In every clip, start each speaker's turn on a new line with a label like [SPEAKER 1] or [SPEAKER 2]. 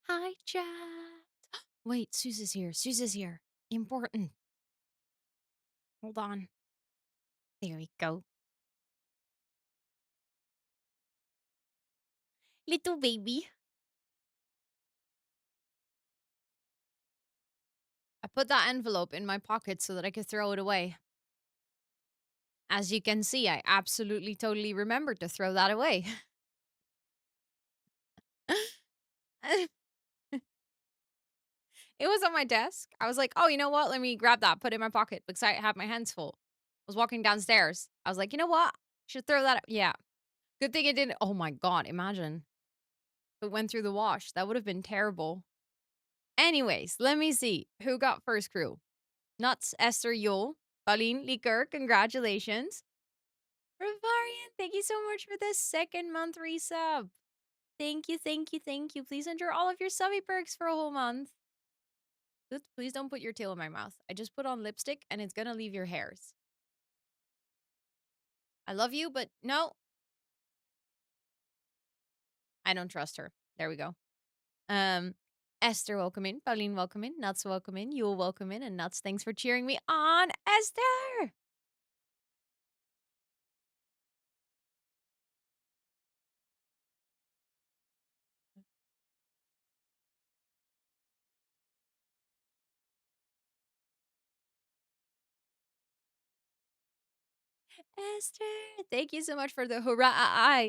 [SPEAKER 1] Hi, chat. Wait, Suze's here. Suze's here. Important. Hold on. There we go. Little baby. I put that envelope in my pocket so that I could throw it away. As you can see, I absolutely totally remembered to throw that away. It was on my desk. I was like, oh, you know what? Let me grab that, put it in my pocket because I have my hands full. I was walking downstairs. I was like, you know what? Should throw that. Yeah. Good thing it didn't. Oh my God. Imagine if it went through the wash. That would have been terrible. Anyways, let me see. Who got first crew? Nuts, Esther, Yule, Pauline, Liquor, congratulations. Rivarian, thank you so much for the second month resub. Thank you, thank you, thank you. Please enter all of your subby perks for a whole month. Oops, please don't put your tail in my mouth. I just put on lipstick and it's gonna leave your hairs. I love you, but no, I don't trust her. There we go. Um, Esther, welcome in. Pauline, welcome in. Nuts, welcome in. Yule, welcome in. And Nuts, thanks for cheering me on. Esther! Esther, thank you so much for the hurrah.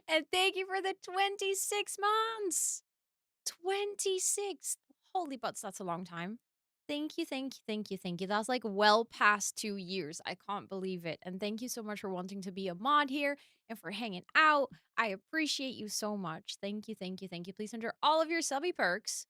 [SPEAKER 1] And thank you for the 26 months. 26. Holy butts, that's a long time. Thank you, thank you, thank you, thank you. That's like well past 2 years. I can't believe it. And thank you so much for wanting to be a mod here and for hanging out. I appreciate you so much. Thank you, thank you, thank you. Please enter all of your subby perks.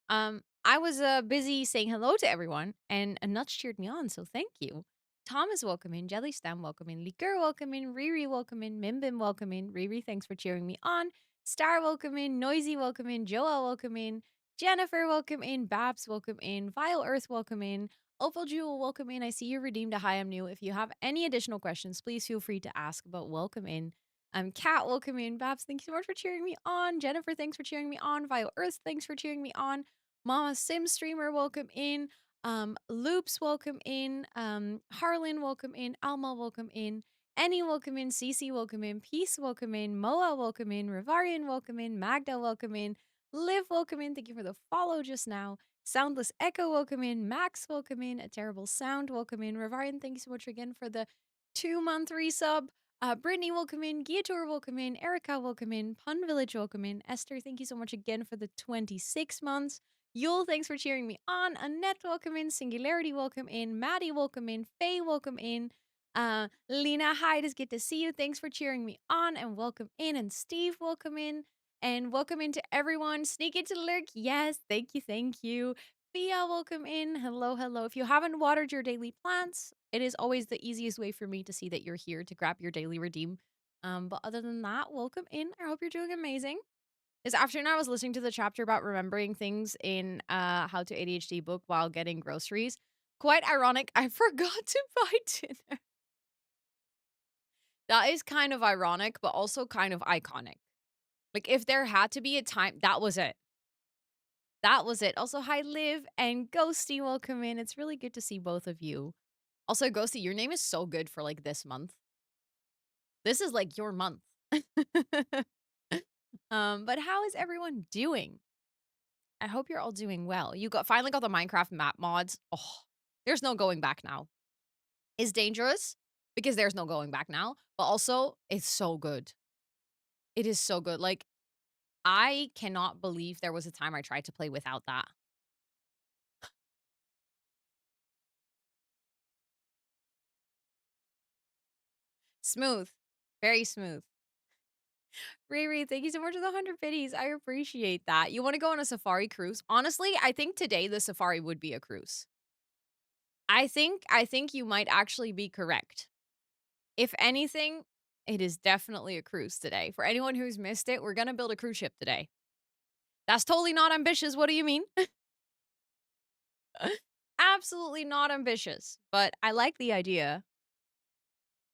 [SPEAKER 1] I was busy saying hello to everyone, and a Nuts cheered me on, so thank you. Thomas, welcome in. Jelly Stam, welcome in. Liquor, welcome in. Riri, welcome in. Mimbim, welcome in. Riri, thanks for cheering me on. Star, welcome in. Noisy, welcome in. Joel, welcome in. Jennifer, welcome in. Babs, welcome in. Vile Earth, welcome in. Opal Jewel, welcome in. I see you redeemed a Hi, I'm New. If you have any additional questions, please feel free to ask, but welcome in. Kat, welcome in. Babs, thank you so much for cheering me on. Jennifer, thanks for cheering me on. Vile Earth, thanks for cheering me on. Mama Sim Streamer, welcome in. Loops, welcome in. Harlan, welcome in. Alma, welcome in. Annie, welcome in. Cece, welcome in. Peace, welcome in. Moa, welcome in. Rivarian, welcome in. Magda, welcome in. Liv, welcome in. Thank you for the follow just now. Soundless Echo, welcome in. Max, welcome in. A Terrible Sound, welcome in. Rivarian, thank you so much again for the 2-month resub. Brittany, welcome in. Giator, welcome in. Erica, welcome in. Pun Village, welcome in. Esther, thank you so much again for the 26 months. Yule, thanks for cheering me on. Annette, welcome in. Singularity, welcome in. Maddie, welcome in. Faye, welcome in. Lena, hi, it is good to see you. Thanks for cheering me on and welcome in. And Steve, welcome in. And welcome into everyone. Sneak into the lurk. Yes, thank you, thank you. Fia, welcome in. Hello, hello. If you haven't watered your daily plants, it is always the easiest way for me to see that you're here to grab your daily redeem. But other than that, welcome in. I hope you're doing amazing. This afternoon, I was listening to the chapter about remembering things in How to ADHD book while getting groceries. Quite ironic, I forgot to buy dinner. That is kind of ironic, but also kind of iconic. Like, if there had to be a time, that was it. That was it. Also, hi, Liv and Ghosty, welcome in. It's really good to see both of you. Also, Ghosty, your name is so good for like this month. This is like your month. But how is everyone doing? I hope you're all doing well. You finally got the Minecraft map mods. Oh, there's no going back now. It's dangerous because there's no going back now, but also it's so good. It is so good. Like, I cannot believe there was a time I tried to play without that. Smooth. Very smooth. Riri, thank you so much for the 100 biddies. I appreciate that. You want to go on a safari cruise? Honestly, I think today the safari would be a cruise. I think you might actually be correct. If anything, it is definitely a cruise today. For anyone who's missed it, we're going to build a cruise ship today. That's totally not ambitious. What do you mean? Absolutely not ambitious, but I like the idea.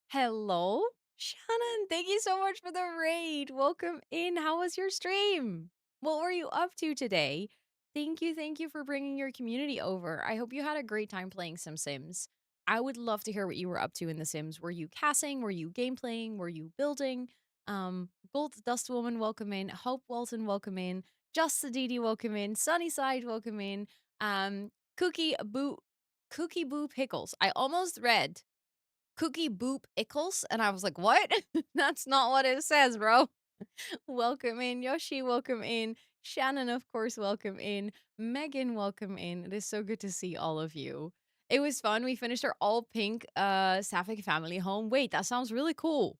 [SPEAKER 1] Hello? Shannon, thank you so much for the raid. Welcome in. How was your stream? What were you up to today? Thank you for bringing your community over. I hope you had a great time playing some Sims. I would love to hear what you were up to in The Sims. Were you casting? Were you game playing? Were you building? Gold Dust Woman, welcome in. Hope Walton, welcome in. Just the Didi, welcome in. Sunnyside, welcome in. Um, Cookie Boo, Cookie Boo Pickles. I almost read Cookie Boop Ickles, and I was like, what? That's not what it says, bro. Welcome in. Yoshi, welcome in. Shannon, of course, welcome in. Megan, welcome in. It is so good to see all of you. It was fun. We finished our all pink Sapphic family home. Wait, that sounds really cool.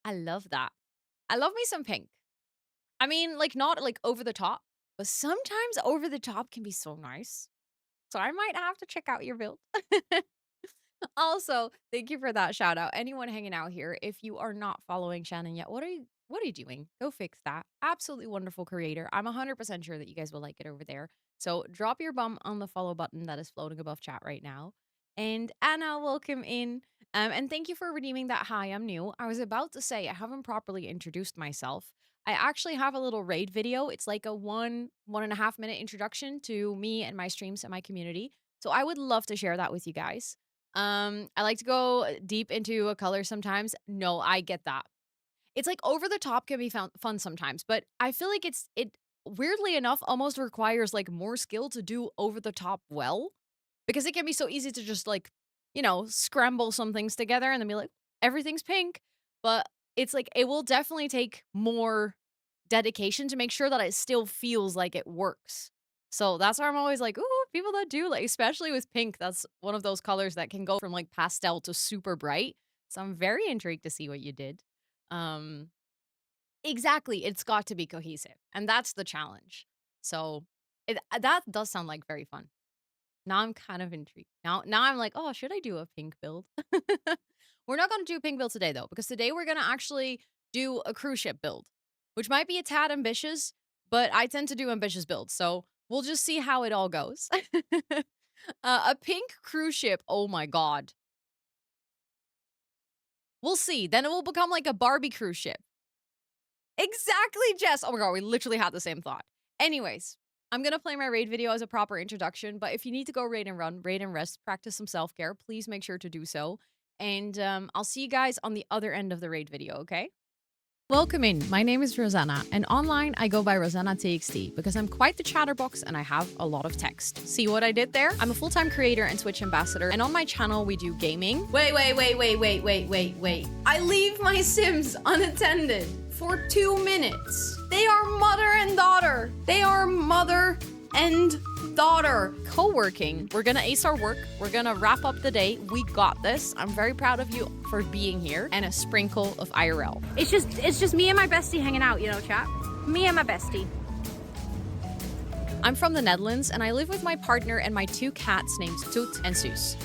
[SPEAKER 1] I love that. I love me some pink. I mean, like, not like over the top, but sometimes over the top can be so nice. So I might have to check out your build. Also, thank you for that shout out. Anyone hanging out here, if you are not following Shannon yet, what are you doing? Go fix that. Absolutely wonderful creator. I'm 100% sure that you guys will like it over there. So drop your bum on the follow button that is floating above chat right now. And Anna, welcome in. And thank you for redeeming that. Hi, I'm new. I was about to say I haven't properly introduced myself. I actually have a little raid video. It's like a 1.5 minute introduction to me and my streams and my community. So I would love to share that with you guys. I like to go deep into a color sometimes. No, I get that. It's like over the top can be fun sometimes, but I feel like it weirdly enough almost requires like more skill to do over the top well because it can be so easy to just like, scramble some things together and then be like everything's pink, but it's like it will definitely take more dedication to make sure that it still feels like it works. So that's why I'm always like, ooh, people that do like, especially with pink, that's one of those colors that can go from like pastel to super bright. So I'm very intrigued to see what you did. Um, exactly, it's got to be cohesive, and that's the challenge. So that does sound like very fun. Now I'm kind of intrigued. Now I'm like, oh, should I do a pink build? We're not going to do a pink build today though, because today we're going to actually do a cruise ship build, which might be a tad ambitious, but I tend to do ambitious builds. So we'll just see how it all goes. A pink cruise ship. Oh my God. We'll see. Then it will become like a Barbie cruise ship. Exactly, Jess. Oh my God, we literally had the same thought. Anyways, I'm going to play my raid video as a proper introduction, but if you need to go raid and run, raid and rest, practice some self-care, please make sure to do so. And I'll see you guys on the other end of the raid video, okay? Welcome in. My name is Rosanna, and online I go by Rosannatxt because I'm quite the chatterbox and I have a lot of text. See what I did there? I'm a full-time creator and Twitch ambassador, and on my channel we do gaming. Wait. I leave my Sims unattended for 2 minutes. They are mother and daughter. They are mother and daughter. Co-working. We're gonna ace our work. We're gonna wrap up the day. We got this. I'm very proud of you for being here. And a sprinkle of IRL.
[SPEAKER 2] It's just me and my bestie hanging out, chat. Me and my bestie.
[SPEAKER 1] I'm from the Netherlands, and I live with my partner and my 2 cats named Toot and Soos.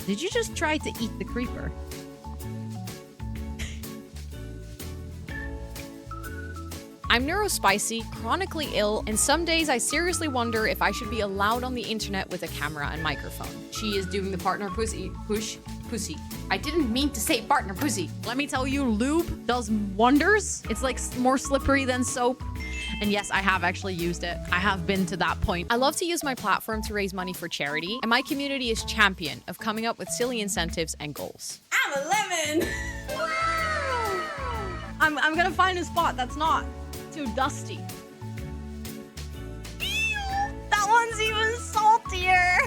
[SPEAKER 1] Did you just try to eat the creeper? I'm neurospicy, chronically ill, and some days I seriously wonder if I should be allowed on the internet with a camera and microphone. She is doing the partner pussy. I didn't mean to say partner pussy. Let me tell you, lube does wonders. It's like more slippery than soap. And yes, I have actually used it. I have been to that point. I love to use my platform to raise money for charity, and my community is champion of coming up with silly incentives and goals.
[SPEAKER 2] I'm a lemon. Wow. I'm gonna find a spot that's not too dusty. Ew, that one's even saltier.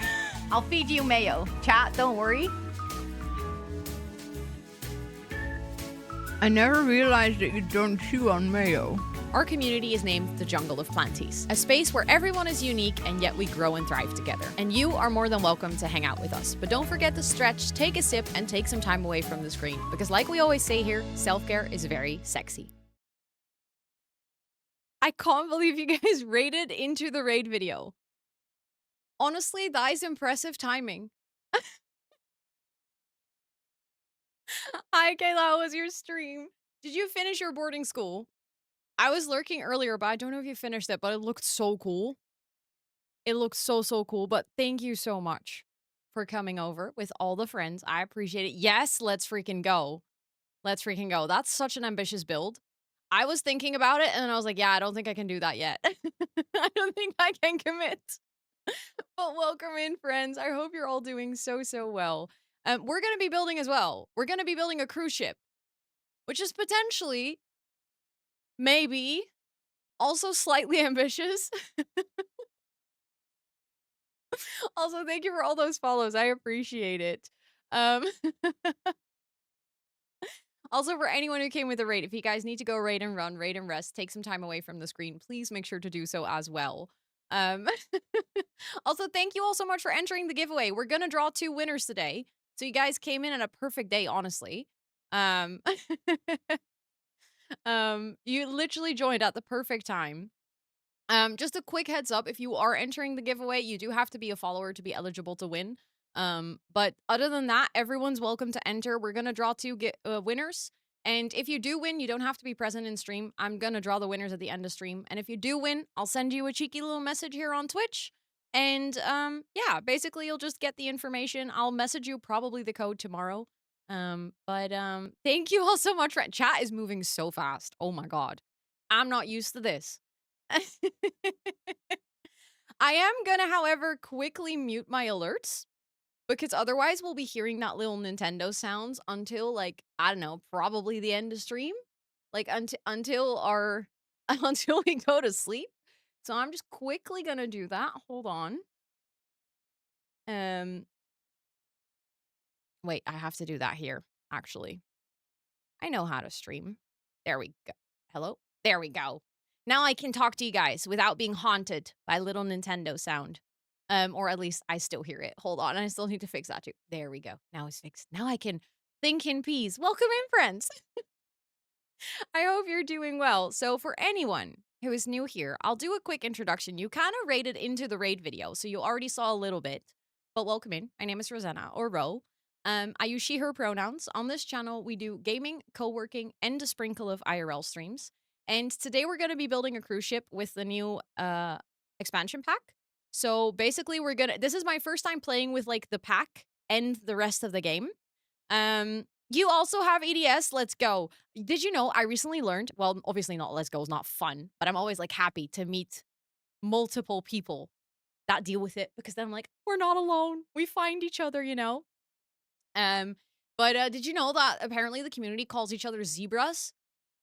[SPEAKER 2] I'll feed you mayo. Chat, don't worry.
[SPEAKER 3] I never realized that you don't chew on mayo.
[SPEAKER 1] Our community is named the Jungle of Planties, a space where everyone is unique and yet we grow and thrive together. And you are more than welcome to hang out with us. But don't forget to stretch, take a sip, and take some time away from the screen. Because like we always say here, self-care is very sexy. I can't believe you guys raided into the raid video. Honestly, that is impressive timing. Hi, Kayla, how was your stream? Did you finish your boarding school? I was lurking earlier, but I don't know if you finished it, but it looked so cool. It looks so cool, but thank you so much for coming over with all the friends. I appreciate it. Yes, let's freaking go. Let's freaking go. That's such an ambitious build. I was thinking about it, and then I was like, "Yeah, I don't think I can do that yet. I don't think I can commit." But welcome in, friends. I hope you're all doing so, so well. We're gonna be building as well. We're gonna be building a cruise ship, which is potentially, maybe, also slightly ambitious. Also, thank you for all those follows. I appreciate it. Um, Also, for anyone who came with a raid, if you guys need to go raid and run, raid and rest, take some time away from the screen, please make sure to do so as well. Um, Also, thank you all so much for entering the giveaway. We're gonna draw 2 winners today. So you guys came in at a perfect day, honestly. Um, you literally joined at the perfect time. Just a quick heads up, if you are entering the giveaway, you do have to be a follower to be eligible to win. But other than that, everyone's welcome to enter. We're gonna draw 2 winners. And if you do win, you don't have to be present in stream. I'm gonna draw the winners at the end of stream. And if you do win, I'll send you a cheeky little message here on Twitch. And yeah, basically you'll just get the information. I'll message you probably the code tomorrow. But thank you all so much for chat is moving so fast. Oh my god. I'm not used to this. I am gonna, however, quickly mute my alerts because otherwise we'll be hearing that little Nintendo sounds until, like, I don't know, probably the end of stream. Like until our until we go to sleep. So I'm just quickly gonna do that. Hold on. Um Wait, I have to do that here, actually. I know how to stream. There we go. Hello? There we go. Now I can talk to you guys without being haunted by little Nintendo sound. Or at least I still hear it. Hold on, I still need to fix that too. There we go. Now it's fixed. Now I can think in peace. Welcome in, friends. I hope you're doing well. So for anyone who is new here, I'll do a quick introduction. You kind of raided into the raid video, so you already saw a little bit. But welcome in. My name is Rosanna, or Ro. I use she, her pronouns. On this channel, we do gaming, co-working, and a sprinkle of IRL streams. And today we're going to be building a cruise ship with the new expansion pack. So basically this is my first time playing with like the pack and the rest of the game. You also have EDS, let's go. Did you know I recently learned, well, obviously not let's go is not fun, but I'm always like happy to meet multiple people that deal with it because then I'm like, we're not alone. We find each other, you know? Um, but did you know that apparently the community calls each other zebras?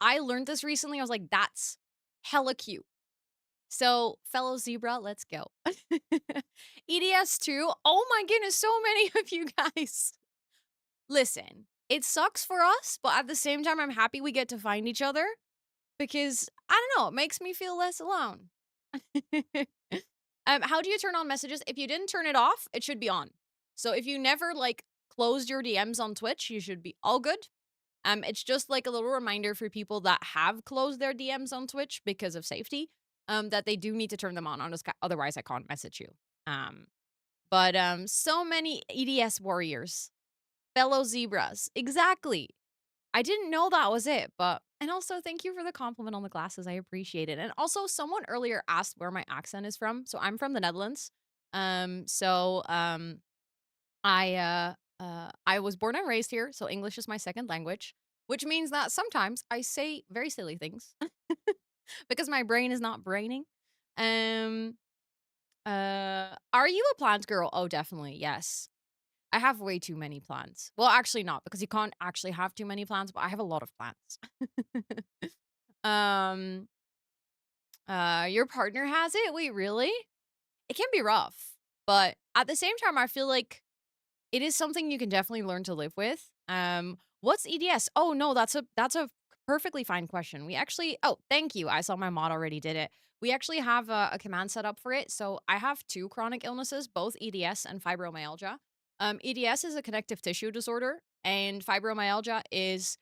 [SPEAKER 1] I learned this recently. I was like, that's hella cute. So, fellow zebra, let's go. EDS 2. Oh my goodness, so many of you guys. Listen, it sucks for us, but at the same time, I'm happy we get to find each other because I don't know, it makes me feel less alone. How do you turn on messages? If you didn't turn it off, it should be on. So if you never like closed your DMs on Twitch, you should be all good. It's just like a little reminder for people that have closed their DMs on Twitch because of safety, that they do need to turn them on. Otherwise, I can't message you. But so many EDS warriors. Fellow zebras. Exactly. I didn't know that was it, but and also thank you for the compliment on the glasses. I appreciate it. And also someone earlier asked where my accent is from. So I'm from the Netherlands. I was born and raised here, so English is my second language, which means that sometimes I say very silly things because my brain is not braining. Um are you a plant girl? Oh, definitely. Yes. I have way too many plants. Well, actually not because you can't actually have too many plants, but I have a lot of plants. um your partner has it? Wait, really? It can be rough, but at the same time I feel like it is something you can definitely learn to live with. What's EDS? Oh no, that's a perfectly fine question. We actually thank you. I saw my mod already did it. We actually have a command set up for it. So I have 2 chronic illnesses, both EDS and fibromyalgia. EDS is a connective tissue disorder, and fibromyalgia is,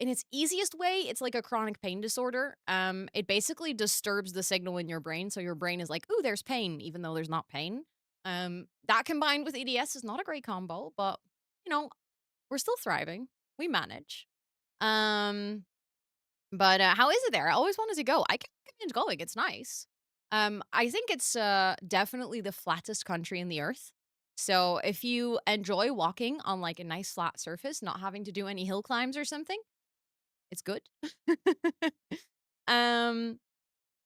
[SPEAKER 1] in its easiest way, it's like a chronic pain disorder. It basically disturbs the signal in your brain, so your brain is like, "Ooh, there's pain," even though there's not pain. That combined with EDS is not a great combo, but you know, we're still thriving. We manage. Um, but how is it there? I always wanted to go. I can recommend going. It's nice. I think it's definitely the flattest country in the earth. So if you enjoy walking on like a nice flat surface, not having to do any hill climbs or something, It's good. um,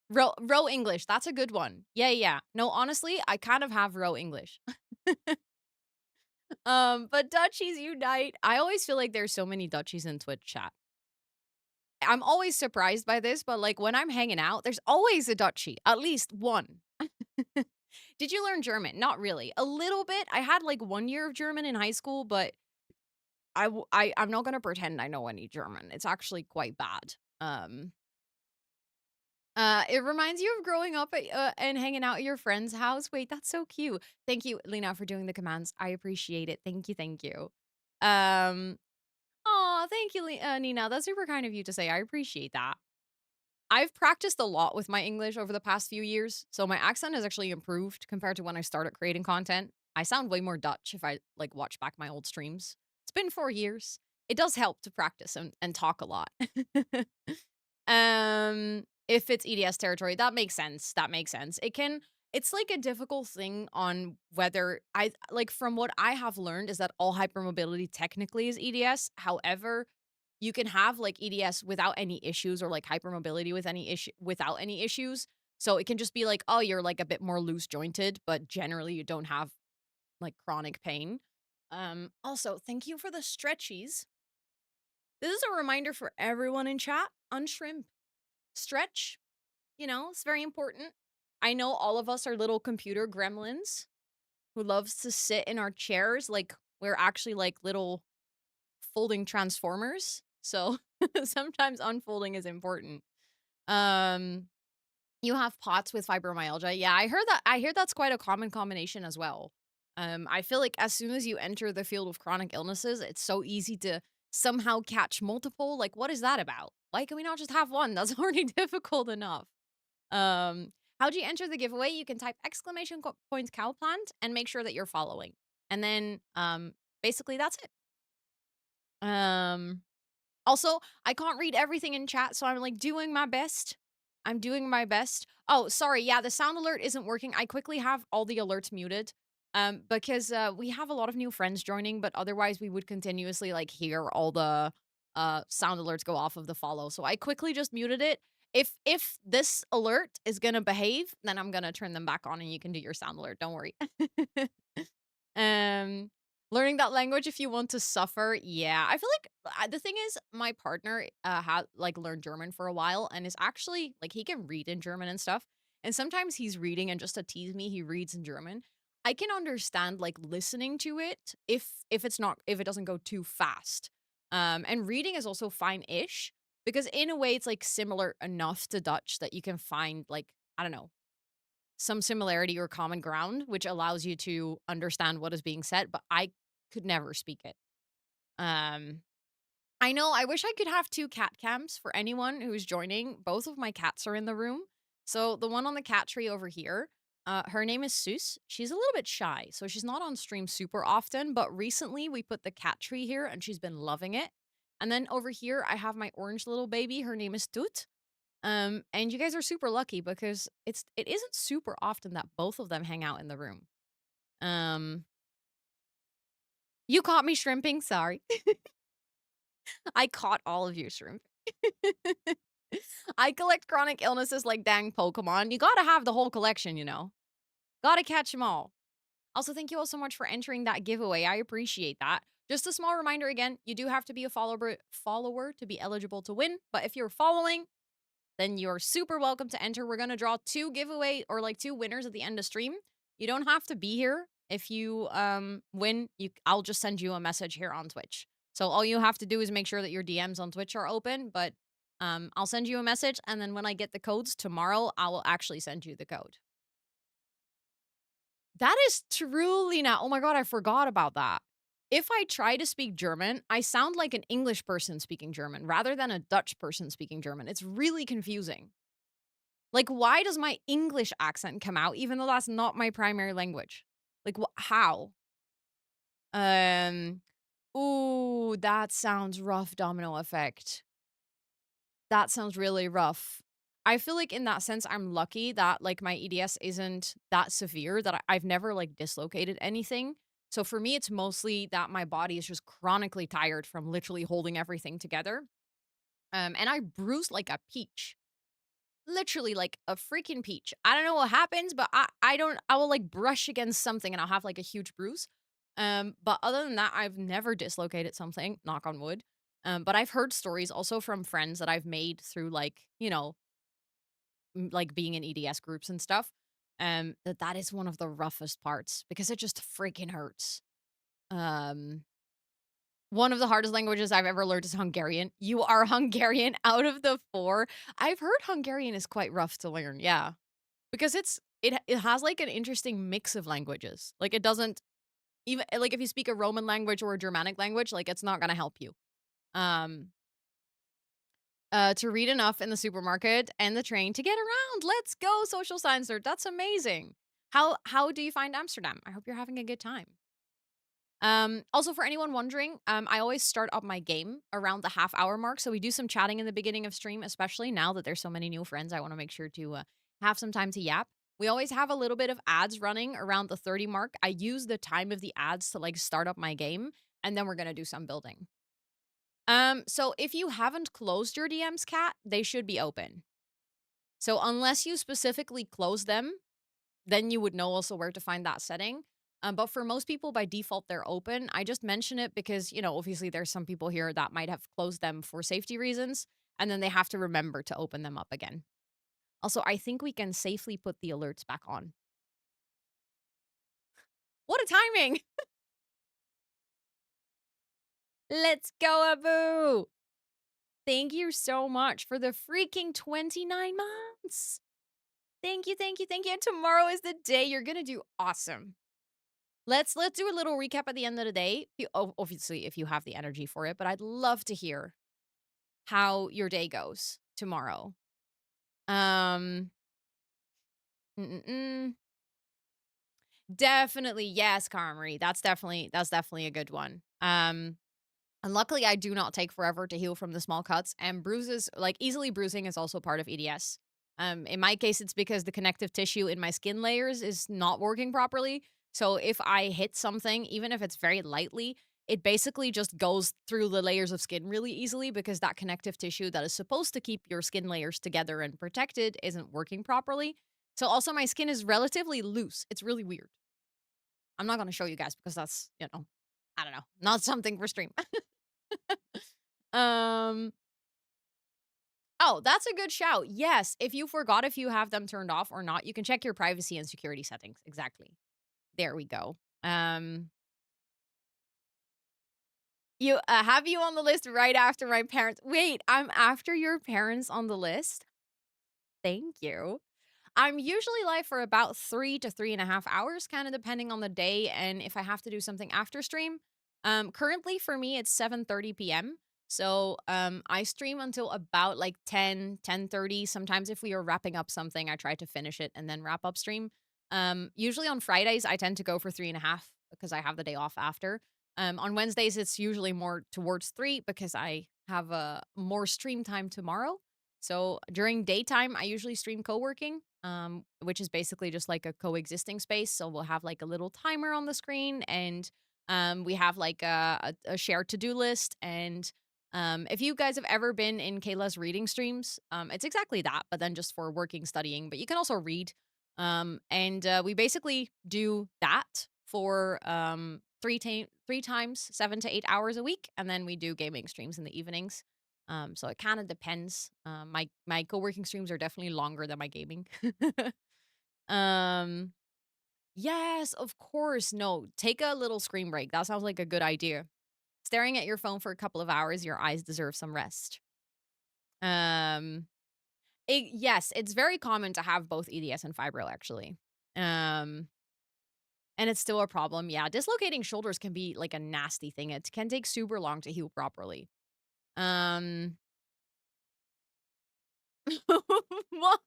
[SPEAKER 1] row English. That's a good one. Yeah, yeah. No, honestly, I kind of have row English. But Dutchies unite. I always feel like there's so many Dutchies in Twitch chat. I'm always surprised by this, but like when I'm hanging out, there's always a Dutchie, at least one. Did you learn German? Not really. A little bit. I had like 1 year of German in high school, but I'm not gonna pretend I know any German. It's actually quite bad. It reminds you of growing up and hanging out at your friend's house. Wait, that's so cute. Thank you, Lena, for doing the commands. I appreciate it. Thank you, thank you. Um, oh, thank you, Nina. That's super kind of you to say. I appreciate that. I've practiced a lot with my English over the past few years, so my accent has actually improved compared to when I started creating content. I sound way more Dutch if I like watch back my old streams. It's been 4 years. It does help to practice and talk a lot. If it's EDS territory, that makes sense. That makes sense. It's like a difficult thing on whether I like from what I have learned is that all hypermobility technically is EDS. However, you can have like EDS without any issues or like hypermobility with any issue without any issues. So it can just be like, oh, you're like a bit more loose jointed, but generally you don't have like chronic pain. Also, thank you for the stretchies. This is a reminder for everyone in chat, unshrimp. Stretch, it's very important. I know all of us are little computer gremlins who loves to sit in our chairs like we're actually like little folding transformers. So sometimes unfolding is important. Um you have POTS with fibromyalgia. Yeah, I hear that's quite a common combination as well. I feel like as soon as you enter the field of chronic illnesses, it's so easy to somehow catch multiple. Like, what is that about? Why can we not just have one? That's already difficult enough. How do you enter the giveaway? You can type exclamation point cow plant and make sure that you're following. And then basically that's it. Um Also, I can't read everything in chat, so I'm like doing my best. I'm doing my best. Oh, sorry. Yeah, the sound alert isn't working. I quickly have all the alerts muted. Because we have a lot of new friends joining, but otherwise we would continuously like hear all the sound alerts go off of the follow. So I quickly just muted it. If this alert is gonna behave, then I'm gonna turn them back on and you can do your sound alert. Don't worry. Um, Learning that language if you want to suffer. Yeah, I feel like the thing is, my partner had like learned German for a while and is actually like he can read in German and stuff. And sometimes he's reading and just to tease me, he reads in German. I can understand like listening to it if it doesn't go too fast. And reading is also fine-ish because in a way it's like similar enough to Dutch that you can find like I don't know some similarity or common ground, which allows you to understand what is being said, but I could never speak it. Um, I know I wish I could have two cat cams for anyone who's joining. Both of my cats are in the room. So the one on the cat tree over here, her name is Sus. She's a little bit shy, so she's not on stream super often, but recently we put the cat tree here and she's been loving it. And then over here, I have my orange little baby. Her name is Toot. And you guys are super lucky because it isn't super often that both of them hang out in the room. Um, you caught me shrimping, sorry. I caught all of you shrimping. I collect chronic illnesses like dang Pokemon. You gotta have the whole collection, you know. Gotta catch them all. Also, thank you all so much for entering that giveaway. I appreciate that. Just a small reminder again, you do have to be a follower to be eligible to win. But if you're following, then you're super welcome to enter. We're going to draw two giveaway or like two winners at the end of stream. You don't have to be here. If you win, I'll just send you a message here on Twitch. So all you have to do is make sure that your DMs on Twitch are open, but I'll send you a message and then when I get the codes tomorrow, I will actually send you the code. That is truly not. Oh my god, I forgot about that. If I try to speak German, I sound like an English person speaking German rather than a Dutch person speaking German. It's really confusing. Like, why does my English accent come out even though that's not my primary language? Like, how? Um, ooh, that sounds rough, domino effect. That sounds really rough. I feel like in that sense, I'm lucky that like my EDS isn't that severe that I've never like dislocated anything. So for me, it's mostly that my body is just chronically tired from literally holding everything together. And I bruised like a peach. Literally like a freaking peach. I don't know what happens, but I will like brush against something and I'll have like a huge bruise. But other than that, I've never dislocated something, knock on wood. But I've heard stories also from friends that I've made through like, like being in EDS groups and stuff. That is one of the roughest parts because it just freaking hurts. Um One of the hardest languages I've ever learned is Hungarian. You are Hungarian out of the 4. I've heard Hungarian is quite rough to learn, yeah. Because it has, like, an interesting mix of languages. Like, it doesn't even like, if you speak a Roman language or a Germanic language, like, it's not gonna help you. Um, to read enough in the supermarket and the train to get around. Let's go, social science nerd. That's amazing. How do you find Amsterdam? I hope you're having a good time. Also for anyone wondering, I always start up my game around the half hour mark. So we do some chatting in the beginning of stream, especially now that there's so many new friends. I want to make sure to have some time to yap. We always have a little bit of ads running around the 30 mark. I use the time of the ads to like start up my game, and then we're gonna do some building. So if you haven't closed your DMs, cat, they should be open. So unless you specifically close them, then you would know also where to find that setting. But for most people, by default, they're open. I just mention it because, obviously there's some people here that might have closed them for safety reasons, and then they have to remember to open them up again. Also, I think we can safely put the alerts back on. What a timing! Let's go, Abu! Thank you so much for the freaking 29 months. Thank you, thank you, thank you. And tomorrow is the day you're gonna do awesome. Let's do a little recap at the end of the day. Obviously, if you have the energy for it, but I'd love to hear how your day goes tomorrow. Um, mm-mm-mm. Definitely, yes, Carmery. That's definitely a good one. And luckily, I do not take forever to heal from the small cuts and bruises. Like easily bruising is also part of EDS. In my case, it's because the connective tissue in my skin layers is not working properly. So if I hit something, even if it's very lightly, it basically just goes through the layers of skin really easily because that connective tissue that is supposed to keep your skin layers together and protected isn't working properly. So also my skin is relatively loose. It's really weird. I'm not going to show you guys because that's, I don't know, not something for stream. um Oh, that's a good shout. Yes, if you forgot if you have them turned off or not, you can check your privacy and security settings. Exactly. There we go. You have you on the list right after my parents. Wait, I'm after your parents on the list? Thank you. I'm usually live for about 3 to 3.5 hours, kind of depending on the day and if I have to do something after stream. Currently for me, it's 7:30 p.m. So I stream until about like 10:30. Sometimes if we are wrapping up something, I try to finish it and then wrap up stream. Usually on Fridays, I tend to go for 3.5 because I have the day off after. On Wednesdays, it's usually more towards 3 because I have more stream time tomorrow. So during daytime, I usually stream co-working, which is basically just like a coexisting space. So we'll have like a little timer on the screen, and we have like a shared to-do list. And if you guys have ever been in Kayla's reading streams, it's exactly that, but then just for working, studying. But you can also read. And we basically do that for three times 7 to 8 hours a week, and then we do gaming streams in the evenings. So it kind of depends. My co-working streams are definitely longer than my gaming. um, yes, of course. No, take a little screen break. That sounds like a good idea. Staring at your phone for a couple of hours, your eyes deserve some rest. Um, yes, it's very common to have both EDS and fibro actually. Um, and it's still a problem. Yeah, dislocating shoulders can be like a nasty thing. It can take super long to heal properly. Um, what?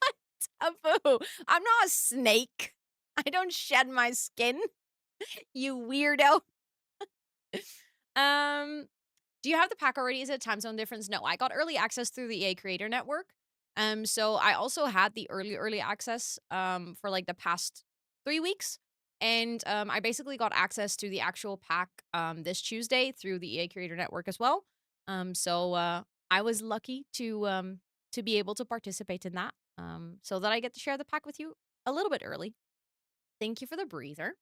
[SPEAKER 1] Abu, I'm not a snake. I don't shed my skin, you weirdo. Um, do you have the pack already? Is it a time zone difference? No, I got early access through the EA Creator Network. So I also had the early access for like the past 3 weeks. And I basically got access to the actual pack this Tuesday through the EA Creator Network as well. So I was lucky to be able to participate in that, so that I get to share the pack with you a little bit early. Thank you for the breather.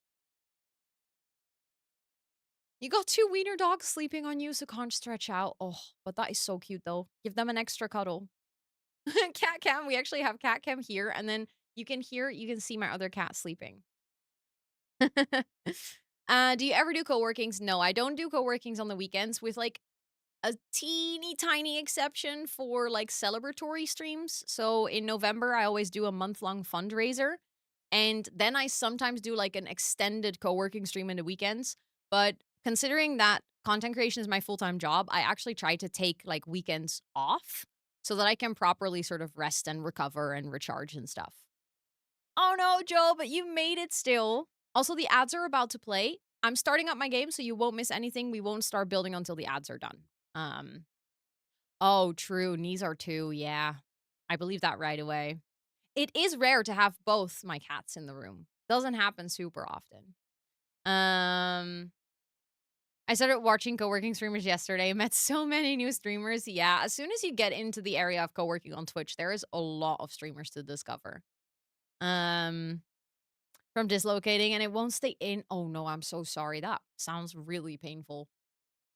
[SPEAKER 1] You got 2 wiener dogs sleeping on you, so can't stretch out. Oh, but that is so cute though. Give them an extra cuddle. Cat cam. We actually have cat cam here, and then you can see my other cat sleeping. Do you ever do co-workings? No, I don't do co-workings on the weekends with like a teeny tiny exception for like celebratory streams. So in November, I always do a month-long fundraiser. And then I sometimes do like an extended co-working stream in the weekends. But considering that content creation is my full-time job, I actually try to take like weekends off so that I can properly sort of rest and recover and recharge and stuff. Oh no, Joe, but you made it still. Also, the ads are about to play. I'm starting up my game so you won't miss anything. We won't start building until the ads are done. Um, oh, true. Knees are too. Yeah. I believe that right away. It is rare to have both my cats in the room. Doesn't happen super often. Um, I started watching co-working streamers yesterday. Met so many new streamers. Yeah, as soon as you get into the area of co-working on Twitch, there is a lot of streamers to discover. Um, from dislocating and it won't stay in. Oh no, I'm so sorry. That sounds really painful.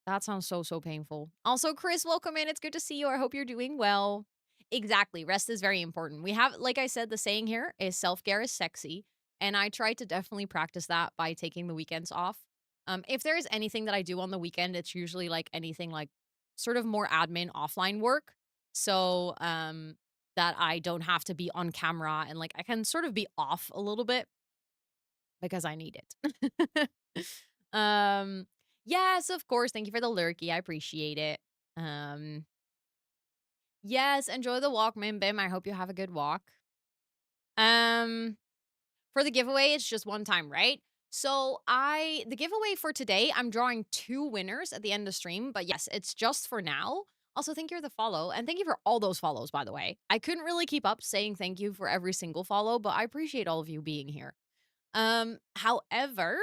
[SPEAKER 1] That sounds so, so painful. Also, Chris, welcome in. It's good to see you. I hope you're doing well. Exactly. Rest is very important. We have, like I said, the saying here is self care is sexy. And I try to definitely practice that by taking the weekends off. If there is anything that I do on the weekend, it's usually like anything like sort of more admin offline work. So, that I don't have to be on camera and like I can sort of be off a little bit because I need it. um, yes, of course. Thank you for the lurky. I appreciate it. Um, yes, enjoy the walk, Mim Bim. I hope you have a good walk. Um, for the giveaway, it's just one time, right? So the giveaway for today, I'm drawing 2 winners at the end of the stream, but yes, it's just for now. Also, thank you for the follow, and thank you for all those follows, by the way. I couldn't really keep up saying thank you for every single follow, but I appreciate all of you being here. However,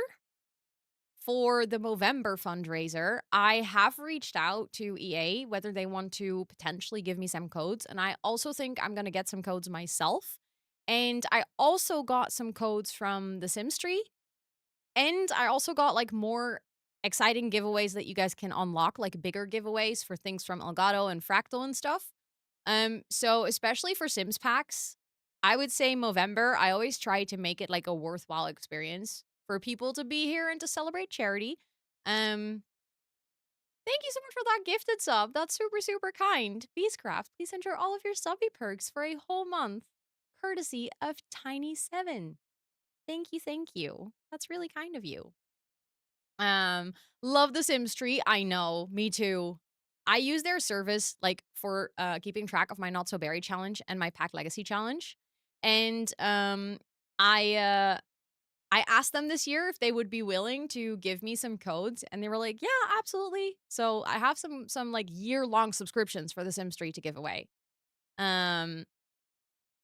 [SPEAKER 1] for the Movember fundraiser, I have reached out to EA whether they want to potentially give me some codes. And I also think I'm going to get some codes myself. And I also got some codes from the Sims tree. And I also got like more exciting giveaways that you guys can unlock, like bigger giveaways for things from Elgato and Fractal and stuff. So especially for Sims packs, I would say Movember, I always try to make it like a worthwhile experience for people to be here and to celebrate charity. Um, Thank you so much for that gifted sub. That's super, super kind. Beastcraft, please enter all of your subby perks for a whole month, courtesy of Tiny7. Thank you, thank you. That's really kind of you. Love the Sims tree. I know, me too. I use their service like for keeping track of my not so berry challenge and my pack legacy challenge. And I uh I asked them this year if they would be willing to give me some codes and they were like, "Yeah, absolutely." So I have some like year-long subscriptions for the Sims tree to give away. Um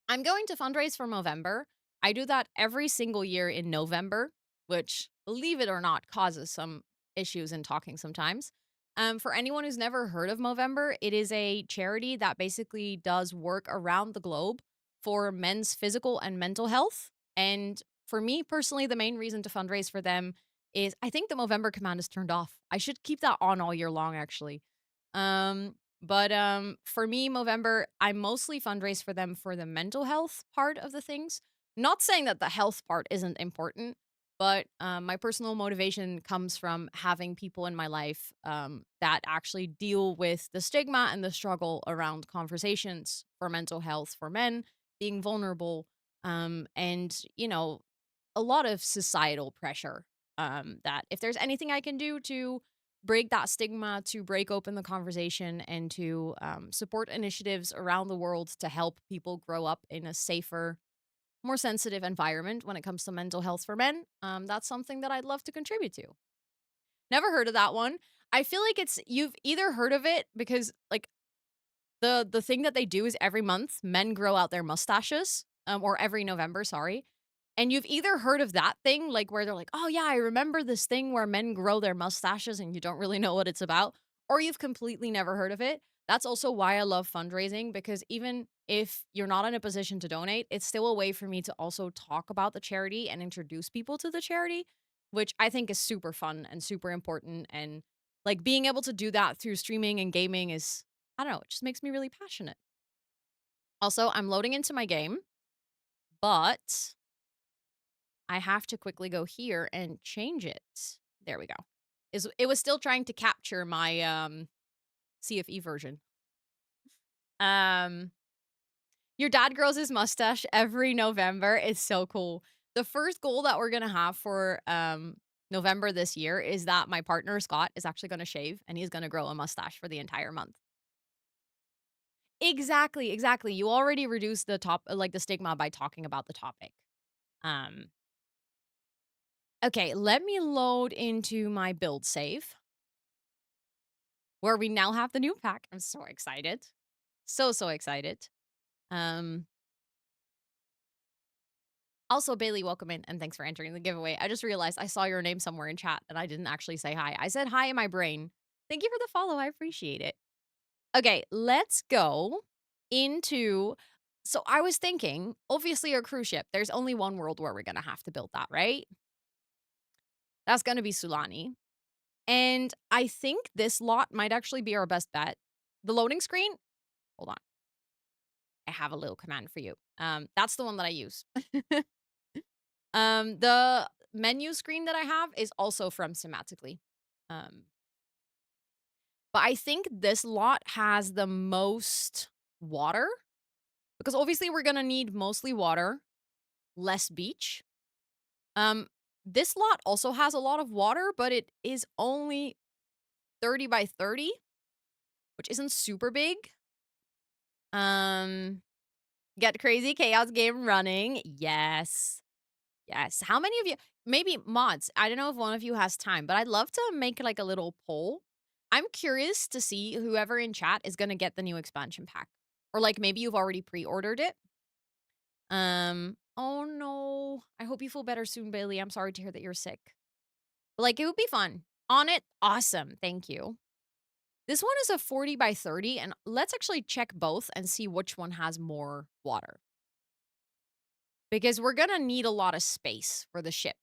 [SPEAKER 1] I'm going to fundraise for Movember. I do that every single year in November, which, believe it or not, causes some issues in talking sometimes. For anyone who's never heard of Movember, it is a charity that basically does work around the globe for men's physical and mental health. And for me personally, the main reason to fundraise for them is I think the Movember command is turned off. I should keep that on all year long, actually. For me, Movember, I mostly fundraise for them for the mental health part of the things. Not saying that the health part isn't important, but my personal motivation comes from having people in my life that actually deal with the stigma and the struggle around conversations for mental health for men, being vulnerable, and, you know, a lot of societal pressure. That if there's anything I can do to break that stigma, to break open the conversation, and to support initiatives around the world to help people grow up in a safer, more sensitive environment when it comes to mental health for men, that's something that I'd love to contribute to. Never heard of that one. I feel like you've either heard of it because like the thing that they do is every month men grow out their mustaches, or every November, sorry. And you've either heard of that thing, like where they're like, oh yeah, I remember this thing where men grow their mustaches and you don't really know what it's about, or you've completely never heard of it. That's also why I love fundraising, because even if you're not in a position to donate, it's still a way for me to also talk about the charity and introduce people to the charity, which I think is super fun and super important. And like being able to do that through streaming and gaming is, I don't know, it just makes me really passionate. Also, I'm loading into my game, but I have to quickly go here and change it. There we go. It was still trying to capture my CFE version. Um Your dad grows his mustache every November. It's so cool. The first goal that we're gonna have for November this year is that my partner Scott is actually gonna shave and he's gonna grow a mustache for the entire month. Exactly, exactly. You already reduced the like the stigma by talking about the topic. Um okay, let me load into my build save where we now have the new pack. I'm so excited. So excited. Um Also, Bailey, welcome in and thanks for entering the giveaway. I just realized I saw your name somewhere in chat and I didn't actually say hi. I said hi in my brain. Thank you for the follow. I appreciate it. Okay, let's go into. So I was thinking, obviously, a cruise ship, there's only one world where we're going to have to build that, right? That's going to be Sulani. And I think this lot might actually be our best bet. The loading screen, hold on. I have a little command for you. That's the one that I use. The menu screen that I have is also from Sematically. Um, but I think this lot has the most water because obviously we're gonna need mostly water, less beach. Um, this lot also has a lot of water, but it is only 30 by 30, which isn't super big. Um, get crazy chaos game running. Yes. Yes. How many of you maybe mods, I don't know if one of you has time, but I'd love to make, like, a little poll. I'm curious to see whoever in chat is gonna get the new expansion pack. Or, like, maybe you've already pre-ordered it. Oh, no. I hope you feel better soon, Bailey. I'm sorry to hear that you're sick. But, like, it would be fun. On it, awesome. Thank you. This one is a 40 by 30, and let's actually check both and see which one has more water. Because we're gonna need a lot of space for the ship.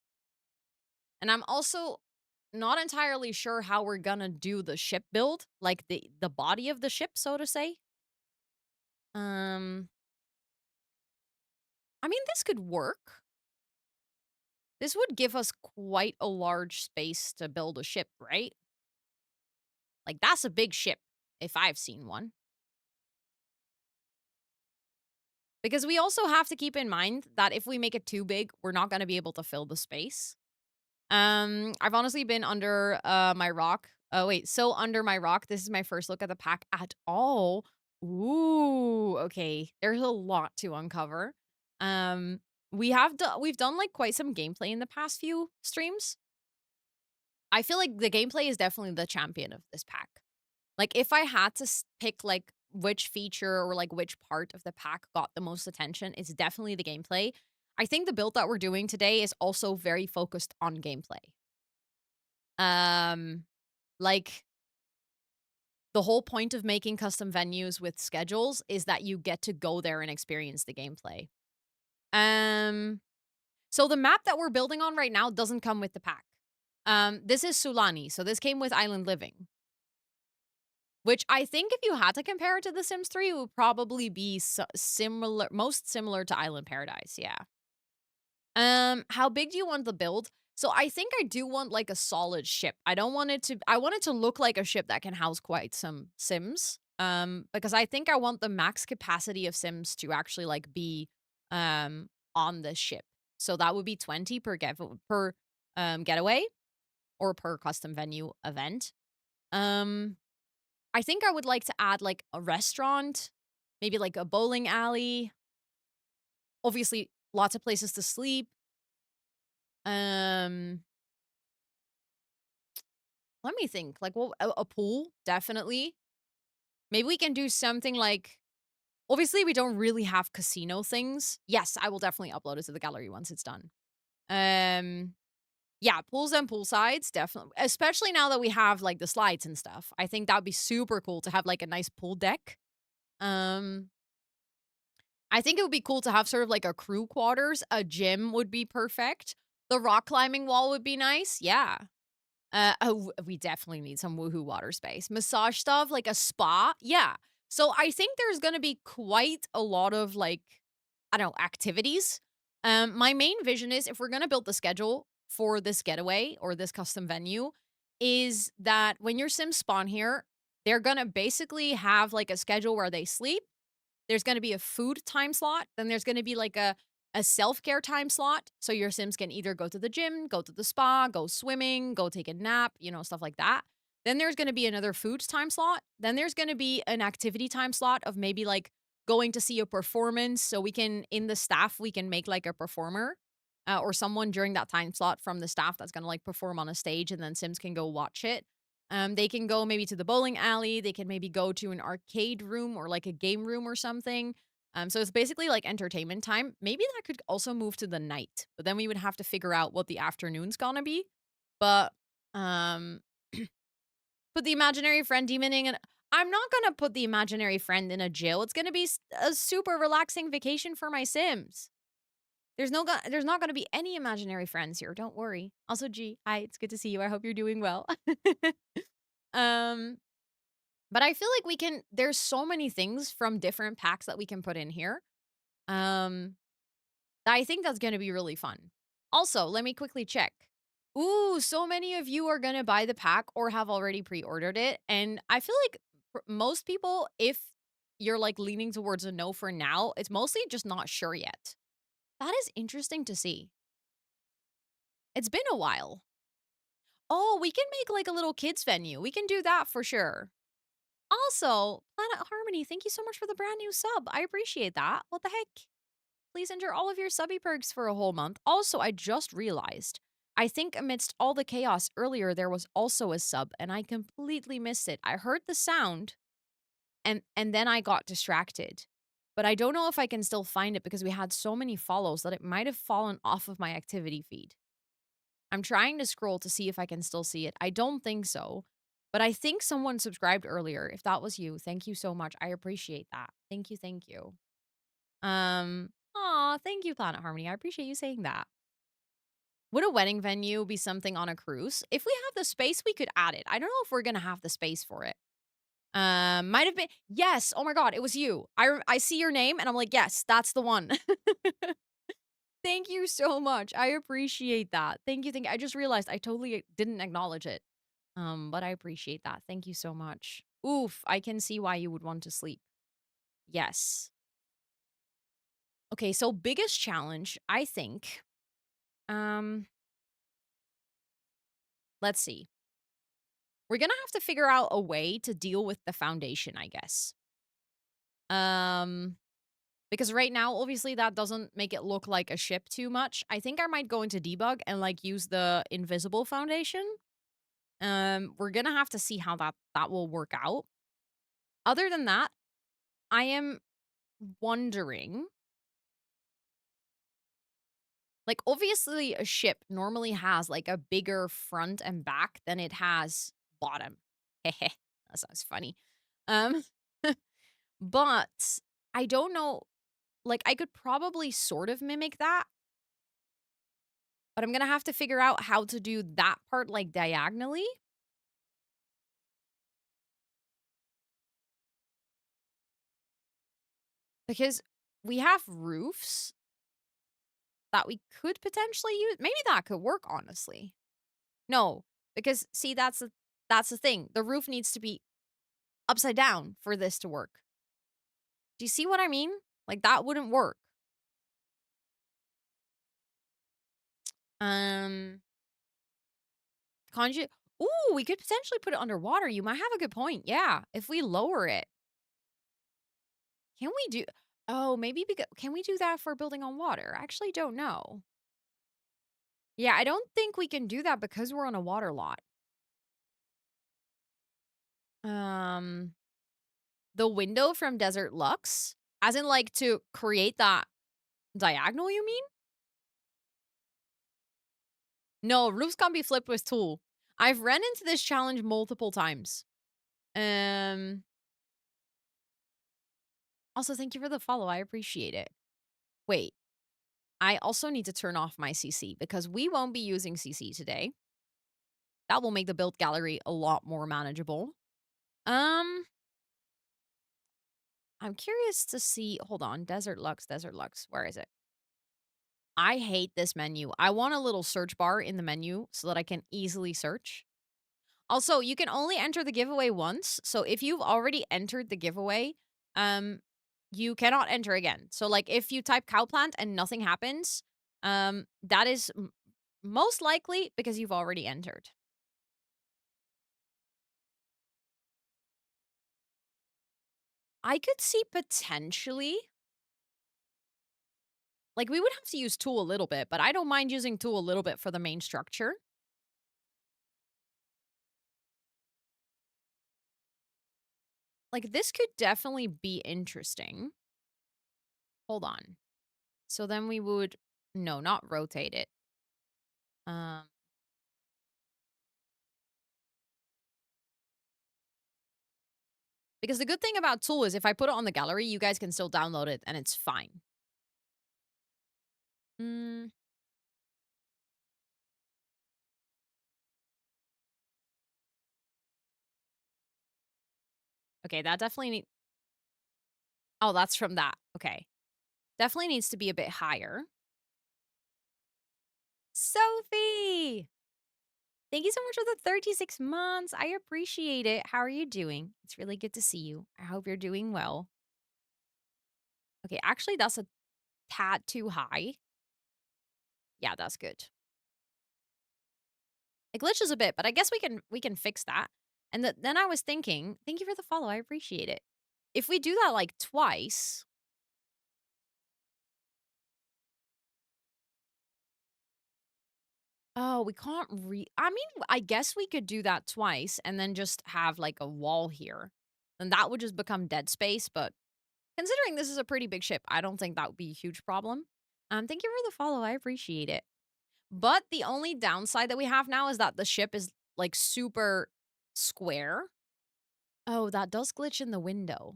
[SPEAKER 1] And I'm also not entirely sure how we're gonna do the ship build, like the body of the ship, so to say. Um, I mean, this could work. This would give us quite a large space to build a ship, right? Like that's a big ship if I've seen one. Because we also have to keep in mind that if we make it too big, we're not going to be able to fill the space. I've honestly been under my rock. Oh wait, so under my rock. This is my first look at the pack at all. Ooh, okay. There's a lot to uncover. Um, we've done like quite some gameplay in the past few streams. I feel like the gameplay is definitely the champion of this pack. Like if I had to pick like which feature or like which part of the pack got the most attention, it's definitely the gameplay. I think the build that we're doing today is also very focused on gameplay. Um, like the whole point of making custom venues with schedules is that you get to go there and experience the gameplay. Um, so the map that we're building on right now doesn't come with the pack. This is Sulani, so this came with Island Living, which I think if you had to compare it to The Sims 3, it would probably be similar, most similar to Island Paradise. Yeah. How big do you want the build? So I think I do want like a solid ship. I don't want it to I want it to look like a ship that can house quite some Sims. Because I think I want the max capacity of Sims to actually like be on this ship. So that would be 20 per getaway or per custom venue event. I think I would like to add like a restaurant, maybe like a bowling alley. Obviously, lots of places to sleep. Um, Let me think. Like, well, a pool, definitely. Maybe we can do something like. Obviously, we don't really have casino things. Yes, I will definitely upload it to the gallery once it's done. Um, Yeah, pools and poolsides, definitely. Especially now that we have like the slides and stuff. I think that'd be super cool to have like a nice pool deck. Um, I think it would be cool to have sort of like a crew quarters. A gym would be perfect. The rock climbing wall would be nice. Yeah. We definitely need some woohoo water space. Massage stuff, like a spa. Yeah. So I think there's gonna be quite a lot of like, I don't know, activities. My main vision is if we're gonna build the schedule for this getaway or this custom venue, is that when your Sims spawn here, they're gonna basically have like a schedule where they sleep. There's gonna be a food time slot, then there's gonna be like a self-care time slot, so your Sims can either go to the gym, go to the spa, go swimming, go take a nap, stuff like that. Then there's gonna be another food time slot. Then there's gonna be an activity time slot of maybe like going to see a performance. So we can, in the staff, we can make like a performer or someone during that time slot from the staff that's gonna like perform on a stage, and then Sims can go watch it. They can go maybe to the bowling alley. They can maybe go to an arcade room or like a game room or something. So it's basically like entertainment time. Maybe that could also move to the night, but then we would have to figure out what the afternoon's gonna be. But um put the imaginary friend demoning, and I'm not gonna put the imaginary friend in a jail. It's gonna be a super relaxing vacation for my Sims. There's not gonna be any imaginary friends here. Don't worry. Also, G, hi, it's good to see you. I hope you're doing well. um but I feel like there's so many things from different packs that we can put in here. Um, that I think that's gonna be really fun. Also, let me quickly check. Ooh, so many of you are gonna buy the pack or have already pre-ordered it. And I feel like for most people, if you're like leaning towards a no for now, it's mostly just not sure yet. That is interesting to see. It's been a while. Oh, we can make like a little kids venue. We can do that for sure. Also, Planet Harmony, thank you so much for the brand new sub. I appreciate that. What the heck? Please enter all of your subby perks for a whole month. Also, I just realized, I think amidst all the chaos earlier, there was also a sub, and I completely missed it. I heard the sound, and then I got distracted. But I don't know if I can still find it because we had so many follows that it might have fallen off of my activity feed. I'm trying to scroll to see if I can still see it. I don't think so. But I think someone subscribed earlier. If that was you, thank you so much. I appreciate that. Thank you, thank you. Aw, thank you, Planet Harmony. I appreciate you saying that. Would a wedding venue be something on a cruise? If we have the space, we could add it. I don't know if we're gonna have the space for it. Might have been. Yes. Oh my god, it was you. I see your name and I'm like, yes, that's the one. Thank you so much. I appreciate that. Thank you. Thank you. I just realized I totally didn't acknowledge it. But I appreciate that. Thank you so much. Oof, I can see why you would want to sleep. Yes. Okay, so biggest challenge, I think. Um, let's see. We're gonna have to figure out a way to deal with the foundation, I guess. Um, because right now, obviously, that doesn't make it look like a ship too much. I think I might go into debug and like use the invisible foundation. We're gonna have to see how that will work out. Other than that, I am wondering, like, obviously, a ship normally has like a bigger front and back than it has bottom. Heh, that sounds funny. Um, but I don't know. Like, I could probably sort of mimic that, but I'm gonna have to figure out how to do that part like diagonally because we have roofs that we could potentially use. Maybe that could work, honestly. No, because see, that's the thing. The roof needs to be upside down for this to work. Do you see what I mean? Like that wouldn't work. Um, can't you? Ooh, we could potentially put it underwater. You might have a good point. Yeah, if we lower it, can we do? Oh, maybe because can we do that for building on water? I actually don't know. Yeah, I don't think we can do that because we're on a water lot. Um, the window from Desert Lux, as in like to create that diagonal. You mean? No, roofs can't be flipped with tool. I've ran into this challenge multiple times. Um, Also, thank you for the follow. I appreciate it. Wait, I also need to turn off my CC because we won't be using CC today. That will make the build gallery a lot more manageable. Um, I'm curious to see. Hold on, Desert Lux, Desert Lux. Where is it? I hate this menu. I want a little search bar in the menu so that I can easily search. Also, you can only enter the giveaway once. So if you've already entered the giveaway, um, you cannot enter again. So like if you type cow plant and nothing happens, that is most likely because you've already entered. I could see potentially, like we would have to use tool a little bit, but I don't mind using tool a little bit for the main structure. Like this could definitely be interesting. Hold on. So then we would, no, not rotate it. Um, because the good thing about tool is if I put it on the gallery, you guys can still download it and it's fine. Mm, okay, that definitely oh, that's from that. Okay. Definitely needs to be a bit higher. Sophie! Thank you so much for the 36 months. I appreciate it. How are you doing? It's really good to see you. I hope you're doing well. Okay, actually, that's a tad too high. Yeah, that's good. It glitches a bit, but I guess we can fix that. And then I was thinking, thank you for the follow. I appreciate it. If we do that like twice, oh, we can't I mean, I guess we could do that twice and then just have like a wall here. And that would just become dead space, but considering this is a pretty big ship, I don't think that would be a huge problem. Thank you for the follow. I appreciate it. But the only downside that we have now is that the ship is like super square. Oh, that does glitch in the window.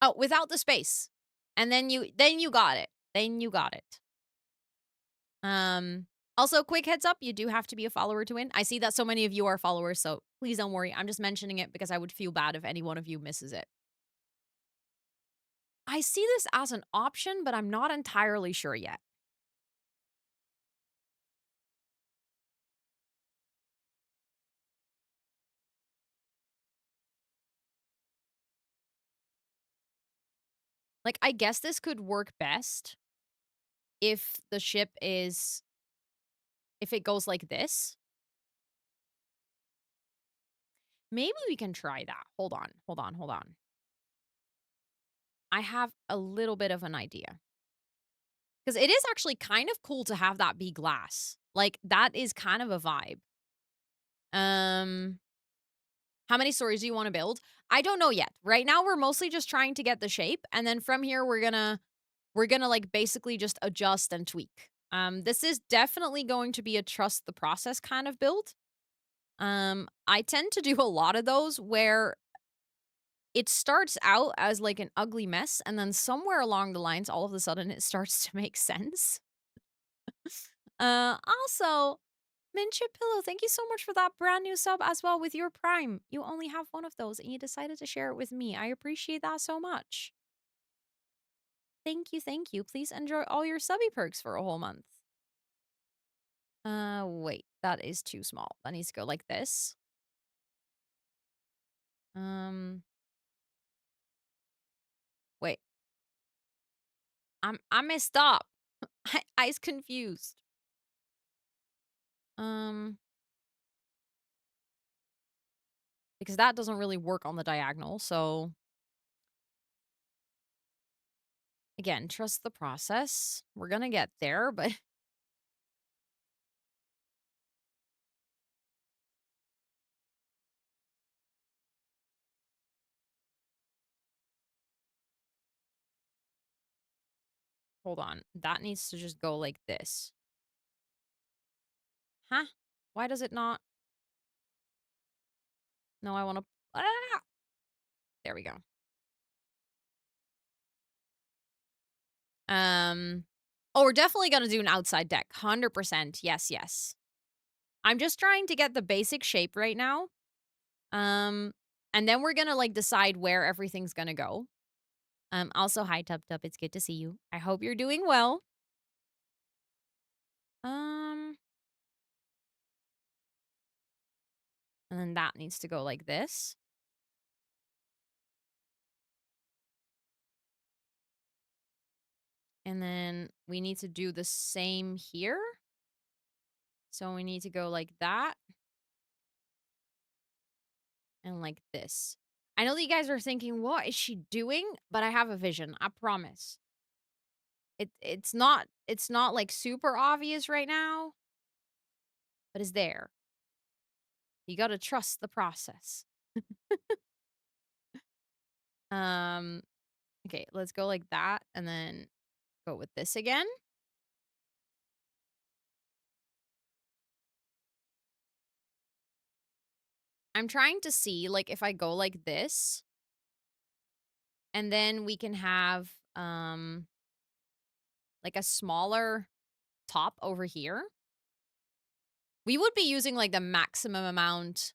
[SPEAKER 1] Oh, without the space. And then you got it. Then you got it. Um Also quick heads up, you do have to be a follower to win. I see that so many of you are followers, so please don't worry. I'm just mentioning it because I would feel bad if any one of you misses it. I see this as an option, but I'm not entirely sure yet. Like I guess this could work best if the ship is if it goes like this. Maybe we can try that. Hold on. Hold on. Hold on. I have a little bit of an idea. Because it is actually kind of cool to have that be glass. Like, that is kind of a vibe. Um, how many stories do you want to build? I don't know yet. Right now, we're mostly just trying to get the shape, and then from here, we're gonna like basically just adjust and tweak. This is definitely going to be a trust the process kind of build. I tend to do a lot of those where it starts out as like an ugly mess, and then somewhere along the lines, all of a sudden, it starts to make sense. Also, Minchip Pillow, thank you so much for that brand new sub as well with your Prime. You only have one of those and you decided to share it with me. I appreciate that so much. Thank you, thank you. Please enjoy all your subby perks for a whole month. Wait, that is too small. That needs to go like this. Um, Wait, I messed up. I's confused. Um, because that doesn't really work on the diagonal, so again, trust the process. We're gonna get there, but hold on. That needs to just go like this. Huh? Why does it not? No, I want to. Ah! There we go. Oh, we're definitely gonna do an outside deck. 100%. Yes, yes. I'm just trying to get the basic shape right now. Um, and then we're gonna like decide where everything's gonna go. Also, hi Tub Tub. It's good to see you. I hope you're doing well. Um, and then that needs to go like this. And then we need to do the same here. So we need to go like that and like this. I know that you guys are thinking, what is she doing? But I have a vision. I promise. It's not like super obvious right now, but it's there. You gotta trust the process. Um, okay, let's go like that and then go with this again. I'm trying to see like if I go like this and then we can have like a smaller top over here. We would be using like the maximum amount.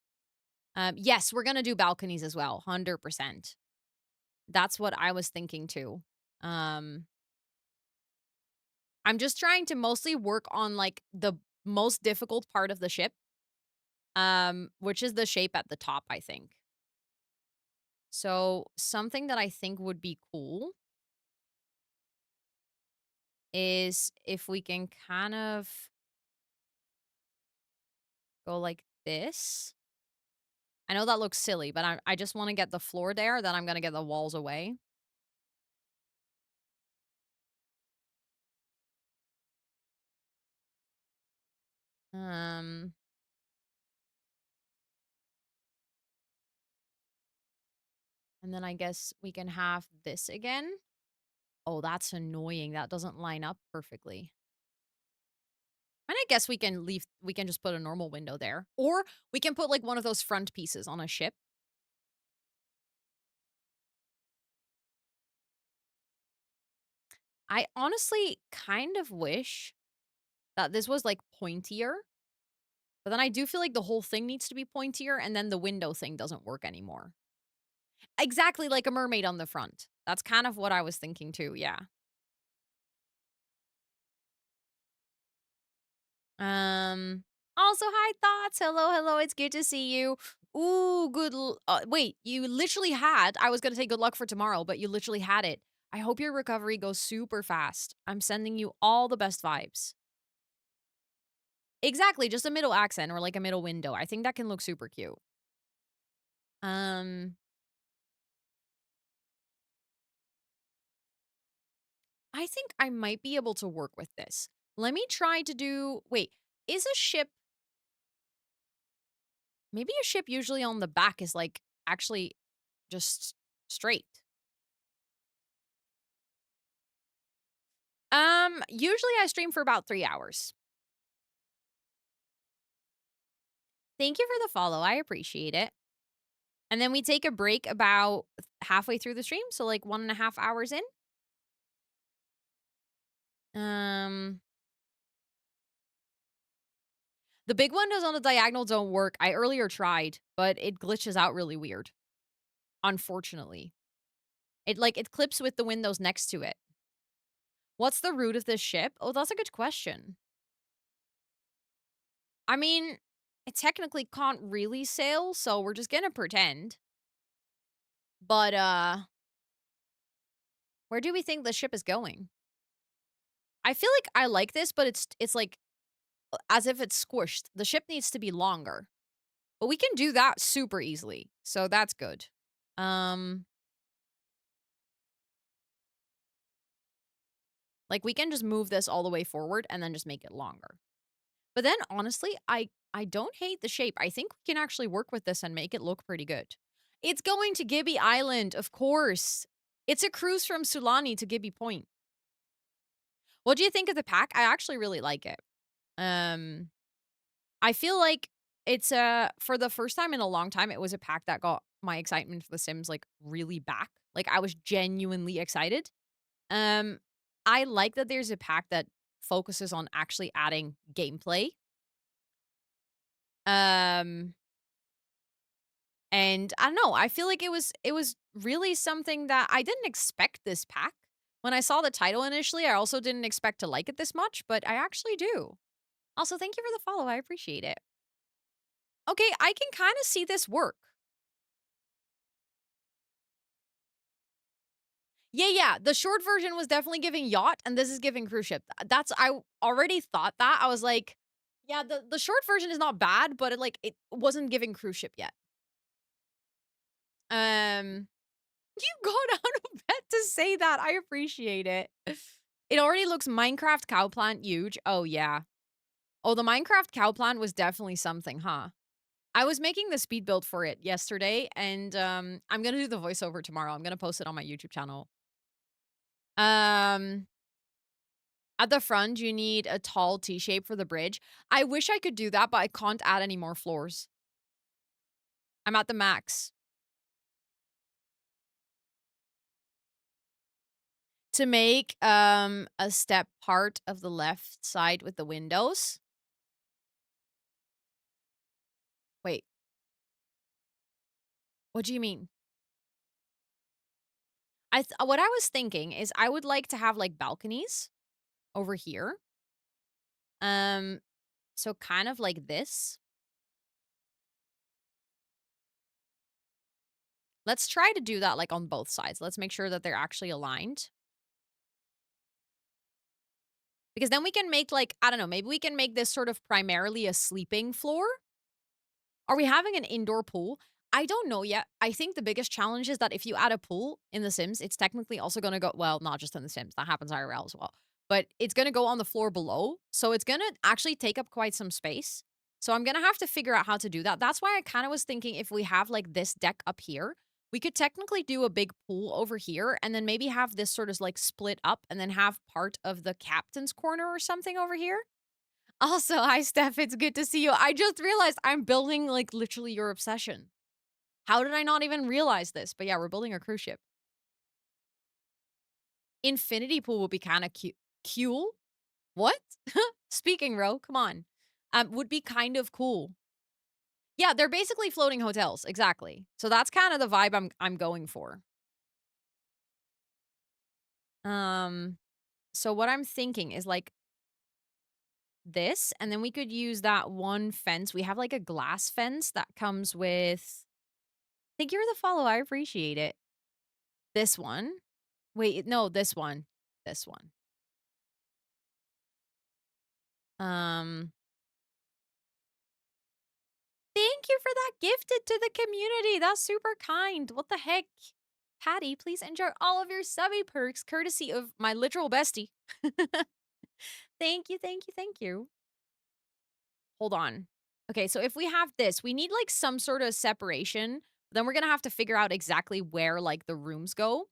[SPEAKER 1] Yes, we're gonna do balconies as well, 100%. That's what I was thinking too. Um, I'm just trying to mostly work on like the most difficult part of the ship, which is the shape at the top, I think. So something that I think would be cool is if we can kind of go like this. I know that looks silly, but I just want to get the floor there, then I'm gonna get the walls away. Um, and then I guess we can have this again. Oh, that's annoying. That doesn't line up perfectly. And I guess we can just put a normal window there. Or we can put like one of those front pieces on a ship. I honestly kind of wish that this was like pointier. But then I do feel like the whole thing needs to be pointier and then the window thing doesn't work anymore. Exactly like a mermaid on the front. That's kind of what I was thinking too, yeah. Um Also hi thoughts. Hello, hello. It's good to see you. Ooh, wait, you literally had I was going to say good luck for tomorrow, but you literally had it. I hope your recovery goes super fast. I'm sending you all the best vibes. Exactly, just a middle accent or like a middle window. I think that can look super cute. Um I think I might be able to work with this. Let me try to do wait, is a ship maybe a ship usually on the back is like actually just straight. Usually I stream for about 3 hours. Thank you for the follow. I appreciate it. And then we take a break about halfway through the stream, so like 1.5 hours in. Um, the big windows on the diagonal don't work. I earlier tried, but it glitches out really weird. Unfortunately. It clips with the windows next to it. What's the route of this ship? Oh, that's a good question. I mean, it technically can't really sail, so we're just gonna pretend. But where do we think the ship is going? I feel like I like this, but it's like as if it's squished. The ship needs to be longer. But we can do that super easily. So that's good. Um like we can just move this all the way forward and then just make it longer. But then honestly, I don't hate the shape. I think we can actually work with this and make it look pretty good. It's going to Gibby Island, of course. It's a cruise from Sulani to Gibby Point. What do you think of the pack? I actually really like it. Um I feel like it's for the first time in a long time, it was a pack that got my excitement for The Sims, like, really back. Like, I was genuinely excited. Um, I like that there's a pack that focuses on actually adding gameplay. Um, and I don't know, I feel like it was really something that I didn't expect this pack. When I saw the title initially, I also didn't expect to like it this much, but I actually do. Also, thank you for the follow, I appreciate it. Okay, I can kinda see this work. Yeah, yeah, the short version was definitely giving yacht, and this is giving cruise ship. That's I already thought that. I was like, yeah, the short version is not bad, but it wasn't giving cruise ship yet. Um, you got out of bed to say that. I appreciate it. It already looks Minecraft cow plant huge. Oh yeah. Oh, the Minecraft cow plant was definitely something, huh? I was making the speed build for it yesterday, and I'm gonna do the voiceover tomorrow. I'm gonna post it on my YouTube channel. Um, at the front, you need a tall T shape for the bridge. I wish I could do that, but I can't add any more floors. I'm at the max. To make a step part of the left side with the windows. Wait, what do you mean? What I was thinking is I would like to have like balconies over here. Um so kind of like this. Let's try to do that like on both sides. Let's make sure that they're actually aligned. Because then we can make like, I don't know, maybe we can make this sort of primarily a sleeping floor. Are we having an indoor pool? I don't know yet. I think the biggest challenge is that if you add a pool in The Sims, it's technically also going to go, well, not just in The Sims, that happens IRL as well, but it's going to go on the floor below. So it's going to actually take up quite some space. So I'm going to have to figure out how to do that. That's why I kind of was thinking if we have like this deck up here, we could technically do a big pool over here and then maybe have this sort of like split up and then have part of the captain's corner or something over here. Also, hi, Steph. It's good to see you. I just realized I'm building like literally your obsession. How did I not even realize this? But yeah, we're building a cruise ship. Infinity pool would be kind of cute. Cool? What? Speaking, Ro, come on. Would be kind of cool. Yeah, they're basically floating hotels. Exactly. So that's kind of the vibe I'm going for. Um, so what I'm thinking is like this, and then we could use that one fence. We have like a glass fence that comes with. Thank you for the follow. I appreciate it. This one. Wait, no, this one. This one. Um, thank you for that gifted to the community. That's super kind. What the heck? Patty, please enjoy all of your subby perks courtesy of my literal bestie. Thank you, thank you, thank you. Hold on. Okay, so if we have this, we need like some sort of separation. Then we're going to have to figure out exactly where like the rooms go.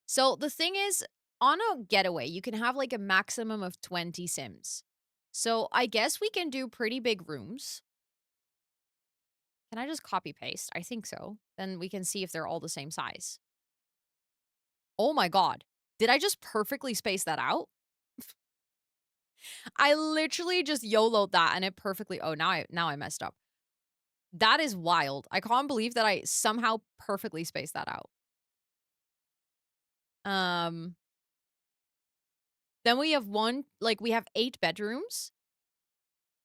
[SPEAKER 1] So the thing is, on a getaway, you can have like a maximum of 20 Sims. So I guess we can do pretty big rooms. Can I just copy paste? I think so. Then we can see if they're all the same size. Oh my God. Did I just perfectly space that out? I literally just YOLO'd that and it perfectly. Oh, now I messed up. That is wild. I can't believe that I somehow perfectly spaced that out. Um, then we have we have 8 bedrooms.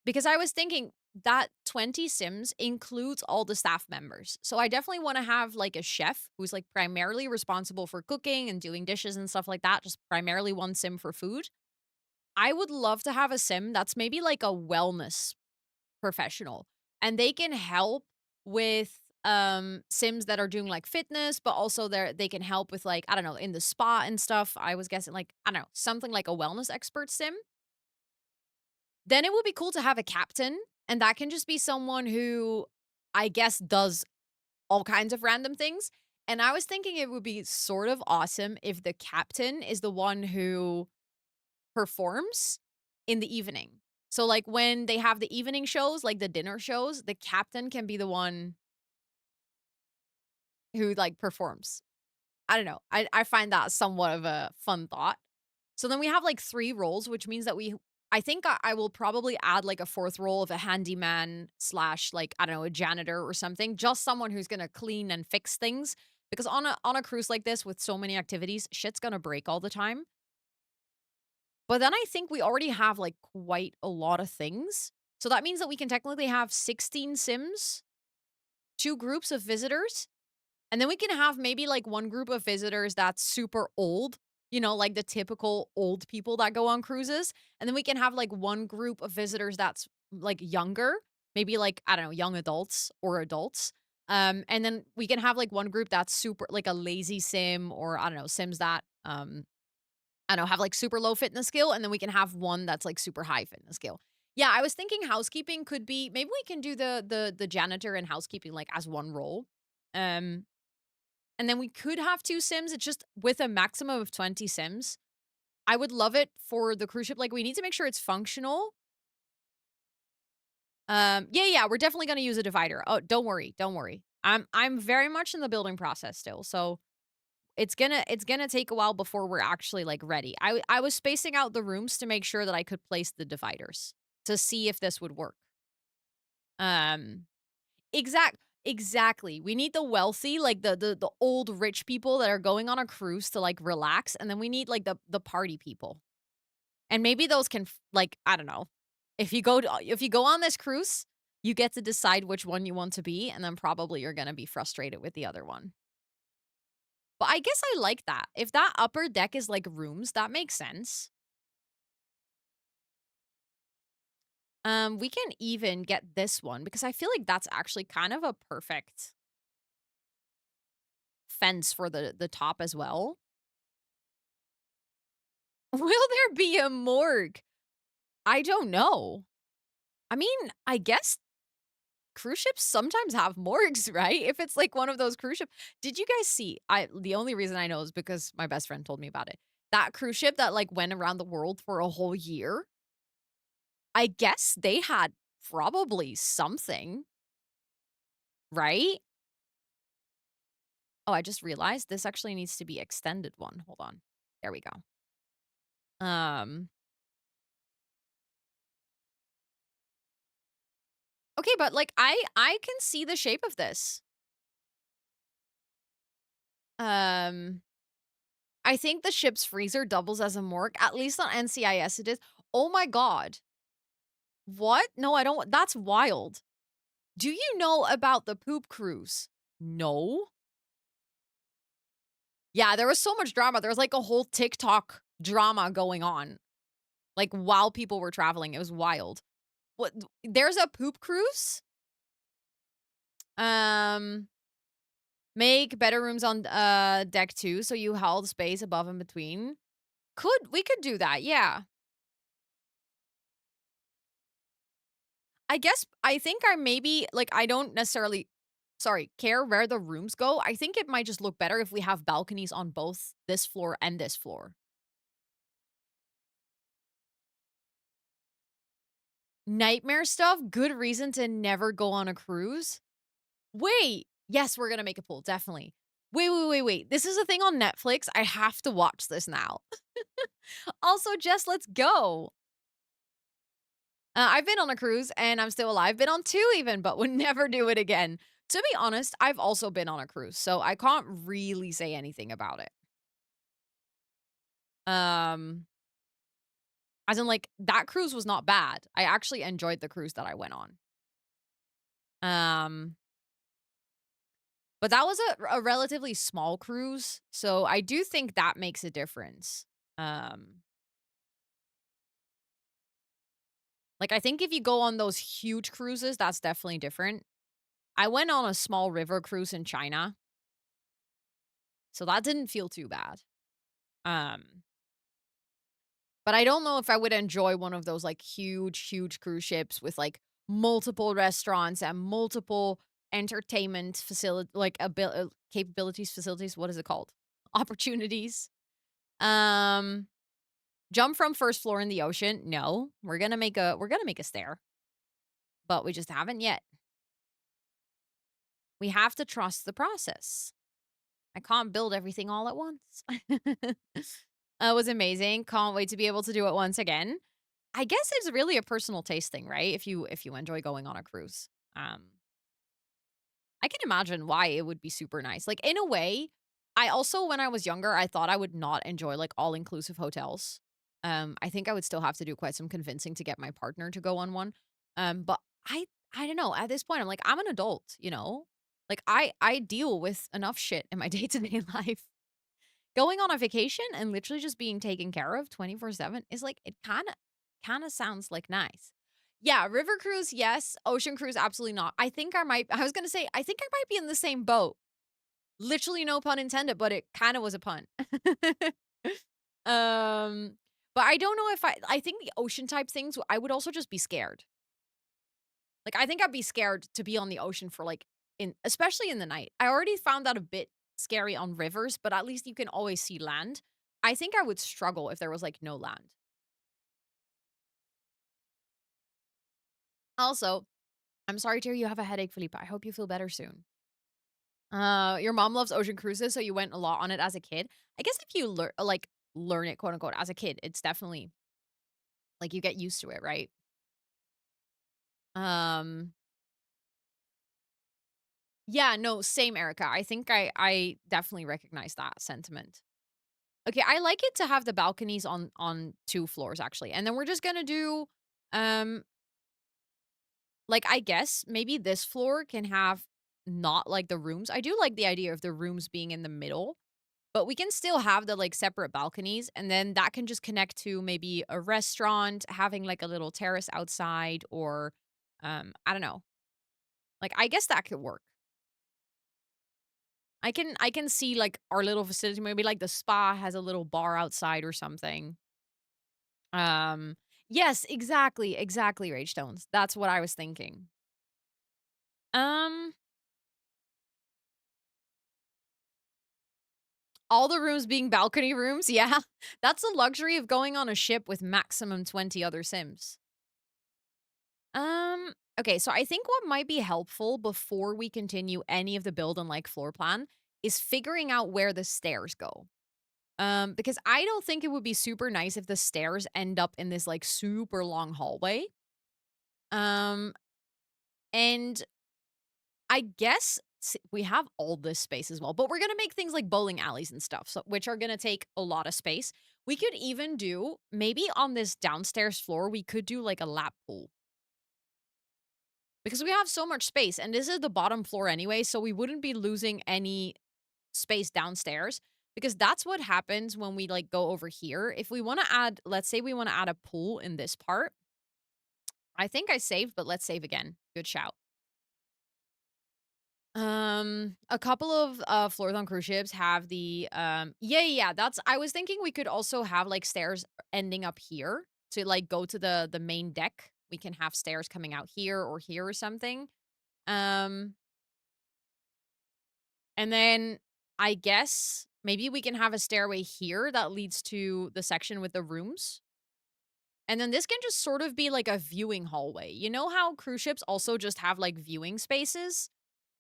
[SPEAKER 1] Because I was thinking that 20 Sims includes all the staff members. So I definitely want to have like a chef who's like primarily responsible for cooking and doing dishes and stuff like that, just primarily one Sim for food. I would love to have a Sim that's maybe like a wellness professional and they can help with Sims that are doing like fitness, but also they can help with like, I don't know, in the spa and stuff. I was guessing like, I don't know, something like a wellness expert Sim. Then it would be cool to have a captain, and that can just be someone who I guess does all kinds of random things. And I was thinking it would be sort of awesome if the captain is the one who performs in the evening. So, like, when they have the evening shows, like the dinner shows, the captain can be the one who, like, performs. I don't know. I find that somewhat of a fun thought. So then we have, like, 3 roles, which means that I think I will probably add, like, a 4th role of a handyman slash, like, I don't know, a janitor or something, just someone who's gonna clean and fix things, because on a cruise like this with so many activities, shit's gonna break all the time. But then I think we already have, like, quite a lot of things. So that means that we can technically have 16 Sims, 2 groups of visitors, and then we can have maybe, like, one group of visitors that's super old, like the typical old people that go on cruises, and then we can have, like, one group of visitors that's, like, younger, maybe, like, I don't know, young adults or adults, and then we can have, like, one group that's super like, a lazy sim or, I don't know, Sims that, I don't know, have, like, super low fitness skill, and then we can have one that's, like, super high fitness skill. Yeah, I was thinking housekeeping could be maybe we can do the janitor and housekeeping, like, as one role, um and then we could have 2 Sims, it's just with a maximum of 20 Sims. I would love it for the cruise ship, like, we need to make sure it's functional. Yeah, we're definitely gonna use a divider. Oh, don't worry, don't worry. I'm very much in the building process still, so it's gonna take a while before we're actually, like, ready. I was spacing out the rooms to make sure that I could place the dividers to see if this would work. Um Exactly. We need the wealthy, like the old rich people that are going on a cruise to, like, relax, and then we need, like, the party people. And maybe those can like, I don't know. If you go on this cruise, you get to decide which one you want to be, and then probably you're gonna be frustrated with the other one. But I guess I like that. If that upper deck is, like, rooms, that makes sense. We can even get this one because I feel like that's actually kind of a perfect fence for the top as well. Will there be a morgue? I don't know. I mean, I guess cruise ships sometimes have morgues, right? If it's like one of those cruise ship. Did you guys see? I the only reason I know is because my best friend told me about it. That cruise ship that, like, went around the world for a whole year. I guess they had probably something, right? Oh, I just realized this actually needs to be extended one. Hold on. There we go. Um okay, but, like, I can see the shape of this. Um I think the ship's freezer doubles as a morgue, at least on NCIS it is. Oh my god. What? No, I don't that's wild. Do you know about the poop cruise? No? Yeah, there was so much drama. There was, like, a whole TikTok drama going on, like, while people were traveling. It was wild. What there's a poop cruise? Um, make better rooms on, deck 2 so you held space above and between. We could do that, yeah. I guess I think I maybe like, I don't necessarily care where the rooms go. I think it might just look better if we have balconies on both this floor and this floor. Nightmare stuff, good reason to never go on a cruise. Wait, yes, we're gonna make a pool, definitely. Wait. This is a thing on Netflix. I have to watch this now. Also, Jess, let's go. I've been on a cruise and I'm still alive. Been on 2 even, but would never do it again. To be honest, I've also been on a cruise, so I can't really say anything about it. Um, as in, like, that cruise was not bad. I actually enjoyed the cruise that I went on. Um, but that was a relatively small cruise, so I do think that makes a difference. Um, like, I think if you go on those huge cruises, that's definitely different. I went on a small river cruise in China, so that didn't feel too bad. Um, but I don't know if I would enjoy one of those, like, huge cruise ships with, like, multiple restaurants and multiple entertainment capabilities, facilities, what is it called? Opportunities. Um, Jump from first floor in the ocean? No. We're gonna make a stair, but we just haven't yet. We have to trust the process. I can't build everything all at once. It was amazing. Can't wait to be able to do it once again. I guess it's really a personal taste thing, right? If you enjoy going on a cruise. I can imagine why it would be super nice. Like in a way, I also when I was younger, I thought I would not enjoy like all-inclusive hotels. I think I would still have to do quite some convincing to get my partner to go on one. But I don't know. At this point, I'm like, I'm an adult, you know? Like I deal with enough shit in my day-to-day life. Going on a vacation and literally just being taken care of 24/7 is like it kinda sounds like nice. Yeah, river cruise, yes. Ocean cruise, absolutely not. I was gonna say, I think I might be in the same boat. Literally no pun intended, but it kinda was a pun. Um, but I don't know if I think the ocean type things, I would also just be scared. Like, I think I'd be scared to be on the ocean for, like, in especially in the night. I already found that a bit scary on rivers, but at least you can always see land. I think I would struggle if there was, like, no land. Also, I'm sorry to hear you have a headache, Felipe. I hope you feel better soon. Your mom loves ocean cruises, so you went a lot on it as a kid. I guess if you learn it, quote unquote, as a kid, it's definitely like you get used to it, right? Um, yeah, no, same, Erica. I think I definitely recognize that sentiment. Okay, I like it to have the balconies on 2 floors actually. And then we're just gonna do um like I guess maybe this floor can have not like the rooms. I do like the idea of the rooms being in the middle, but we can still have the like separate balconies and then that can just connect to maybe a restaurant, having like a little terrace outside or I don't know. Like I guess that could work. I can see like our little facility maybe like the spa has a little bar outside or something. Um, yes, exactly, exactly, Rage Stones. That's what I was thinking. Um, all the rooms being balcony rooms, yeah. That's the luxury of going on a ship with maximum 20 other Sims. Okay, so I think what might be helpful before we continue any of the build and like floor plan is figuring out where the stairs go. Because I don't think it would be super nice if the stairs end up in this like super long hallway. Um, and I guess we have all this space as well, but we're gonna make things like bowling alleys and stuff, so which are gonna take a lot of space. We could even do maybe on this downstairs floor, we could do like a lap pool because we have so much space, and this is the bottom floor anyway, so we wouldn't be losing any space downstairs because that's what happens when we like go over here. If we want to add, let's say we want to add a pool in this part. I think I saved, but let's save again. Good shout. A couple of floors on cruise ships have the yeah, that's I was thinking we could also have like stairs ending up here to like go to the main deck. We can have stairs coming out here or here or something. Um and then I guess maybe we can have a stairway here that leads to the section with the rooms. And then this can just sort of be like a viewing hallway. You know how cruise ships also just have like viewing spaces?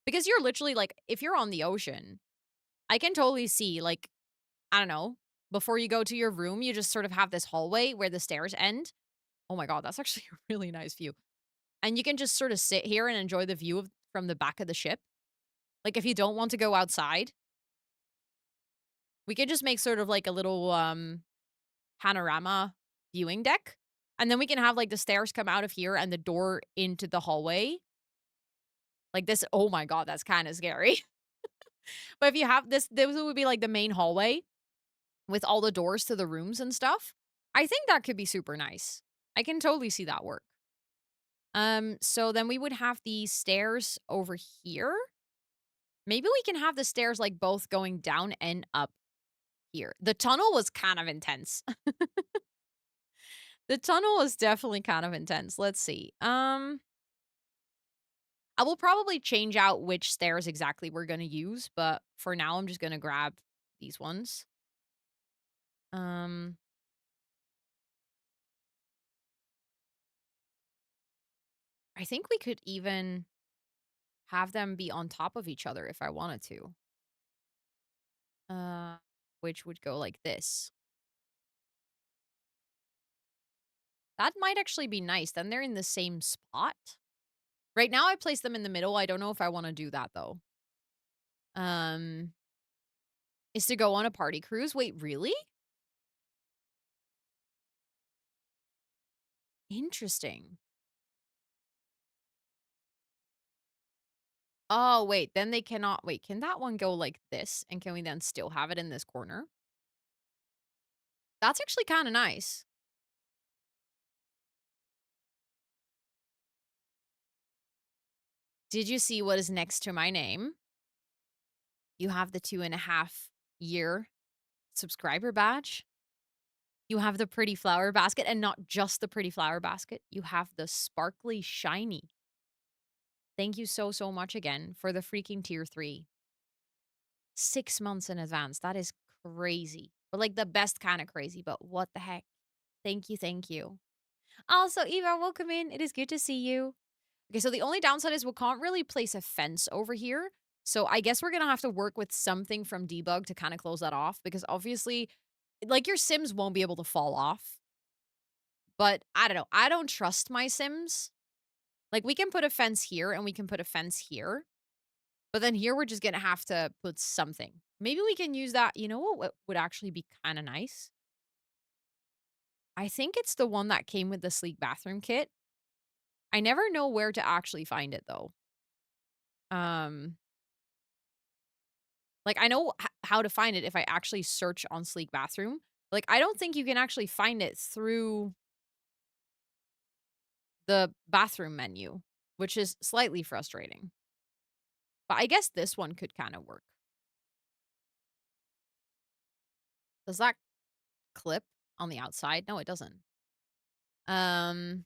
[SPEAKER 1] Because you're literally like if you're on the ocean, I can totally see, like, I don't know, before you go to your room, you just sort of have this hallway where the stairs end. Oh my god, that's actually a really nice view. And you can just sort of sit here and enjoy the view from the back of the ship. Like, if you don't want to go outside, we could just make sort of like a little panorama viewing deck. And then we can have like the stairs come out of here and the door into the hallway. Like this. Oh my god, that's kind of scary. But if you have this would be like the main hallway with all the doors to the rooms and stuff. I think that could be super nice. I can totally see that work. So then we would have the stairs over here. Maybe we can have the stairs like both going down and up here. The tunnel was kind of intense. The tunnel was definitely kind of intense. Let's see. I will probably change out which stairs exactly we're going to use, but for now I'm just going to grab these ones. Um I think we could even have them be on top of each other if I wanted to. Uh, which would go like this. That might actually be nice. Then they're in the same spot. Right now I place them in the middle. I don't know if I want to do that though. Um, is to go on a party cruise. Wait, really? Interesting. Oh, wait, then they cannot wait, can that one go like this? And can we then still have it in this corner? That's actually kinda nice. Did you see what is next to my name? You have the 2.5 year subscriber badge. You have the pretty flower basket, and not just the pretty flower basket, you have the sparkly shiny. Thank you so, so much again for the freaking tier 3. 6 months in advance, that is crazy. But, like, the best kinda crazy, but what the heck? Thank you, thank you. Also, Eva, welcome in. It is good to see you. Okay, so the only downside is we can't really place a fence over here. So I guess we're gonna have to work with something from debug to kind of close that off because obviously, like your Sims won't be able to fall off. But I don't know. I don't trust my Sims. Like we can put a fence here and we can put a fence here. But then here we're just gonna have to put something. Maybe we can use that. You know what would actually be kind of nice? I think it's the one that came with the sleek bathroom kit. I never know where to actually find it though. Um, like I know how to find it if I actually search on sleek bathroom. Like I don't think you can actually find it through the bathroom menu, which is slightly frustrating. But I guess this one could kind of work. Does that clip on the outside? No, it doesn't. Um,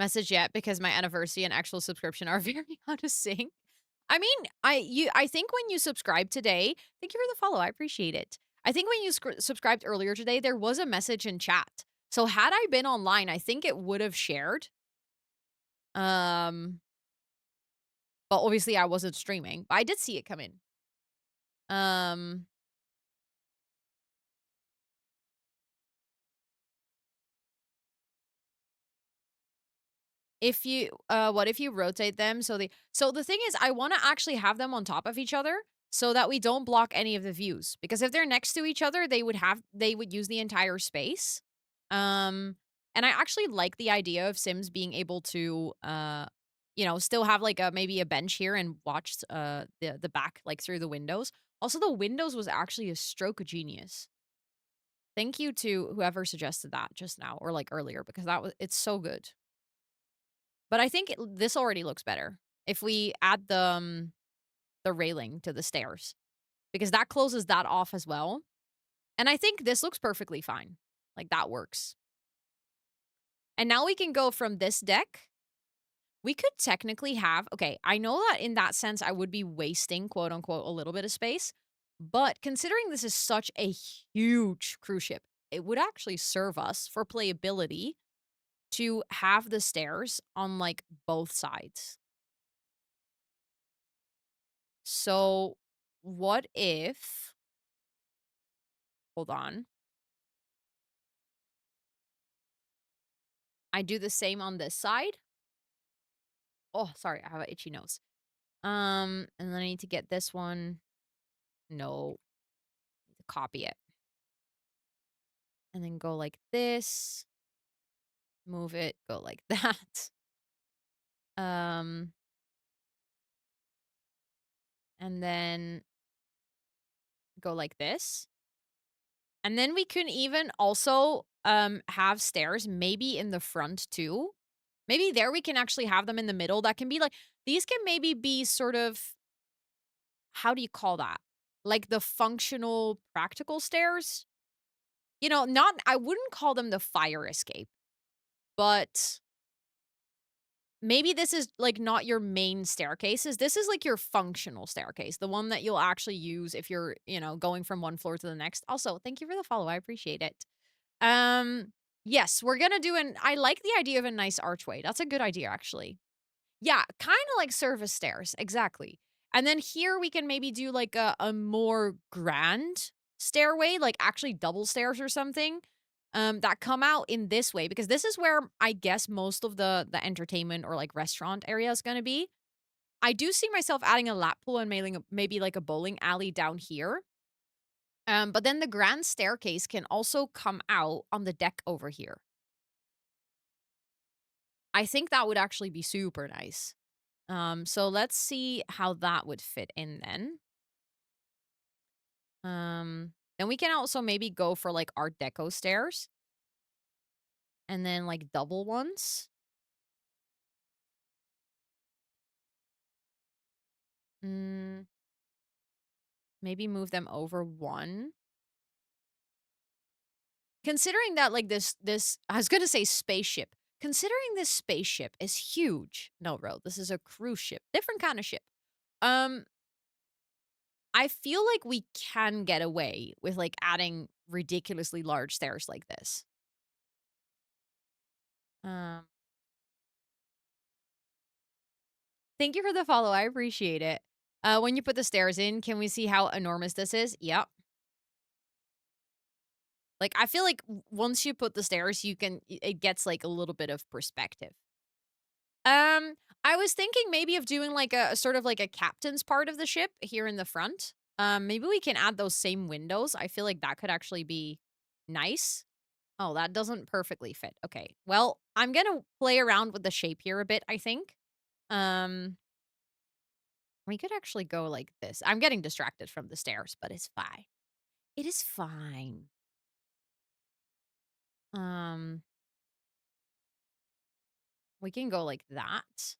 [SPEAKER 1] message yet because my anniversary and actual subscription are very out of sync. I mean, I think when you subscribe today, thank you for the follow. I appreciate it. I think when you subscribed earlier today, there was a message in chat. So had I been online, I think it would have shared. Um, but obviously I wasn't streaming, but I did see it come in. Um, if you what if you rotate them so the thing is I want to actually have them on top of each other so that we don't block any of the views because if they're next to each other they would use the entire space. Um and I actually like the idea of Sims being able to still have like a maybe a bench here and watch the back like through the windows. Also the windows was actually a stroke of genius. Thank you to whoever suggested that just now or like earlier because it's so good. But I think this already looks better if we add the railing to the stairs because that closes that off as well. And I think this looks perfectly fine. Like that works. And now we can go from this deck. We could technically have, okay, I know that in that sense I would be wasting quote unquote a little bit of space, but considering this is such a huge cruise ship, it would actually serve us for playability to have the stairs on like both sides. So, what if hold on. I do the same on this side. Oh, sorry, I have an itchy nose. And then I need to get this one. No, need to copy it. And then go like this. Move it, go like that. Um, and then go like this. And then we can even also have stairs maybe in the front too. Maybe there we can actually have them in the middle. That can be like these can maybe be sort of how do you call that? Like the functional practical stairs? Not I wouldn't call them the fire escape, but maybe this is like not your main staircases. This is like your functional staircase, the one that you'll actually use if you're, going from one floor to the next. Also, thank you for the follow. I appreciate it. Um Yes, we're gonna do an I like the idea of a nice archway. That's a good idea, actually. Yeah, kinda like service stairs, exactly. And then here we can maybe do like a more grand stairway, like actually double stairs or something, that come out in this way because this is where I guess most of the entertainment or like restaurant area is gonna be. I do see myself adding a lap pool and maybe like a bowling alley down here. But then the grand staircase can also come out on the deck over here. I think that would actually be super nice. So let's see how that would fit in then. Then we can also maybe go for like Art Deco stairs and then like double ones. Mm, maybe move them over one. Considering that like this I was gonna say spaceship. Considering this spaceship is huge. No, Ro, this is a cruise ship. Different kind of ship. Um, I feel like we can get away with like adding ridiculously large stairs like this. Um, Thank you for the follow. I appreciate it. When you put the stairs in, can we see how enormous this is? Yep. Like I feel like once you put the stairs, it gets like a little bit of perspective. Um, I was thinking maybe of doing like a sort of like a captain's part of the ship here in the front. Maybe we can add those same windows. I feel like that could actually be nice. Oh, that doesn't perfectly fit. Okay. Well, I'm gonna play around with the shape here a bit, I think. Um, we could actually go like this. I'm getting distracted from the stairs, but it's fine. It is fine. Um, we can go like that.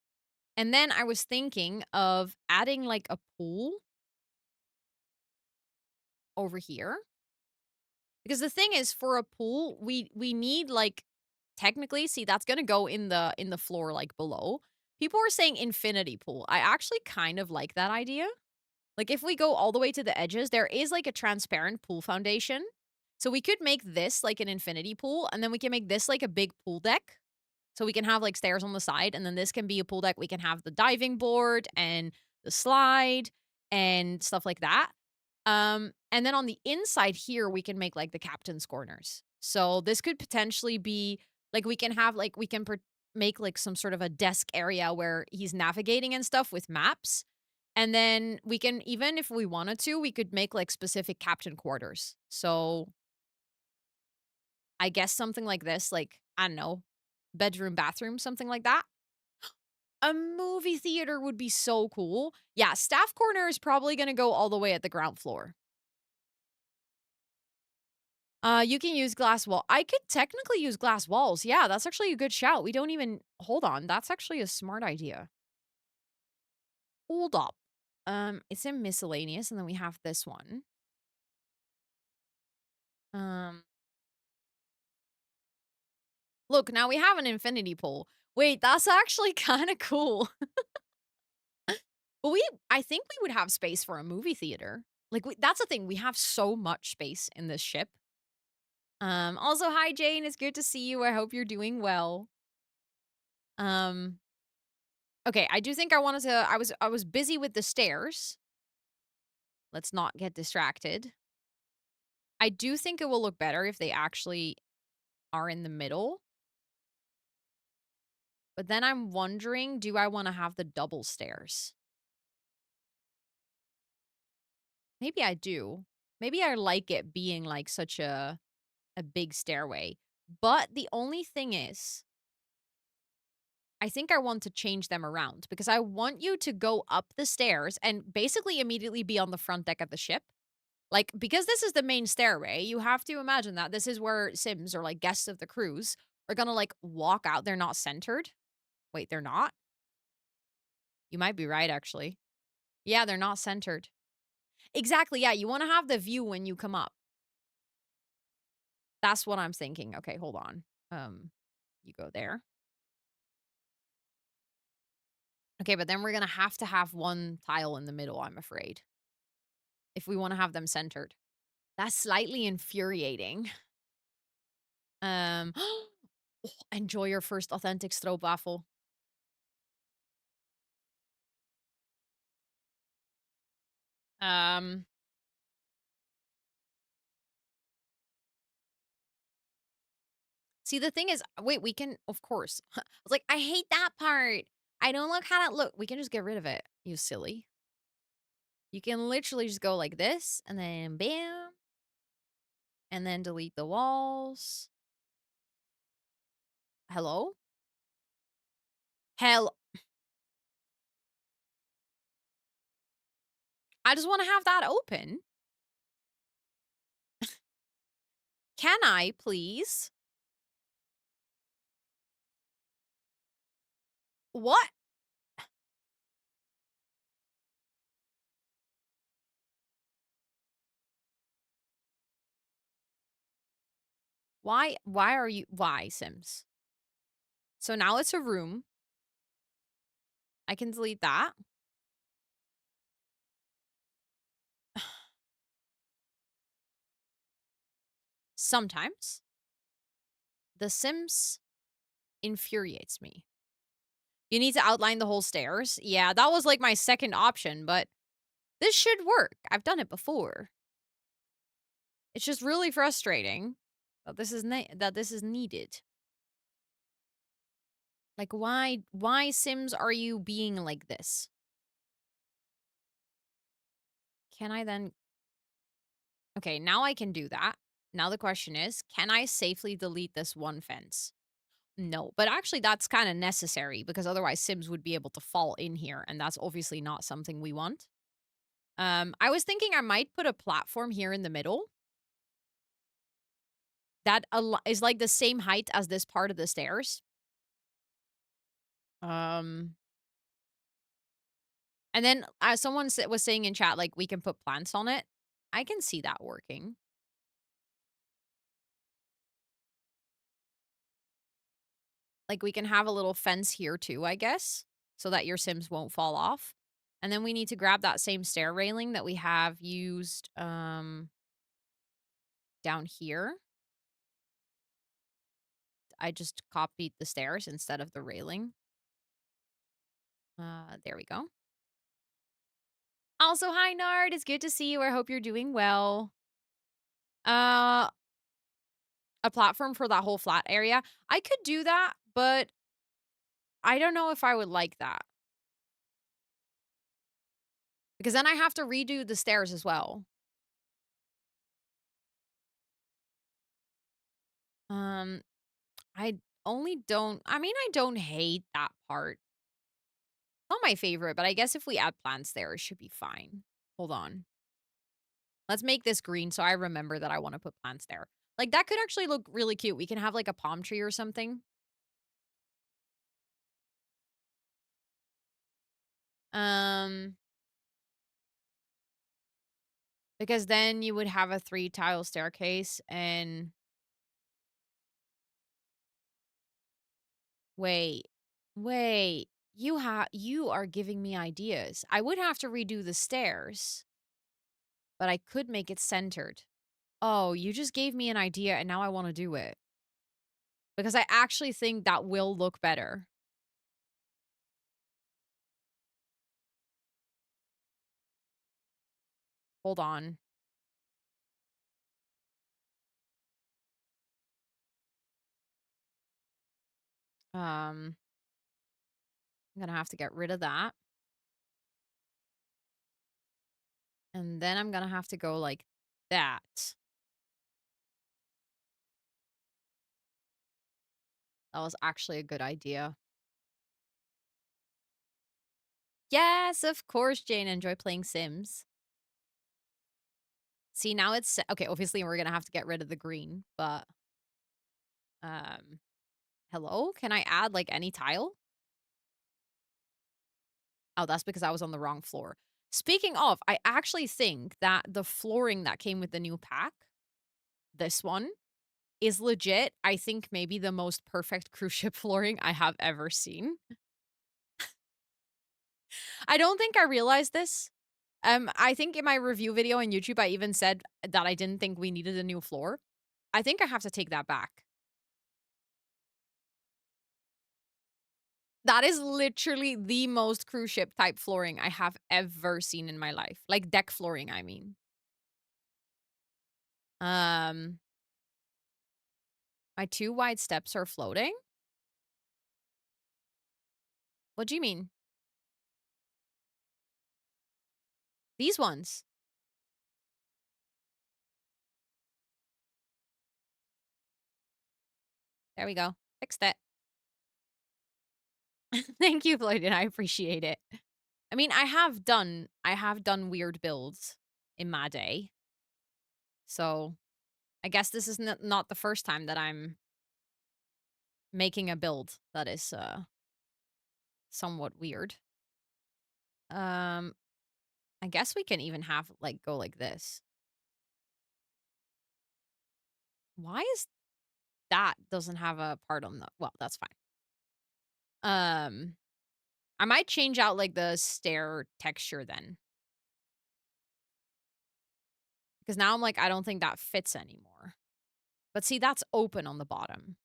[SPEAKER 1] And then I was thinking of adding like a pool over here. Because the thing is for a pool, we need like technically, see that's going to go in the floor like below. People are saying infinity pool. I actually kind of like that idea. Like if we go all the way to the edges, there is like a transparent pool foundation. So we could make this like an infinity pool and then we can make this like a big pool deck. So we can have like stairs on the side and then this can be a pool deck. We can have the diving board and the slide and stuff like that. And then on the inside here we can make like the captain's corners. So this could potentially be like we can have like make like some sort of a desk area where he's navigating and stuff with maps. And then we can even if we wanted to, we could make like specific captain quarters. So I guess something like this, like, I don't know, bedroom, bathroom, something like that. A movie theater would be so cool. Yeah, staff corner is probably gonna go all the way at the ground floor. You can use glass wall. I could technically use glass walls. Yeah, that's actually a good shout. We don't even hold on. That's actually a smart idea. Hold up. It's in miscellaneous, and then we have this one. Um, Look, now we have an infinity pool. Wait, that's actually kind of cool. But I think we would have space for a movie theater. Like, that's the thing. We have so much space in this ship. Also, hi Jane. It's good to see you. I hope you're doing well. Um, okay. I do think I wanted to. I was busy with the stairs. Let's not get distracted. I do think it will look better if they actually are in the middle. But then I'm wondering, do I want to have the double stairs? Maybe I do. Maybe I like it being like such a big stairway. But the only thing is, I think I want to change them around because I want you to go up the stairs and basically immediately be on the front deck of the ship. Like, because this is the main stairway, you have to imagine that this is where Sims or like guests of the cruise are gonna like walk out. They're not centered. Wait, they're not? You might be right, actually. Yeah, they're not centered. Exactly. Yeah, you wanna have the view when you come up. That's what I'm thinking. Okay, hold on. Um, you go there. Okay, but then we're gonna have to have one tile in the middle, I'm afraid, if we wanna have them centered. That's slightly infuriating. Um, enjoy your first authentic stroopwafel. Um, see, the thing is, wait, we can, of course. I was like, I hate that part. I don't like how that look. We can just get rid of it, you silly. You can literally just go like this, and then bam, and then delete the walls. Hello? Hell, I just want to have that open. Can I, please? What? Why are you, why, Sims? So now it's a room. I can delete that. Sometimes The Sims infuriates me. You need to outline the whole stairs. Yeah, that was like my second option, but this should work. I've done it before. It's just really frustrating that this is needed. Like why Sims are you being like this? Can I then Okay, now I can do that. Now the question is, can I safely delete this one fence? No, but actually that's kind of necessary because otherwise Sims would be able to fall in here and that's obviously not something we want. I was thinking I might put a platform here in the middle that is like the same height as this part of the stairs. Um, and then someone was saying in chat, like we can put plants on it. I can see that working. Like we can have a little fence here too, I guess, so that your Sims won't fall off. And then we need to grab that same stair railing that we have used down here. I just copied the stairs instead of the railing. There we go. Also, hi Nard, it's good to see you. I hope you're doing well. Uh a platform for that whole flat area. I could do that, but I don't know if I would like that. Because then I have to redo the stairs as well. Um I I mean I don't hate that part. Not my favorite, but I guess if we add plants there, it should be fine. Hold on. Let's make this green so I remember that I want to put plants there. Like that could actually look really cute. We can have like a palm tree or something. Um because then you would have a 3-tile staircase and wait. Wait. You are giving me ideas. I would have to redo the stairs, but I could make it centered. Oh, you just gave me an idea and now I want to do it. Because I actually think that will look better. Hold on. I'm gonna have to get rid of that. And then I'm gonna have to go like that. That was actually a good idea. Yes, of course, Jane. Enjoy playing Sims. See, now it's okay. Obviously, we're gonna have to get rid of the green, but um, hello. Can I add like any tile? Oh, that's because I was on the wrong floor. Speaking of, I actually think that the flooring that came with the new pack, this one, is legit. I think maybe the most perfect cruise ship flooring I have ever seen. I don't think I realized this. I think in my review video on YouTube, I even said that I didn't think we needed a new floor. I think I have to take that back. That is literally the most cruise ship type flooring I have ever seen in my life. Like deck flooring, I mean. Um, my 2 wide steps are floating? What do you mean? These ones? There we go. Fixed it. Thank you, Floydin. I appreciate it. I mean, I have done weird builds in my day. So, I guess this is not the first time that I'm making a build that is somewhat weird. Um I guess we can even have like go like this. Why is that doesn't have a part on the well, that's fine. Um I might change out like the stair texture then. Because now I'm like I don't think that fits anymore. But see that's open on the bottom.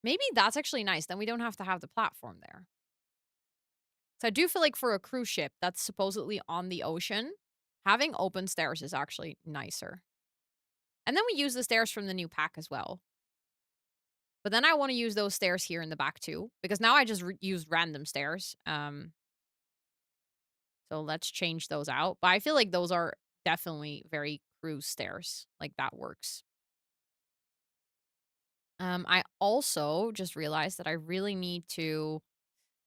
[SPEAKER 1] Maybe that's actually nice. Then we don't have to have the platform there. So I do feel like for a cruise ship that's supposedly on the ocean, having open stairs is actually nicer. And then we use the stairs from the new pack as well. But then I want to use those stairs here in the back too, because now I just used random stairs. So let's change those out. But I feel like those are definitely very cruise stairs. Like that works. I also just realized that I really need to.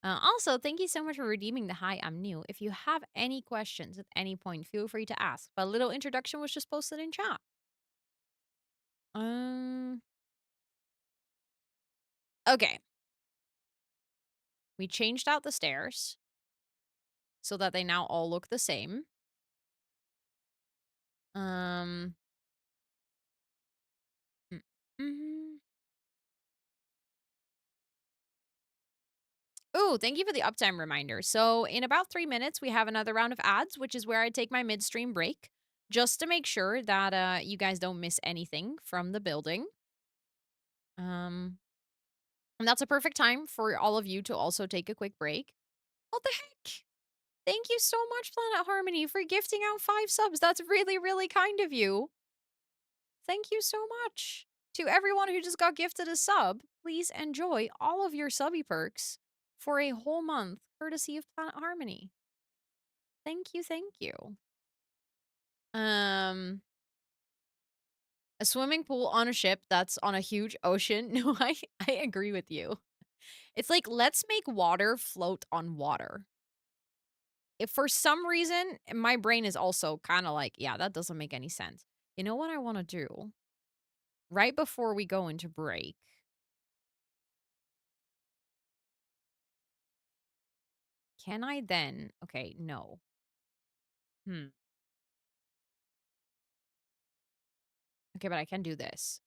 [SPEAKER 1] Also, thank you so much for redeeming the hi. I'm new. If you have any questions at any point, feel free to ask. But a little introduction was just posted in chat. Um. Okay, we changed out the stairs so that they now all look the same. Um. mm, mhm. Ooh, thank you for the uptime reminder. So, in about 3 minutes, we have another round of ads, which is where I take my midstream break just to make sure that you guys don't miss anything from the building. Um, and that's a perfect time for all of you to also take a quick break. What the heck? Thank you so much, Planet Harmony, for gifting out 5 subs. That's really, really kind of you. Thank you so much. To everyone who just got gifted a sub, please enjoy all of your subby perks for a whole month, courtesy of Planet Harmony. Thank you, thank you. Um, a swimming pool on a ship that's on a huge ocean. No, I agree with you. It's like let's make water float on water. If for some reason my brain is also kind of like, yeah, that doesn't make any sense. You know what I want to do? Right before we go into break. Can I then? Okay, no. Hmm. Okay, but I can do this.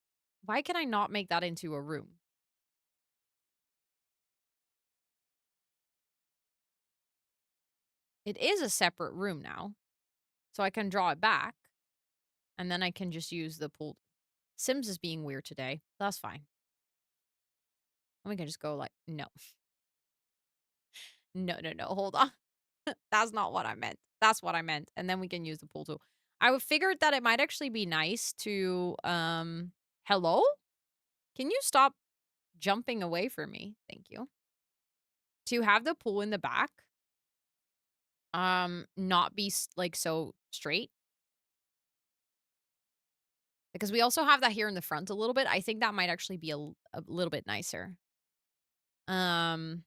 [SPEAKER 1] Why can I not make that into a room? It is a separate room now. So I can draw it back and then I can just use the pool. Sims is being weird today. That's fine. And we can just go like, no. No, no, no. Hold on. That's not what I meant. That's what I meant. And then we can use the pool tool. I would figured that it might actually be nice to hello? Can you stop jumping away from me? Thank you. To have the pool in the back not be like so straight because we also have that here in the front a little bit. I think that might actually be a little bit nicer. Um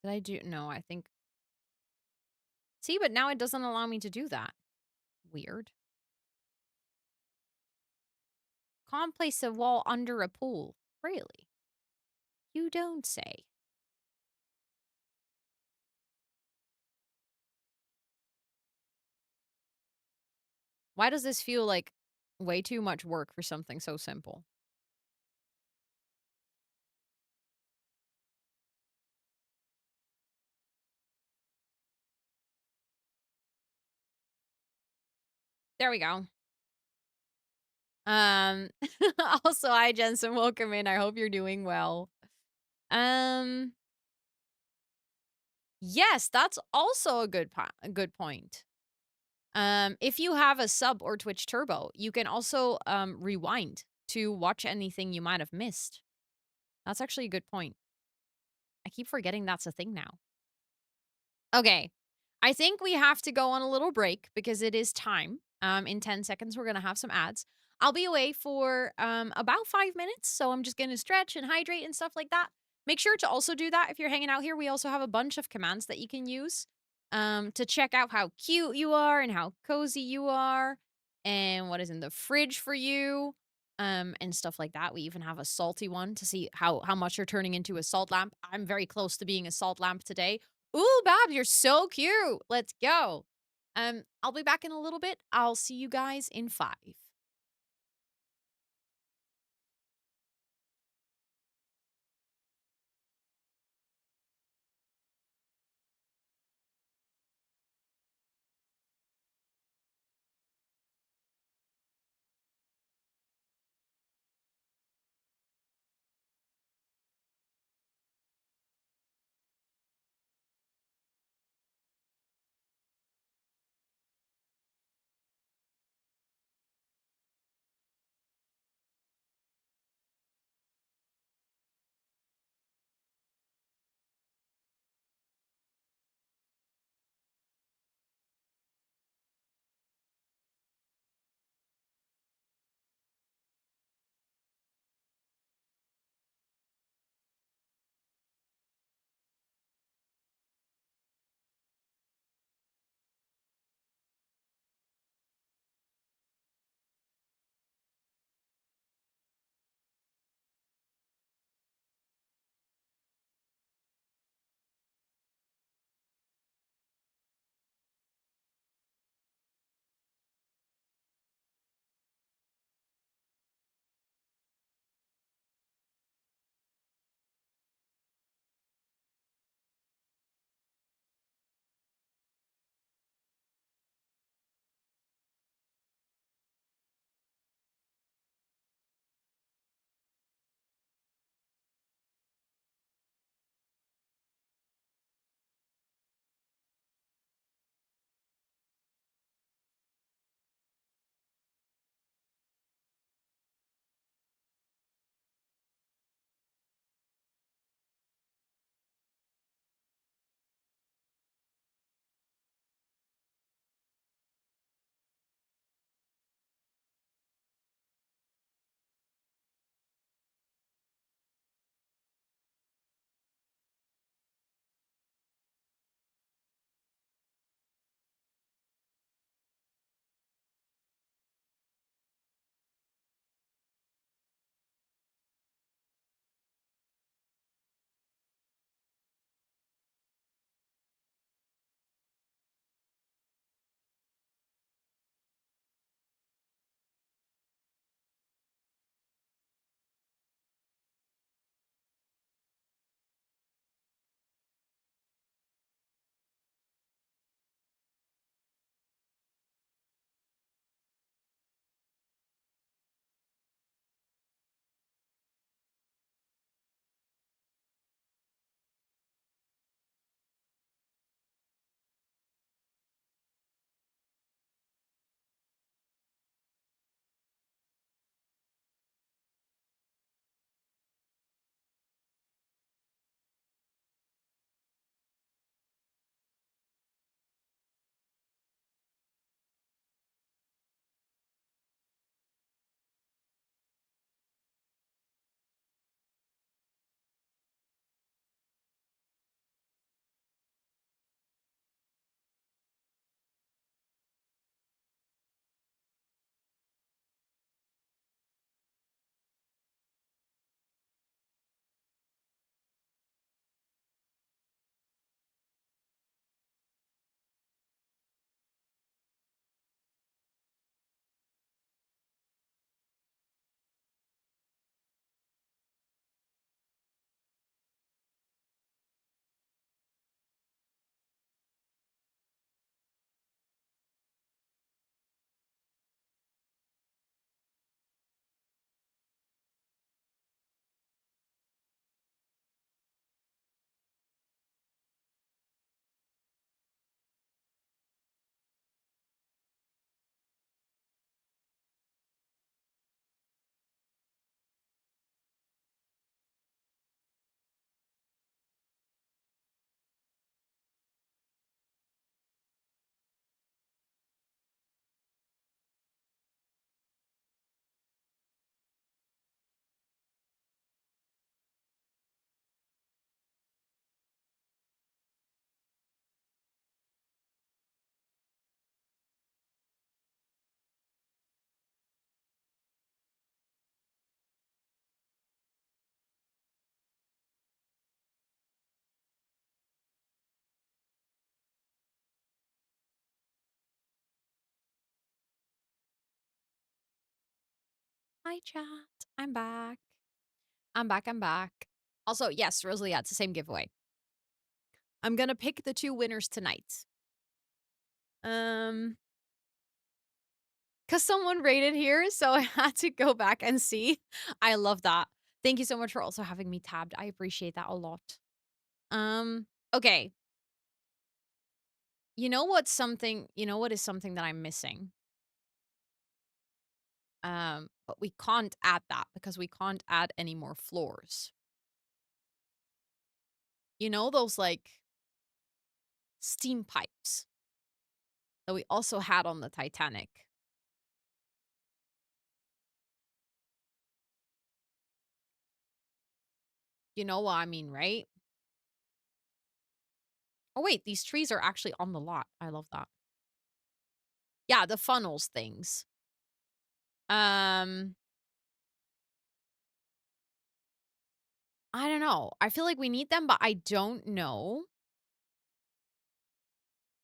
[SPEAKER 1] did I do no, I think see, but now it doesn't allow me to do that. Weird. Can't place a wall under a pool. Really? You don't say. Why does this feel like way too much work for something so simple? There we go. Um, also, hi, Jensen. Welcome in. I hope you're doing well. Um, yes, that's also a good point. If you have a sub or Twitch Turbo, you can also rewind to watch anything you might have missed. That's actually a good point. I keep forgetting that's a thing now. Okay. I think we have to go on a little break because it is time. In 10 seconds, we're going to have some ads. I'll be away for about 5 minutes. So I'm just going to stretch and hydrate and stuff like that. Make sure to also do that if you're hanging out here. We also have a bunch of commands that you can use to check out how cute you are and how cozy you are and what is in the fridge for you and stuff like that. We even have a salty one to see how much you're turning into a salt lamp. I'm very close to being a salt lamp today. Ooh, Babs, you're so cute. Let's go. I'll be back in a little bit. I'll see you guys in 5. Hi, chat. I'm back. I'm back. I'm back. Also, yes, Rosalie, yeah, it's the same giveaway. I'm gonna pick the 2 winners tonight. Because someone rated here, so I had to go back and see. I love that. Thank you so much for also having me tabbed. I appreciate that a lot. Okay. You know what is something that I'm missing? But we can't add that because we can't add any more floors. You know those, like, steam pipes that we also had on the Titanic? You know what I mean, right? Oh, wait, these trees are actually on the lot. I love that. Yeah, the funnels things. Um, I don't know. I feel like we need them, but I don't know.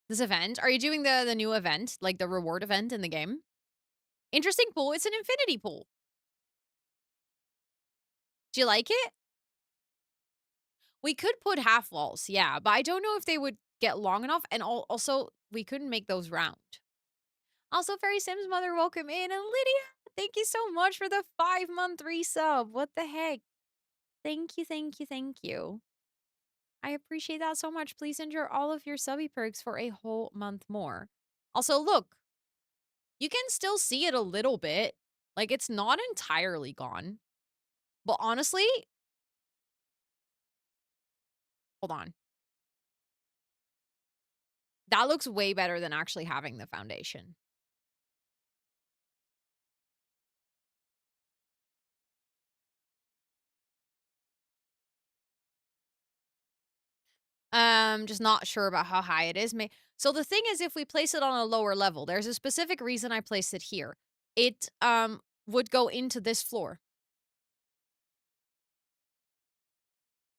[SPEAKER 1] This event. Are you doing the new event, like the reward event in the game? Interesting pool. It's an infinity pool. Do you like it? We could put half walls, yeah, but I don't know if they would get long enough. And also, we couldn't make those round. Also, Fairy Sims Mother, welcome in. And Lydia, thank you so much for the 5-month resub. What the heck? Thank you, thank you, thank you. I appreciate that so much. Please enjoy all of your subby perks for a whole month more. Also, look, you can still see it a little bit. Like, it's not entirely gone. But honestly, hold on. That looks way better than actually having the foundation. Just not sure about how high it is. So the thing is, if we place it on a lower level, there's a specific reason I placed it here. It would go into this floor,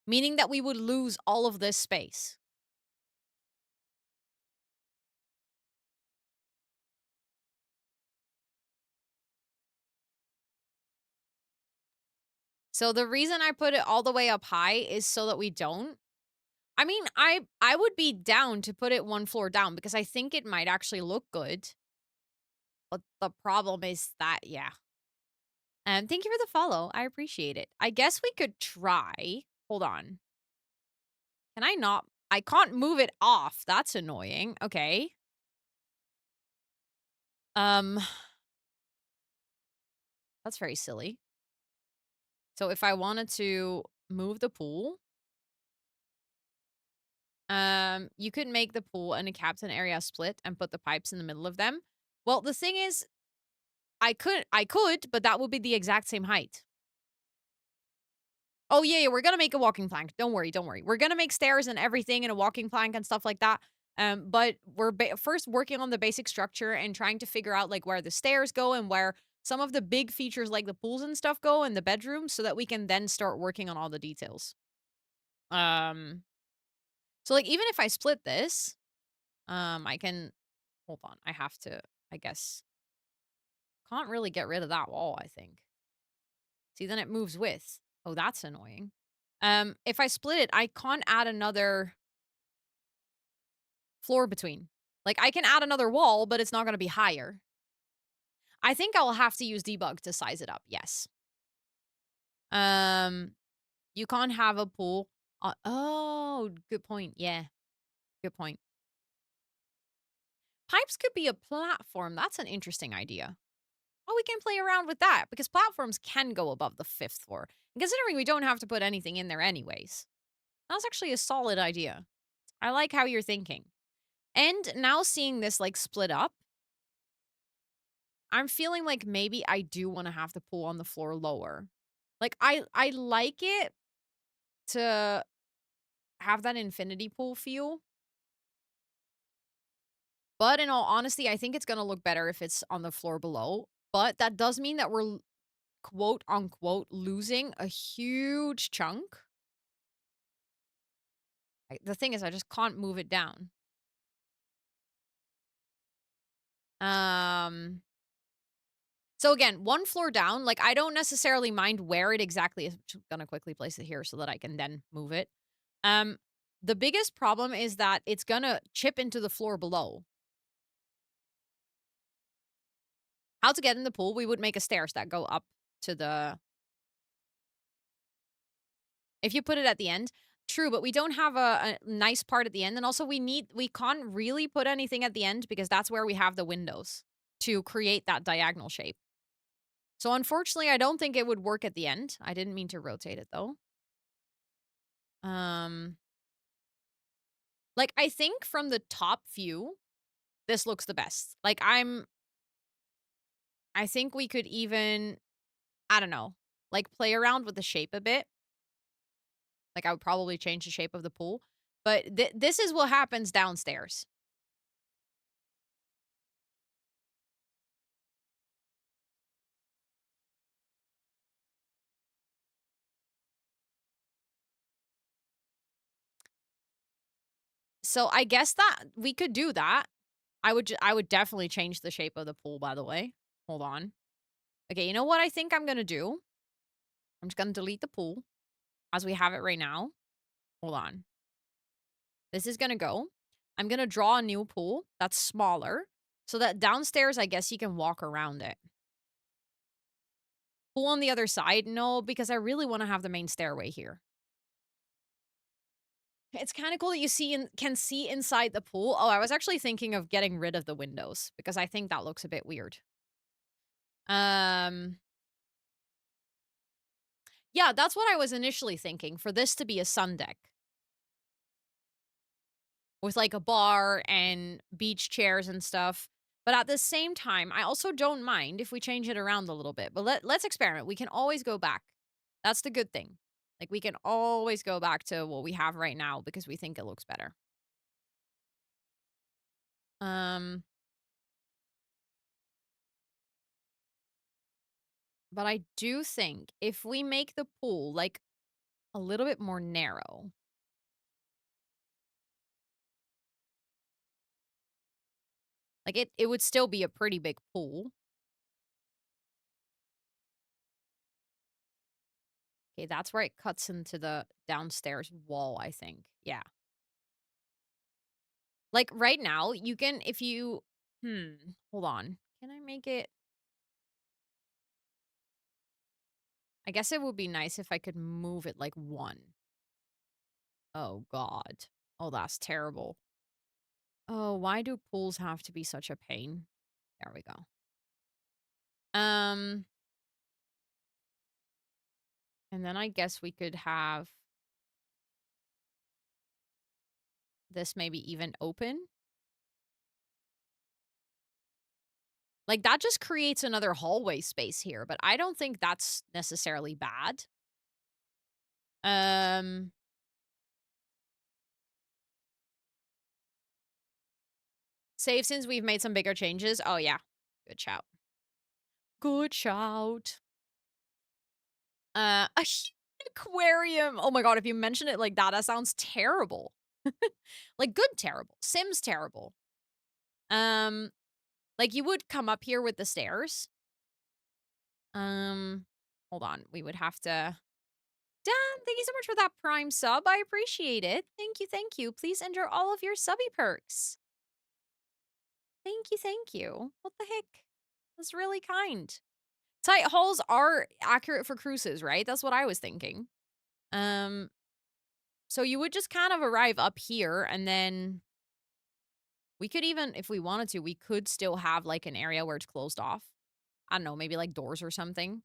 [SPEAKER 1] meaning that we would lose all of this space. So the reason I put it all the way up high is so that we don't. I mean, I would be down to put it 1 floor down because I think it might actually look good. But the problem is that, yeah. Thank you for the follow. I appreciate it. I guess we could try. Hold on. Can I not? I can't move it off. That's annoying. Okay. Um, that's very silly. So if I wanted to move the pool, you could make the pool and a captain area split and put the pipes in the middle of them. Well, the thing is, I could, but that would be the exact same height. Oh, yeah, we're gonna make a walking plank. Don't worry, don't worry. We're gonna make stairs and everything and a walking plank and stuff like that. But we're first working on the basic structure and trying to figure out, like, where the stairs go and where some of the big features like the pools and stuff go and the bedrooms so that we can then start working on all the details. Um, so, like, even if I split this, I can hold on. I have to, I guess, can't really get rid of that wall, I think. See, then it moves with. Oh, that's annoying. If I split it, I can't add another floor between. Like, I can add another wall, but it's not going to be higher. I think I'll have to use debug to size it up. Yes. Um, you can't have a pool. Oh, good point. Yeah, good point. Pipes could be a platform. That's an interesting idea. Oh, we can play around with that because platforms can go above the 5th floor. And considering we don't have to put anything in there anyways, that's actually a solid idea. I like how you're thinking. And now seeing this, like, split up, I'm feeling like maybe I do wanna have the pool on the floor lower. Like, I like it to have that infinity pool feel, but in all honesty, I think it's gonna look better if it's on the floor below, but that does mean that we're quote, unquote, "losing" a huge chunk. The thing is I just can't move it down. Um So again, one floor down, like, I don't necessarily mind where it exactly is. I'm gonna quickly place it here so that I can then move it. Um, the biggest problem is that it's gonna chip into the floor below. How to get in the pool, we would make a stairs that go up to the if you put it at the end, true, but we don't have a nice part at the end, and also we can't really put anything at the end because that's where we have the windows to create that diagonal shape. So unfortunately, I don't think it would work at the end. I didn't mean to rotate it though. Um, like I think from the top view, this looks the best. Like I think we could even, I don't know, like play around with the shape a bit. Like I would probably change the shape of the pool, but this is what happens downstairs. So I guess that we could do that. I would definitely change the shape of the pool, by the way. Hold on. Okay, you know what I think I'm gonna do? I'm just gonna delete the pool as we have it right now. Hold on. This is gonna go. I'm gonna draw a new pool that's smaller so that downstairs, I guess you can walk around it. Pool on the other side? No, because I really want to have the main stairway here. It's kind of cool that you can see inside the pool. Oh, I was actually thinking of getting rid of the windows because I think that looks a bit weird. Um Yeah, that's what I was initially thinking for this to be a sun deck with like a bar and beach chairs and stuff. But at the same time, I also don't mind if we change it around a little bit. But let's experiment. We can always go back. That's the good thing. Like we can always go back to what we have right now because we think it looks better. Um, but I do think if we make the pool like a little bit more narrow, like it would still be a pretty big pool. Okay, that's where it cuts into the downstairs wall, I think. Yeah. Like right now, you can if you hold on. Can I make it I guess it would be nice if I could move it like one. Oh god. Oh, that's terrible. Oh, why do pools have to be such a pain? There we go. Um and then I guess we could have this maybe even open. Like that just creates another hallway space here, but I don't think that's necessarily bad. Um Save since we've made some bigger changes. Oh, yeah. Good shout. Good shout. A huge aquarium. Oh my god, if you mention it like that sounds terrible. Like, good terrible. Sims terrible. Um, like, you would come up here with the stairs. Um, hold on. We would have to Dan, thank you so much for that Prime sub. I appreciate it. Thank you, thank you. Please enjoy all of your subby perks. Thank you, thank you. What the heck? That's really kind. Tight halls are accurate for cruises, right? That's what I was thinking. Um, so you would just kind of arrive up here and then we could even, if we wanted to, we could still have like an area where it's closed off. I don't know, maybe like doors or something.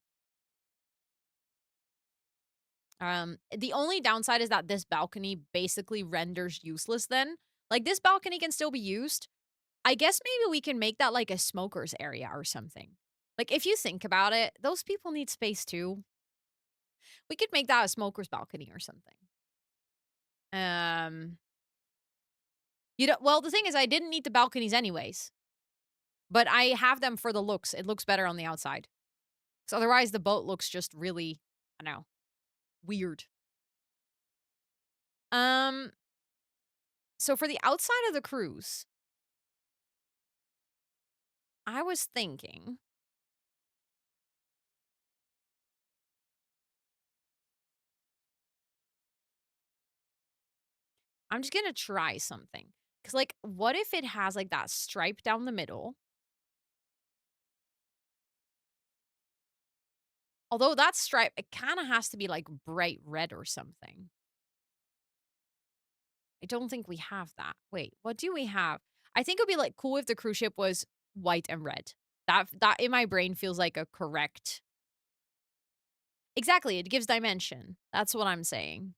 [SPEAKER 1] The only downside is that this balcony basically renders useless then. Like this balcony can still be used. I guess maybe we can make that like a smoker's area or something. Like if you think about it, those people need space too. We could make that a smoker's balcony or something. Um, you know, well, the thing is, I didn't need the balconies anyways, but I have them for the looks. It looks better on the outside. So otherwise, the boat looks just really, I don't know, weird. Um, so for the outside of the cruise, I was thinking I'm just gonna try something. Cause like, what if it has like that stripe down the middle? Although that stripe, it kind of has to be like bright red or something. I don't think we have that. Wait, what do we have? I think it would be like cool if the cruise ship was white and red. That in my brain feels like a correct. Exactly, it gives dimension. That's what I'm saying.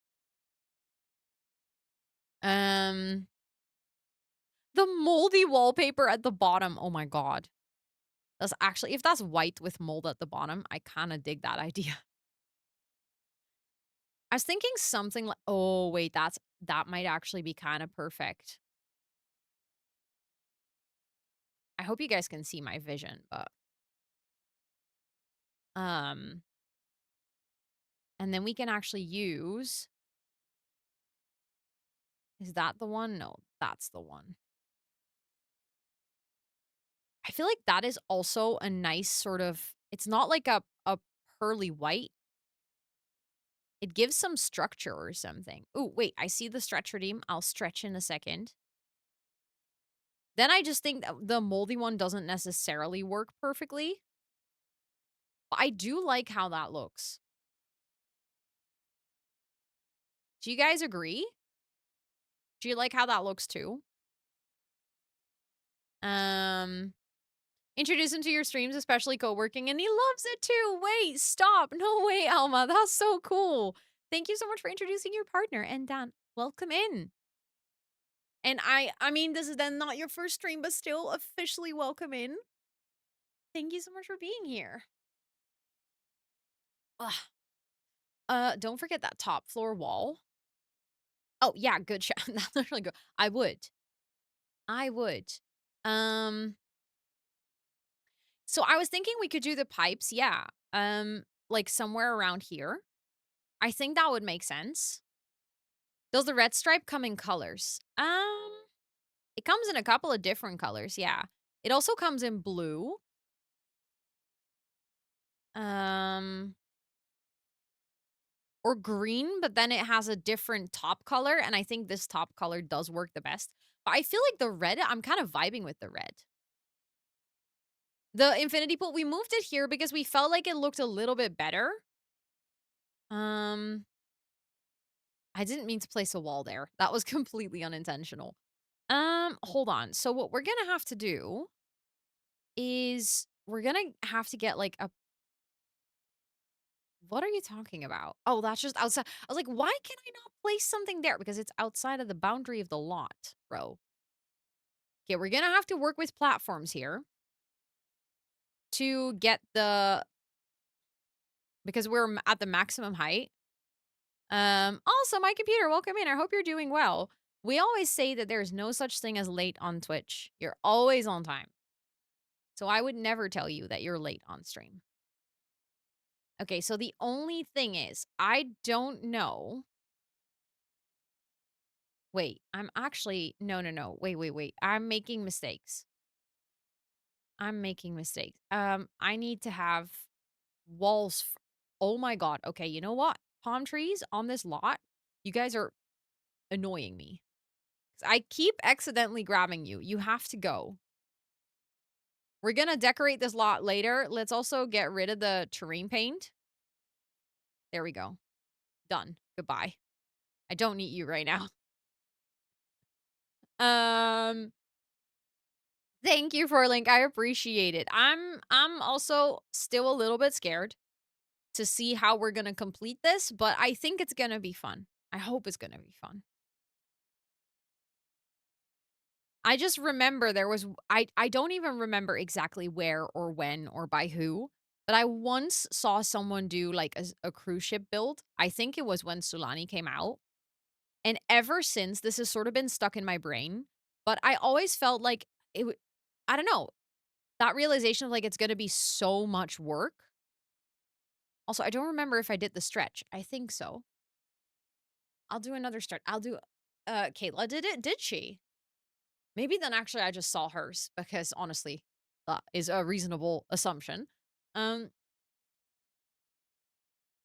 [SPEAKER 1] Um the moldy wallpaper at the bottom. Oh my god. That's actually if that's white with mold at the bottom, I kind of dig that idea. I was thinking something like oh wait, that might actually be kind of perfect. I hope you guys can see my vision, but um and then we can actually use is that the one? No, that's the one. I feel like that is also a nice sort of it's not like a pearly white. It gives some structure or something. Oh, wait, I see the stretch redeem. I'll stretch in a second. Then I just think that the moldy one doesn't necessarily work perfectly. But I do like how that looks. Do you guys agree? Do you like how that looks too? Um, introduce him to your streams, especially co-working, and he loves it too. Wait, stop. No way, Alma. That's so cool. Thank you so much for introducing your partner. And Dan, welcome in. And I mean, this is then not your first stream, but still officially welcome in. Thank you so much for being here. Ugh. Don't forget that top floor wall. Oh, yeah, good shot. That's really good. I would. I would. Um, so I was thinking we could do the pipes, yeah. Like somewhere around here. I think that would make sense. Does the red stripe come in colors? It comes in a couple of different colors, yeah. It also comes in blue. Um, or green, but then it has a different top color, and I think this top color does work the best. But I feel like the red, I'm kind of vibing with the red. The infinity pool, we moved it here because we felt like it looked a little bit better. Um, I didn't mean to place a wall there. That was completely unintentional. Hold on. So what we're gonna have to do is we're gonna have to get like a what are you talking about? Oh, that's just outside. I was like, why can I not place something there? Because it's outside of the boundary of the lot, bro. Okay, we're gonna have to work with platforms here to get the because we're at the maximum height. Also, my computer, welcome in. I hope you're doing well. We always say that there's no such thing as late on Twitch. You're always on time. So I would never tell you that you're late on stream. Okay, so the only thing is, I don't know. Wait, I'm actually no, no, no. Wait, wait, wait. I'm making mistakes. I'm making mistakes. I need to have walls. Oh my god. Okay, you know what? Palm trees on this lot. You guys are annoying me. I keep accidentally grabbing you. You have to go. We're gonna decorate this lot later. Let's also get rid of the terrain paint. There we go. Done. Goodbye. I don't need you right now. Um, thank you for link. I appreciate it. I'm also still a little bit scared to see how we're gonna complete this, but I think it's gonna be fun. I hope it's gonna be fun. I just remember there was I don't even remember exactly where or when or by who, but I once saw someone do like a cruise ship build. I think it was when Sulani came out. And ever since this has sort of been stuck in my brain, but I always felt like I don't know, that realization of like it's going to be so much work. Also, I don't remember if I did the stretch. I think so. I'll do another stretch. I'll do Kayla did it, did she? Maybe then actually I just saw hers because honestly, that is a reasonable assumption. Um,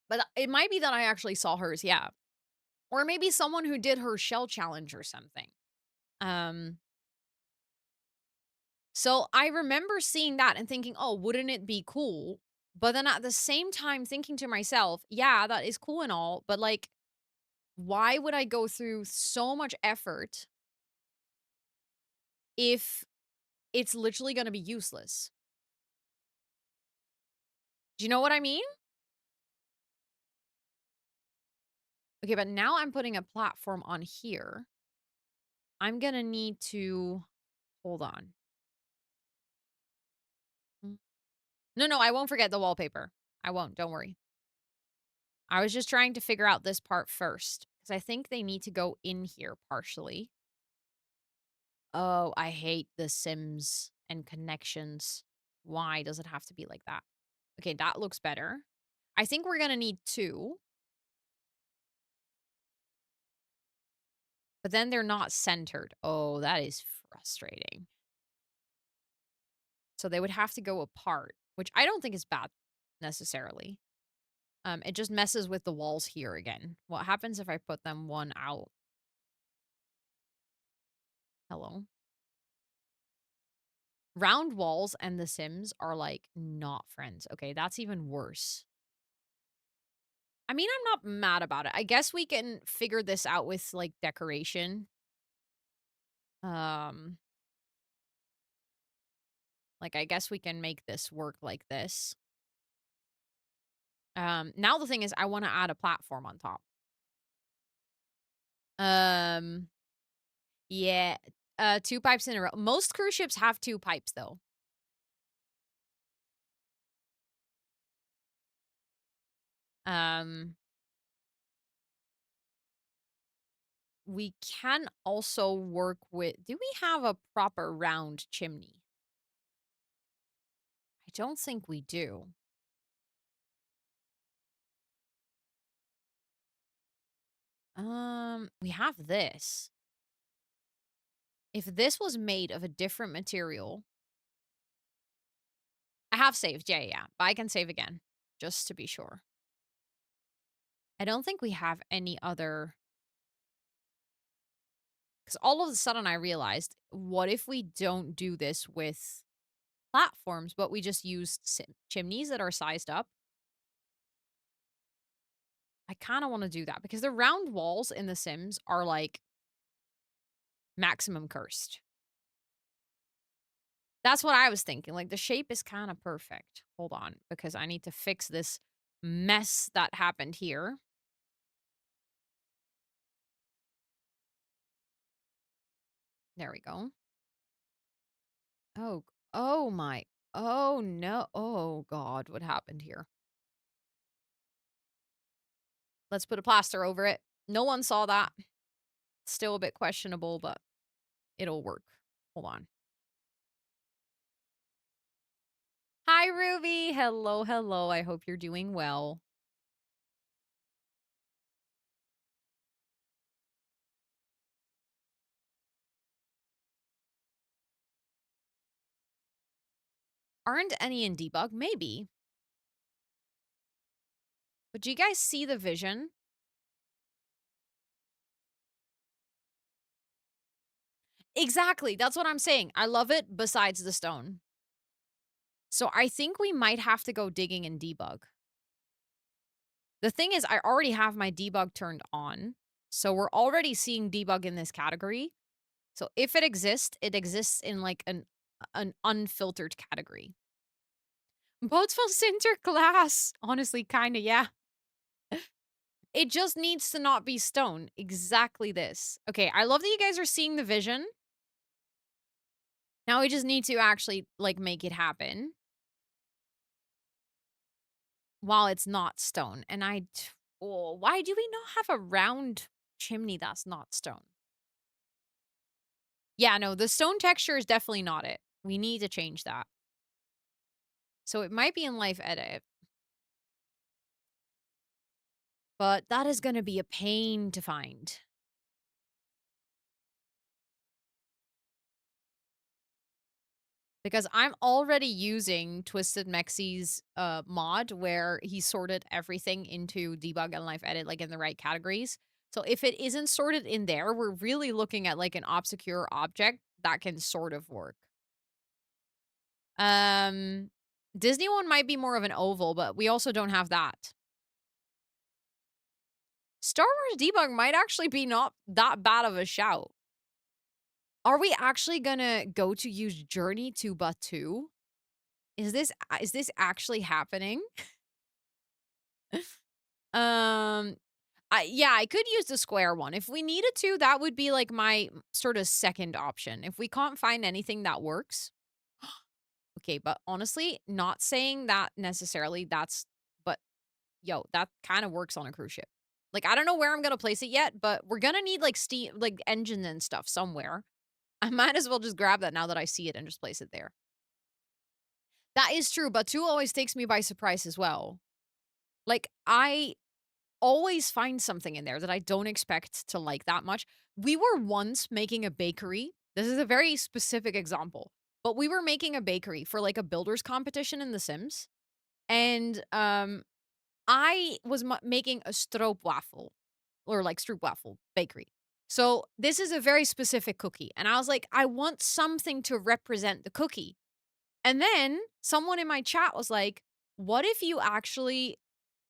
[SPEAKER 1] but it might be that I actually saw hers, yeah. Or maybe someone who did her shell challenge or something. Um, so I remember seeing that and thinking, "Oh, wouldn't it be cool?" But then at the same time thinking to myself, "Yeah, that is cool and all, but like why would I go through so much effort if it's literally going to be useless?" Do you know what I mean? Okay, but now I'm putting a platform on here. I'm going to need to hold on. Mm. No, I won't forget the wallpaper. I won't, don't worry. I was just trying to figure out this part first because I think they need to go in here partially. Oh, I hate the Sims and connections. Why does it have to be like that? Okay, that looks better. I think we're going to need two, but then they're not centered. Oh, that is frustrating. So they would have to go apart, which I don't think is bad necessarily. It just messes with the walls here again. What happens if I put them one out? Hello. Round walls and The Sims are like not friends. Okay, that's even worse. I mean, I'm not mad about it. I guess we can figure this out with like decoration. Um, like I guess we can make this work like this. Now the thing is I want to add a platform on top. Um, yeah, two pipes in a row. Most cruise ships have two pipes though. Um, we can also work with, do we have a proper round chimney? I don't think we do. We have this. If this was made of a different material, I have saved. Yeah. But I can save again just to be sure. I don't think we have any other. Because all of a sudden I realized, what if we don't do this with platforms, but we just use chimneys that are sized up? I kind of want to do that because the round walls in The Sims are like maximum cursed. That's what I was thinking. Like the shape is kind of perfect. Hold on, because I need to fix this mess that happened here. There we go. Oh, oh my. Oh no. Oh God, what happened here? Let's put a plaster over it. No one saw that. Still a bit questionable, but it'll work. Hold on. Hi, Ruby. Hello, hello. I hope you're doing well. Aren't any in debug? Maybe. But do you guys see the vision? Exactly. That's what I'm saying. I love it besides the stone. So I think we might have to go digging in debug. The thing is, I already have my debug turned on. So we're already seeing debug in this category. So if it exists in like an unfiltered category. Boatful Sinterklaas. Honestly, kind of, yeah. It just needs to not be stone. Exactly this. Okay, I love that you guys are seeing the vision. Now we just need to actually, like, make it happen. While it's not stone. And oh, why do we not have a round chimney that's not stone? Yeah, no, the stone texture is definitely not it. We need to change that. So it might be in Life Edit. But that is going to be a pain to find. Because I'm already using Twisted Mexie's mod where he sorted everything into debug and life edit, like in the right categories. So if it isn't sorted in there, we're really looking at like an obscure object that can sort of work. Um, Disney one might be more of an oval, but we also don't have that. Star Wars debug might actually be not that bad of a shout. Are we actually gonna go to use Journey to Batu? Is this actually happening? Um, yeah, I could use the square one. If we needed to, that would be like my sort of second option. If we can't find anything that works, okay, but honestly, not saying that necessarily but yo, that kind of works on a cruise ship. Like, I don't know where I'm gonna place it yet, but we're gonna need like steam, like engine and stuff somewhere. I might as well just grab that now that I see it and just place it there. That is true, but two always takes me by surprise as well. Like, I always find something in there that I don't expect to like that much. We were once making a bakery. This is a very specific example, but we were making a bakery for like a builders competition in The Sims, and I was making a stroopwafel or like stroopwafel bakery. So this is a very specific cookie, and I was like, I want something to represent the cookie. And then someone in my chat was like, "What if you actually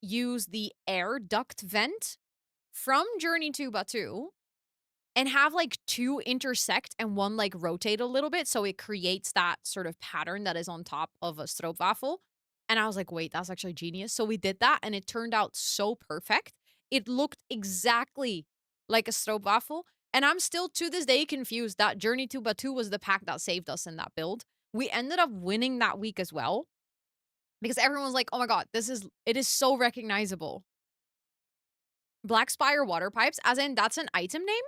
[SPEAKER 1] use the air duct vent from Journey to Batu and have like two intersect and one like rotate a little bit so it creates that sort of pattern that is on top of a stroopwafel?" And I was like, "Wait, that's actually genius." So we did that and it turned out so perfect. It looked exactly like a stroopwafel. And I'm still to this day confused that Journey to Batu was the pack that saved us in that build. We ended up winning that week as well because everyone's like, "Oh my god, it is so recognizable." Black Spire water pipes, as in that's an item name?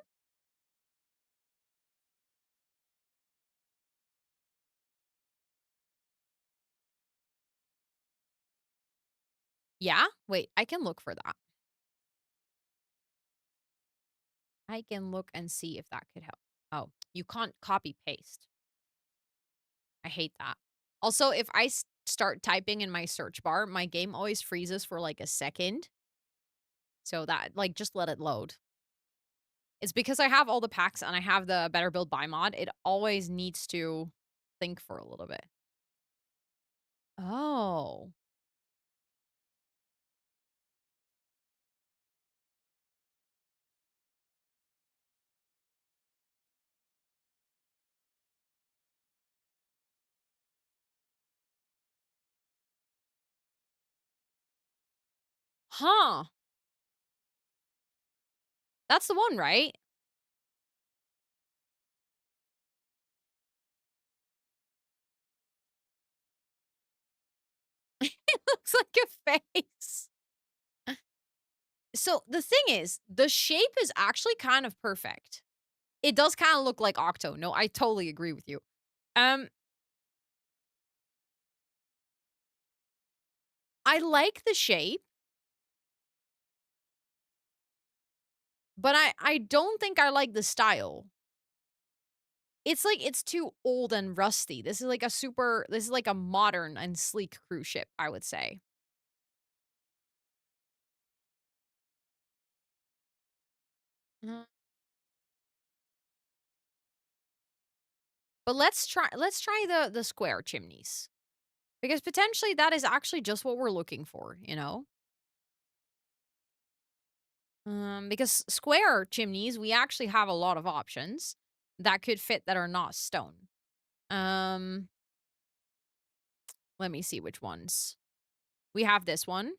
[SPEAKER 1] Yeah? Wait, I can look for that. I can look and see if that could help. Oh, you can't copy paste. I hate that. Also, if I start typing in my search bar, my game always freezes for like a second. So that, like, just let it load. It's because I have all the packs and I have the Better Build Buy mod. It always needs to think for a little bit. Oh. Huh. That's the one, right? It looks like a face. So the thing is, the shape is actually kind of perfect. It does kind of look like Octo. No, I totally agree with you. Um, I like the shape, but I don't think I like the style. It's like it's too old and rusty. This is like a modern and sleek cruise ship, I would say. Mhm. But let's try the square chimneys. Because potentially that is actually just what we're looking for, you know? Because square chimneys, we actually have a lot of options that could fit that are not stone. Um, Let me see which ones. We have this one,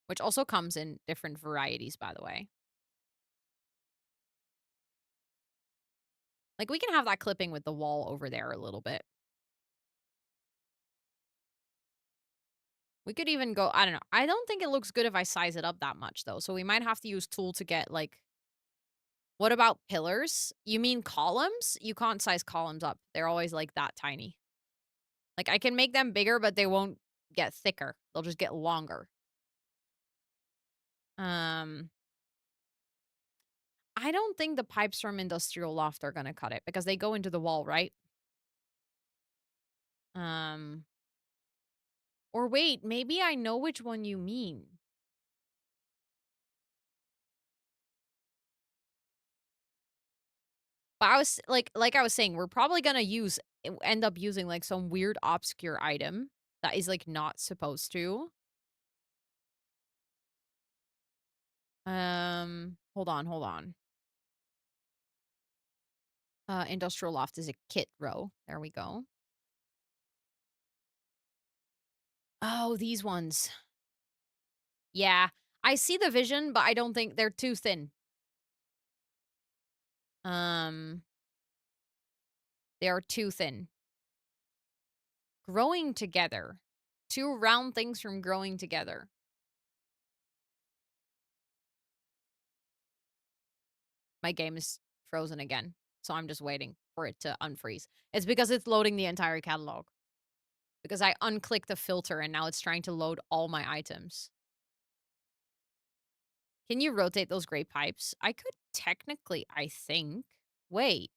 [SPEAKER 1] which also comes in different varieties, by the way. Like we can have that clipping with the wall over there a little bit. We could even go, I don't know. I don't think it looks good if I size it up that much though. So we might have to use tool to get like, what about pillars? You mean columns? You can't size columns up. They're always like that tiny. Like I can make them bigger, but they won't get thicker. They'll just get longer. Um, I don't think the pipes from Industrial Loft are gonna cut it because they go into the wall, right? Um, or wait, maybe I know which one you mean. But I was like I was saying, we're probably gonna end up using like some weird obscure item that is like not supposed to. Hold on, hold on. Industrial loft is a kit row. There we go. Oh, these ones. Yeah. I see the vision, but I don't think they're too thin. Um, they are too thin. Growing together. Two round things from growing together. My game is frozen again, so I'm just waiting for it to unfreeze. It's because it's loading the entire catalog. Because I unclicked the filter and now it's trying to load all my items. Can you rotate those gray pipes? I could technically, I think. Wait.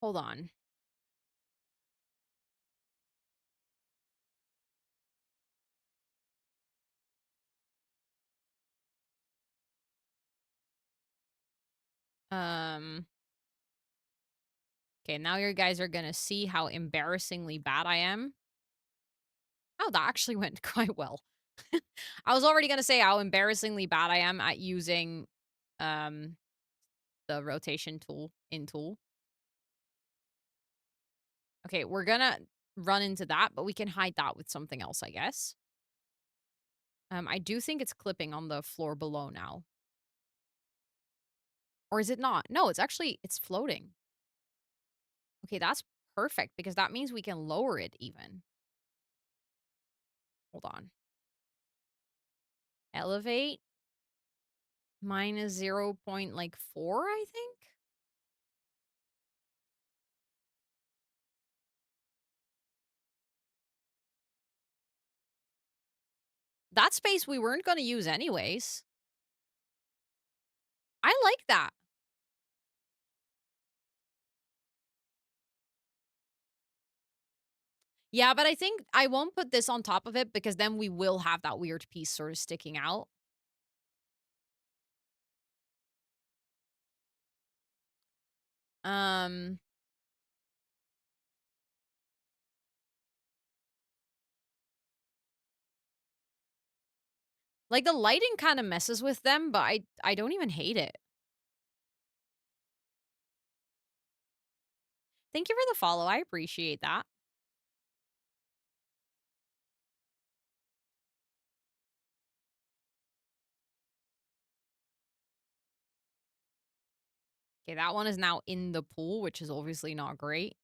[SPEAKER 1] Hold on. Um. Okay, now you guys are gonna see how embarrassingly bad I am. Oh, that actually went quite well. I was already gonna say how embarrassingly bad I am at using um the rotation tool in tool. Okay, we're gonna run into that, but we can hide that with something else, I guess. I do think it's clipping on the floor below now. Or is it not? No, it's floating. Okay, that's perfect because that means we can lower it even. Hold on. Elevate minus 0 point like 4, I think. That space we weren't going to use anyways. I like that. Yeah, but I think I won't put this on top of it because then we will have that weird piece sort of sticking out. Um, like the lighting kind of messes with them, but I don't even hate it. Thank you for the follow. I appreciate that. Okay, that one is now in the pool, which is obviously not great.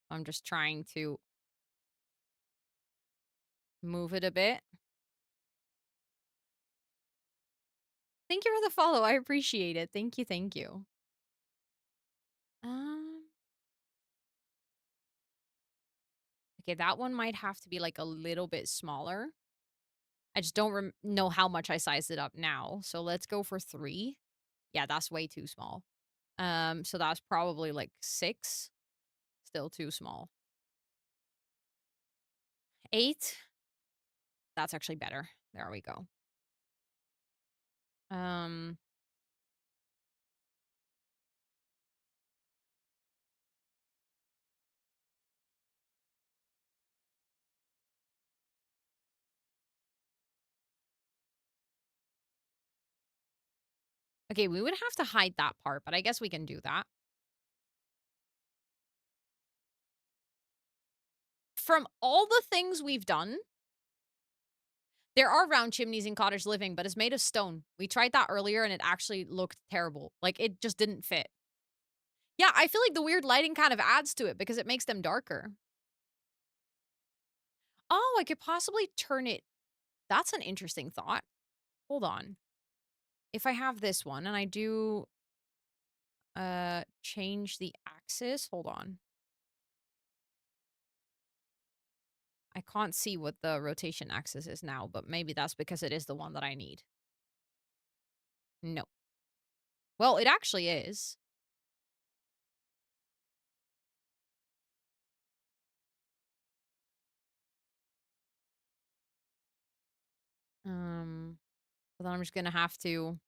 [SPEAKER 1] I'm just trying to move it a bit. Thank you for the follow. I appreciate it. Thank you. Thank you. Um, okay, that one might have to be like a little bit smaller. I just don't know how much I sized it up now. So let's go for 3. Yeah, that's way too small. So that's probably like 6. Still too small. 8. That's actually better. There we go. Um, okay, we would have to hide that part, but I guess we can do that. From all the things we've done, there are round chimneys in cottage living, but it's made of stone. We tried that earlier and it actually looked terrible. Like it just didn't fit. Yeah, I feel like the weird lighting kind of adds to it because it makes them darker. Oh, I could possibly turn it. That's an interesting thought. Hold on. If I have this one and I do change the axis, hold on. I can't see what the rotation axis is now, but maybe that's because it is the one that I need. No. Well, it actually is. But then I'm just gonna have to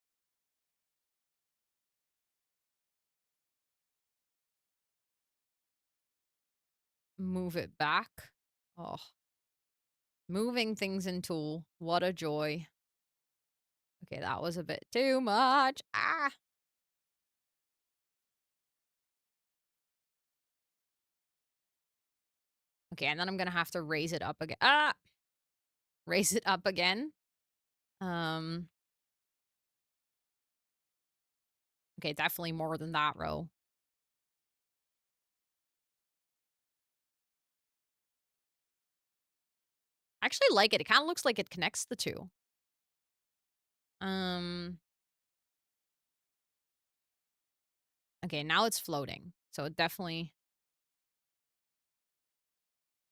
[SPEAKER 1] move it back. Oh, moving things in Tool. What a joy. Okay, that was a bit too much. Ah. Okay, and then I'm gonna have to raise it up again. Ah, raise it up again. Um. Okay, definitely more than that row. I actually like it. It kind of looks like it connects the two. Um. Okay, now it's floating. So it definitely.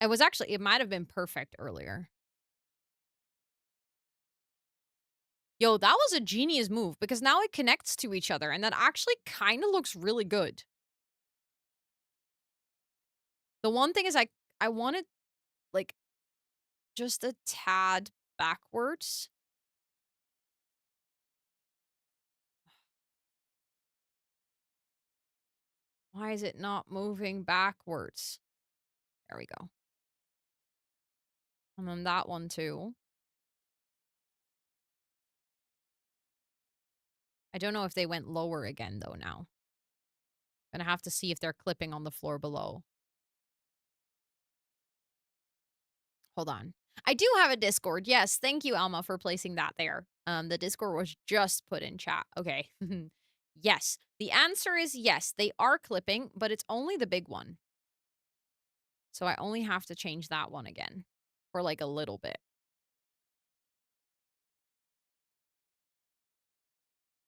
[SPEAKER 1] It was actually. It might have been perfect earlier. Yo, that was a genius move because now it connects to each other and that actually kind of looks really good. The one thing is I want it like just a tad backwards. Why is it not moving backwards? There we go. And then that one too. I don't know if they went lower again though now. Gonna have to see if they're clipping on the floor below. Hold on. I do have a Discord. Yes, thank you, Alma, for placing that there. The Discord was just put in chat. Okay. Yes. The answer is yes. They are clipping, but it's only the big one. So I only have to change that one again for like a little bit.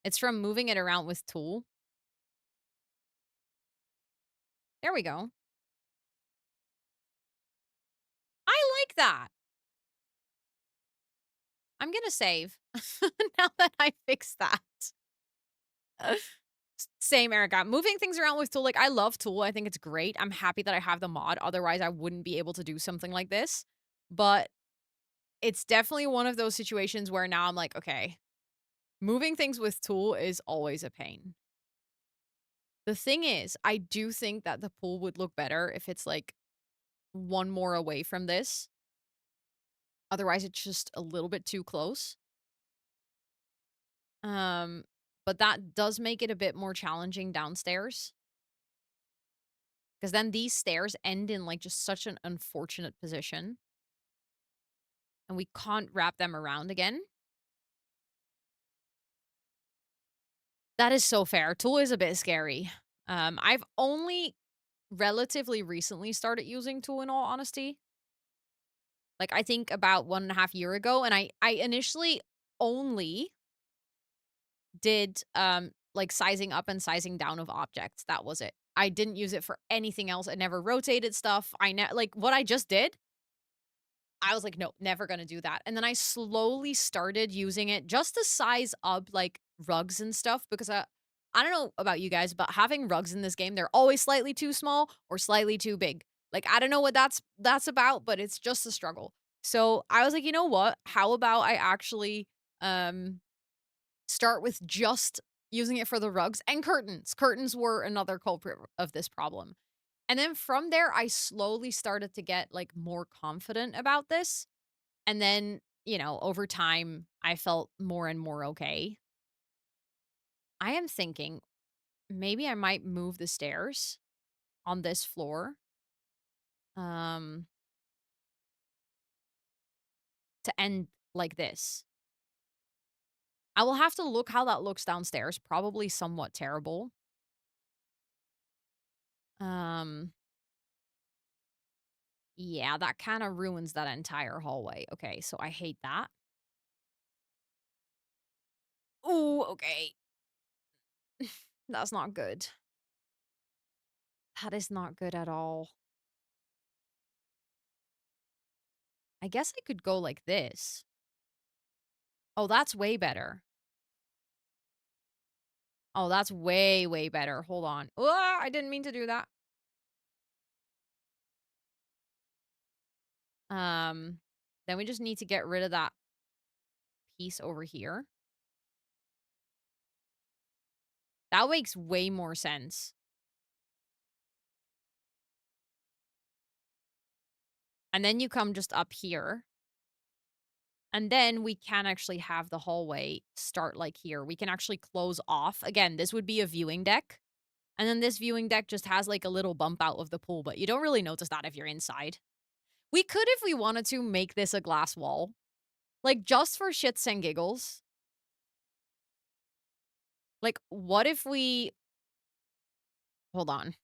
[SPEAKER 1] It's from moving it around with Tool. There we go. I like that. I'm gonna save now that I fixed that. Same, Erica. Moving things around with Tool, like, I love Tool. I think it's great. I'm happy that I have the mod. Otherwise, I wouldn't be able to do something like this. But it's definitely one of those situations where now I'm like, okay, moving things with Tool is always a pain. The thing is, I do think that the pool would look better if it's like one more away from this. Otherwise, it's just a little bit too close. Um, but that does make it a bit more challenging downstairs. Because then these stairs end in like just such an unfortunate position. And we can't wrap them around again. That is so fair. Tool is a bit scary. I've only relatively recently started using Tool in all honesty. Like I think about 1.5 years ago, and I initially only did like sizing up and sizing down of objects. That was it. I didn't use it for anything else. I never rotated stuff. Like what I just did. I was like, no, never gonna do that. And then I slowly started using it just to size up like rugs and stuff because I don't know about you guys, but having rugs in this game, they're always slightly too small or slightly too big. Like I don't know what that's about, but it's just a struggle. So I was like, you know what? How about I actually um start with just using it for the rugs and curtains. Curtains were another culprit of this problem. And then from there, I slowly started to get like more confident about this. And then, over time, I felt more and more okay. I am thinking maybe I might move the stairs on this floor um to end like this. I will have to look how that looks downstairs, probably somewhat terrible. Um Yeah, that kinda ruins that entire hallway. Okay, so I hate that. Ooh, okay. That's not good. That is not good at all. I guess I could go like this. Oh, that's way better. Oh, that's way, way better. Hold on. Ah, I didn't mean to do that. Um, then we just need to get rid of that piece over here. That makes way more sense. And then you come just up here. And then we can actually have the hallway start like here. We can actually close off. Again, this would be a viewing deck. And then this viewing deck just has like a little bump out of the pool, but you don't really notice that if you're inside. We could, if we wanted to, make this a glass wall. Like, just for shits and giggles. Like, what if we... Hold on.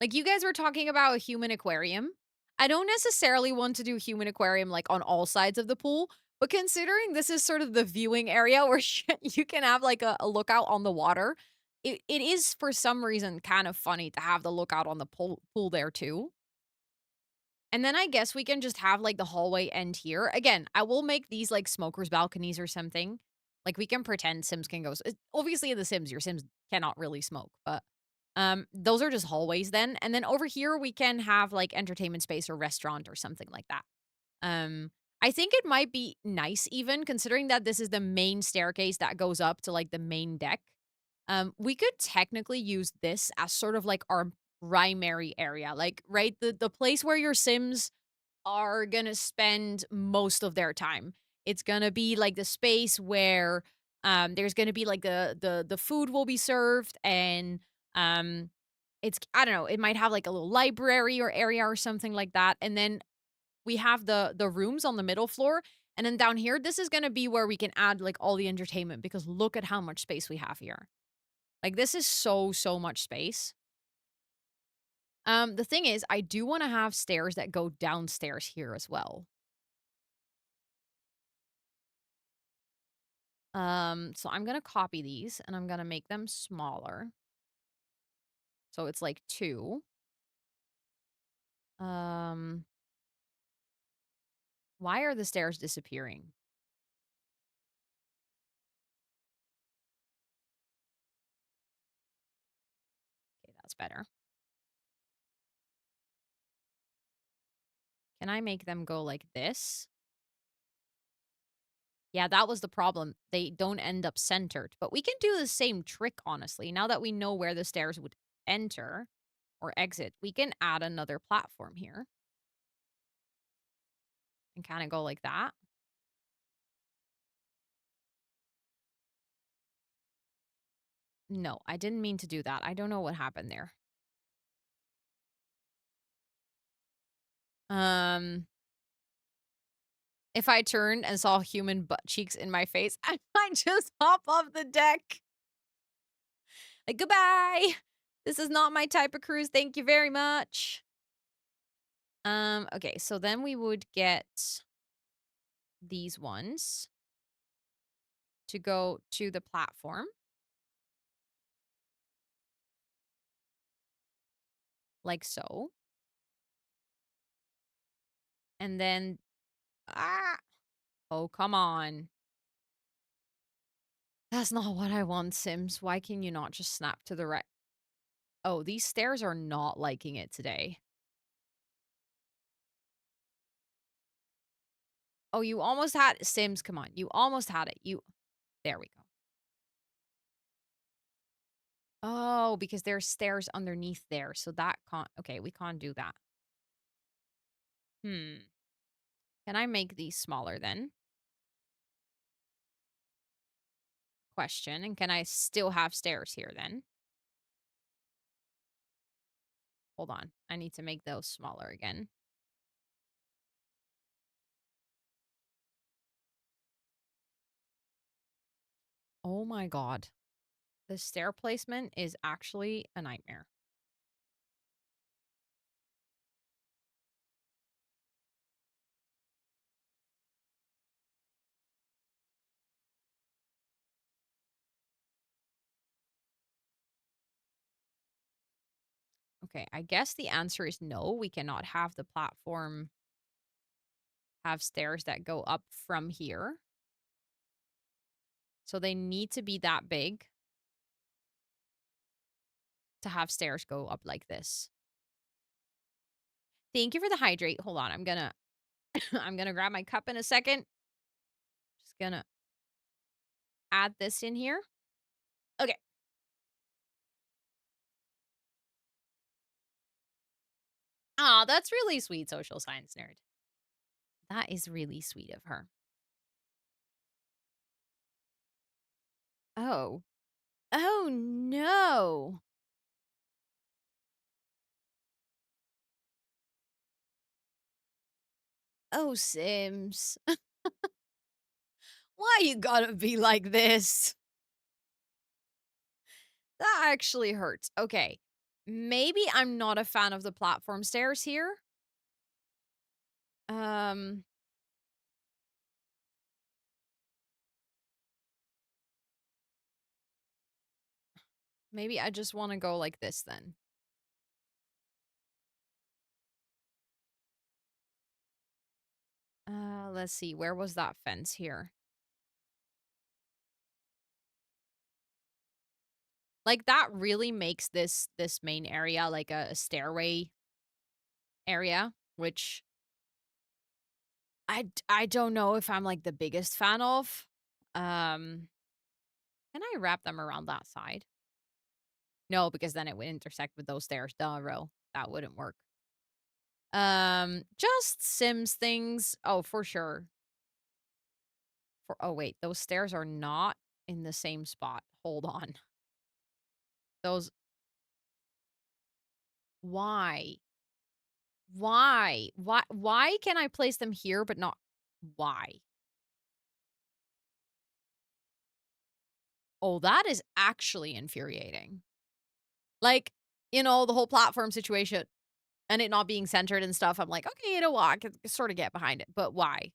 [SPEAKER 1] Like, you guys were talking about a human aquarium. I don't necessarily want to do human aquarium, like, on all sides of the pool, but considering this is sort of the viewing area where you can have, like, a lookout on the water, it is, for some reason, kind of funny to have the lookout on the pool there, too. And then I guess we can just have, like, the hallway end here. Again, I will make these, like, smokers' balconies or something. Like, we can pretend Sims can go obviously, in The Sims, your Sims cannot really smoke, but, those are just hallways then. And then over here, we can have, like, entertainment space or restaurant or something like that. Um, I think it might be nice even considering that this is the main staircase that goes up to, like, the main deck. We could technically use this as sort of like our primary area, like, right? The place where your Sims are gonna spend most of their time. It's gonna be like the space where there's gonna be like the food will be served and um it's I don't know, it might have like a little library or area or something like that. And then we have the rooms on the middle floor. And then down here, this is gonna be where we can add like all the entertainment because look at how much space we have here. Like, this is so, so much space. The thing is, I do wanna have stairs that go downstairs here as well. So I'm gonna copy these, and I'm gonna make them smaller. So it's like 2. Um, why are the stairs disappearing? Okay, that's better. Can I make them go like this? Yeah, that was the problem. They don't end up centered, but we can do the same trick, honestly. Now that we know where the stairs would enter or exit, we can add another platform here and kinda go like that. No, I didn't mean to do that. I don't know what happened there. Um, if I turned and saw human butt cheeks in my face, I might just hop off the deck. Like, goodbye. This is not my type of cruise. Thank you very much. Okay, so then we would get these ones to go to the platform, like so. And then, ah, oh, come on. That's not what I want, Sims. Why can you not just snap to the right? Oh, these stairs are not liking it today. Oh, you almost had Sims, come on. You almost had it. There we go. Oh, because there's stairs underneath there. So that can't okay, we can't do that. Hmm. Can I make these smaller then? Question. And can I still have stairs here then? Hold on. I need to make those smaller again. Oh my god. The stair placement is actually a nightmare. Okay, I guess the answer is no. We cannot have the platform have stairs that go up from here. So they need to be that big to have stairs go up like this. Thank you for the hydrate. Hold on. I'm gonna I'm gonna grab my cup in a second. Just gonna add this in here. Okay. Aw, that's really sweet, social science nerd. That is really sweet of her. Oh. Oh no. Oh, Sims. Why you gotta be like this? That actually hurts. Okay. Maybe I'm not a fan of the platform stairs here. Um, maybe I just want to go like this then. Let's see. Where was that fence here? Like that really makes this main area like a stairway area, which I don't know if I'm like the biggest fan of. Um, can I wrap them around that side? No, because then it would intersect with those stairs. Duh, row. That wouldn't work. Just Sims things. Oh, for sure. For oh wait, those stairs are not in the same spot. Hold on. Those why? Why can I place them here but not why? Oh, that is actually infuriating. Like, the whole platform situation and it not being centered and stuff. I'm like, okay, I can sort of get behind it, but why?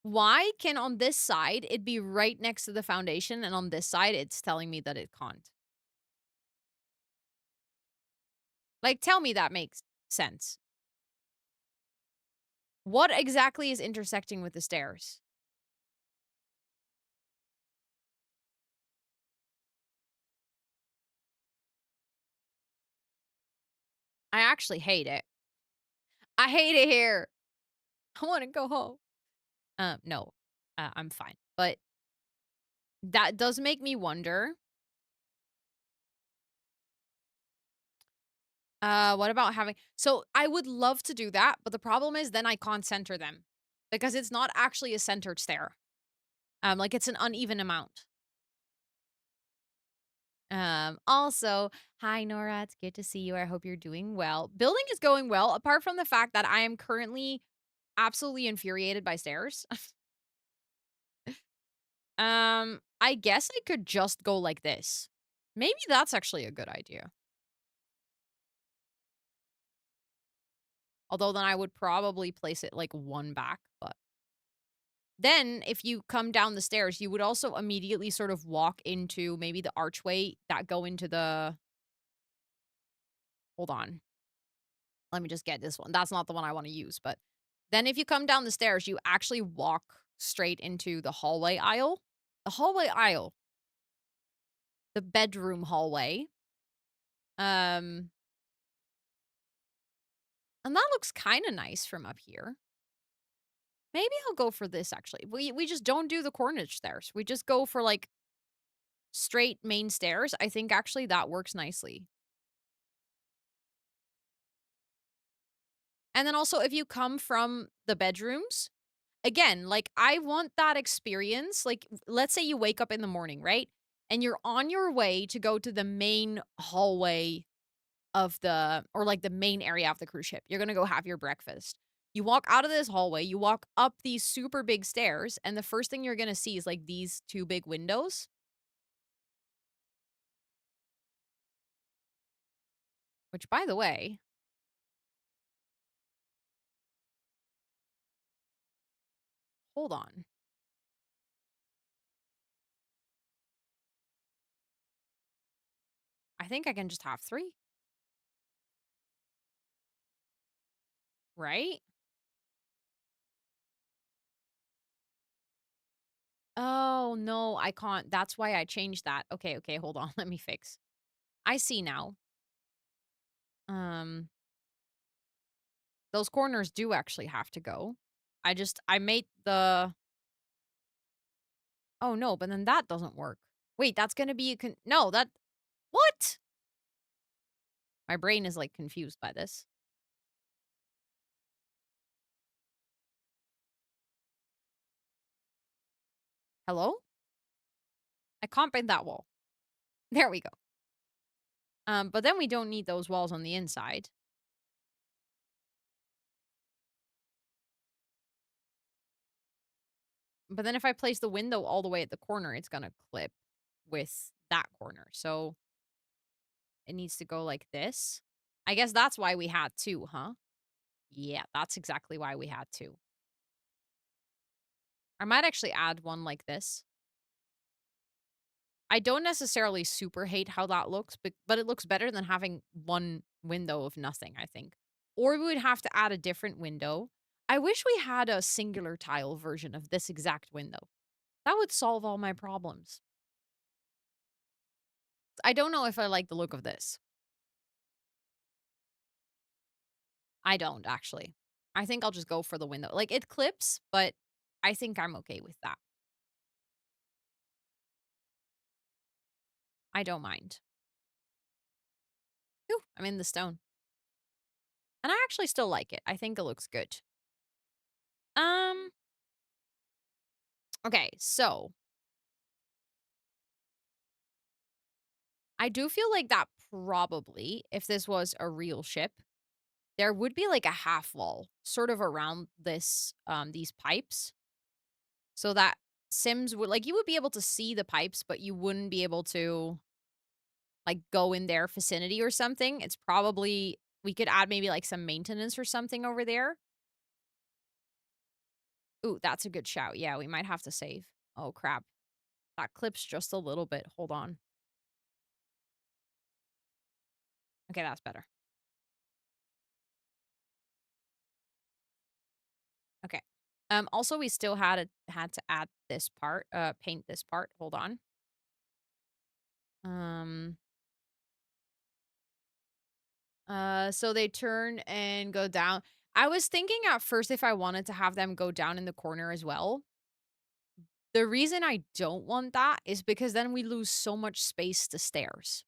[SPEAKER 1] Why can on this side it be right next to the foundation and on this side it's telling me that it can't? Like, tell me that makes sense. What exactly is intersecting with the stairs? I actually hate it. I hate it here. I want to go home. No, I'm fine. But that does make me wonder. What about having? So I would love to do that, but the problem is then I can't center them because it's not actually a centered stair. Like it's an uneven amount. Also, hi Nora, it's good to see you. I hope you're doing well. Building is going well, apart from the fact that I am currently absolutely infuriated by stairs. I guess I could just go like this. Maybe that's actually a good idea. Although then I would probably place it like one back, but then if you come down the stairs, you would also immediately sort of walk into maybe the archway that go into the hold on. Let me just get this one. That's not the one I want to use, but then if you come down the stairs, you actually walk straight into the hallway aisle. The hallway aisle. The bedroom hallway. Um and that looks kind of nice from up here. Maybe I'll go for this actually. We just don't do the Cornish stairs. We just go for like straight main stairs. I think actually that works nicely. And then also if you come from the bedrooms, again, like I want that experience. Like let's say you wake up in the morning, right? And you're on your way to go to the main hallway of the or like the main area of the cruise ship. You're going to go have your breakfast. You walk out of this hallway, you walk up these super big stairs, and the first thing you're going to see is like these two big windows, which by the way, hold on. think I can just have 3, right? Oh, no, I can't. That's why I changed that. Okay, okay, hold on. Let me fix. I see now. Um, those corners do actually have to go. I made the Oh, no, but then that doesn't work. Wait, that's gonna be a no, that what? My brain is, like, confused by this. Hello? I can't bend that wall. There we go. But then we don't need those walls on the inside. But then if I place the window all the way at the corner, it's gonna clip with that corner. So it needs to go like this. I guess that's why we had 2, huh? Yeah, that's exactly why we had 2. I might actually add one like this. I don't necessarily super hate how that looks, but it looks better than having one window of nothing, I think. Or we would have to add a different window. I wish we had a singular tile version of this exact window. That would solve all my problems. I don't know if I like the look of this. I don't actually. I think I'll just go for the window. Like it clips, but I think I'm okay with that. I don't mind. Ooh, I'm in the stone. And I actually still like it. I think it looks good. Um, okay, so I do feel like that probably, if this was a real ship, there would be like a half wall sort of around these pipes so that Sims would like you would be able to see the pipes, but you wouldn't be able to like go in their vicinity or something. It's probably we could add maybe like some maintenance or something over there. Ooh, that's a good shout. Yeah, we might have to save. Oh crap. That clips just a little bit. Hold on. Okay, that's better. Okay. Also we still had to add this part, paint this part. Hold on. Um so they turn and go down. I was thinking at first if I wanted to have them go down in the corner as well. The reason I don't want that is because then we lose so much space to stairs.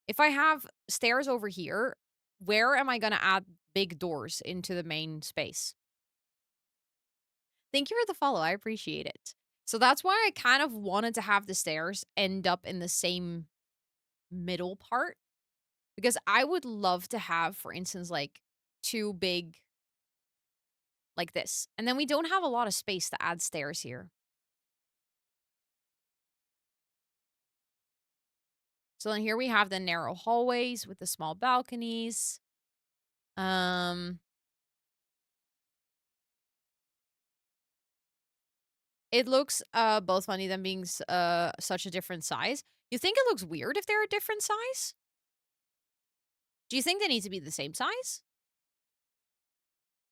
[SPEAKER 1] If I have stairs over here, where am I going to add big doors into the main space? Thank you for the follow. I appreciate it. So that's why I kind of wanted to have the stairs end up in the same middle part because I would love to have, for instance, like 2 big like this. And then we don't have a lot of space to add stairs here. So then here we have the narrow hallways with the small balconies. Um it looks both funny them being such a different size. You think it looks weird if they're a different size? Do you think they need to be the same size?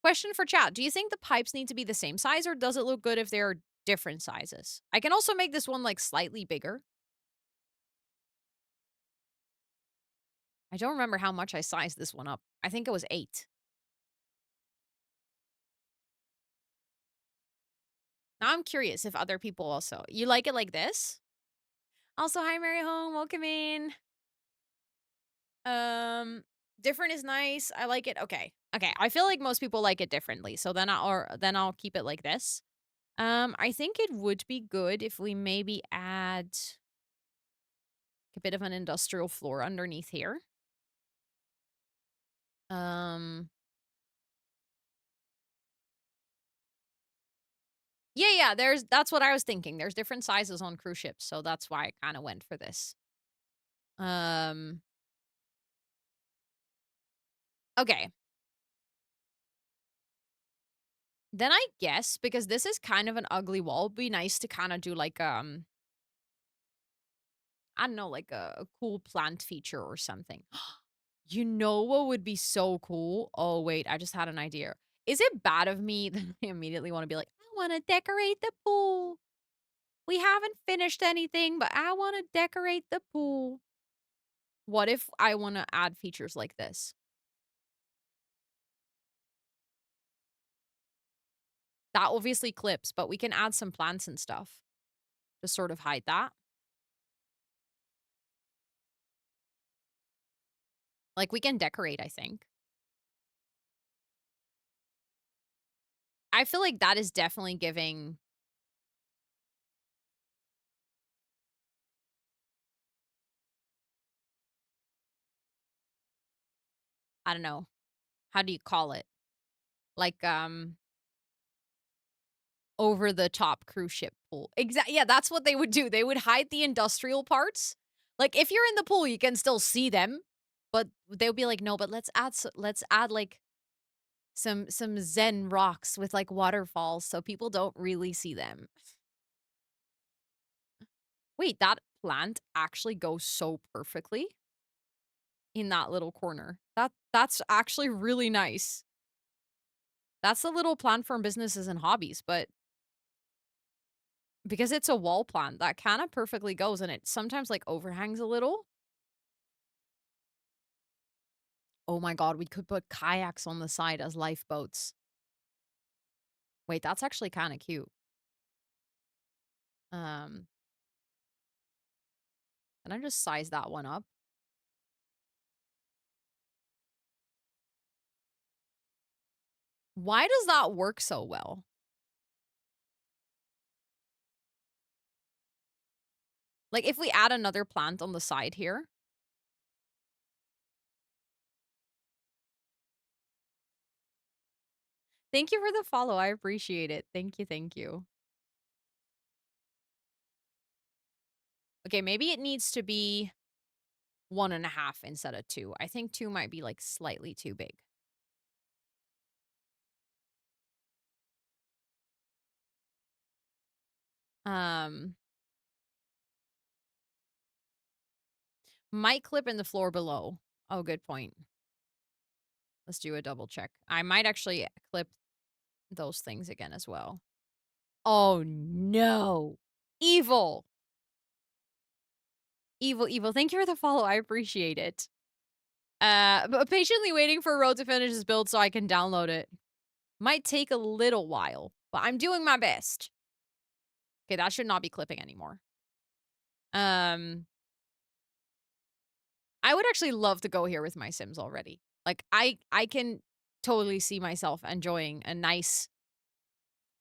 [SPEAKER 1] Question for chat. Do you think the pipes need to be the same size or does it look good if they're different sizes? I can also make this one like slightly bigger. I don't remember how much I sized this one up. I think it was 8. Now I'm curious if other people also. You like it like this? Also, hi Mary Home, welcome in. Um Different is nice. I like it. Okay. Okay. I feel like most people like it differently. So then I'll keep it like this. I think it would be good if we maybe add a bit of an industrial floor underneath here. Um Yeah, yeah, that's what I was thinking. There's different sizes on cruise ships, so that's why I kind of went for this. Um okay. Then I guess because this is kind of an ugly wall, it'd be nice to kind of do like I don't know, like a cool plant feature or something. You know what would be so cool? Oh, wait, I just had an idea. Is it bad of me that I immediately want to be like, I want to decorate the pool? We haven't finished anything, but I want to decorate the pool. What if I want to add features like this? That obviously clips, but we can add some plants and stuff to sort of hide that. Like we can decorate, I think. I feel like that is definitely giving, I don't know, how do you call it? Like over the top cruise ship pool. Exactly. Yeah, that's what they would do. They would hide the industrial parts. Like if you're in the pool, you can still see them, but they would be like, "No, but let's add like some zen rocks with like waterfalls so people don't really see them." Wait, that plant actually goes so perfectly in that little corner. That's actually really nice. That's a little plant from businesses and hobbies, but because it's a wall plant, that kind of perfectly goes and it sometimes like overhangs a little. Oh my god, we could put kayaks on the side as lifeboats. Wait, that's actually kind of cute. Um, and I just size that one up. Why does that work so well? Like if we add another plant on the side here. Thank you for the follow. I appreciate it. Thank you. Thank you. Okay, maybe it needs to be 1.5 instead of 2. I think 2 might be like slightly too big. Um, might clip in the floor below. Oh, good point. Let's do a double check. I might actually clip those things again as well. Oh no. Evil. Evil, evil. Thank you for the follow. I appreciate it. But patiently waiting for Road to finish his build so I can download it. Might take a little while, but I'm doing my best. Okay, that should not be clipping anymore. Um, I would actually love to go here with my Sims already. Like I can totally see myself enjoying a nice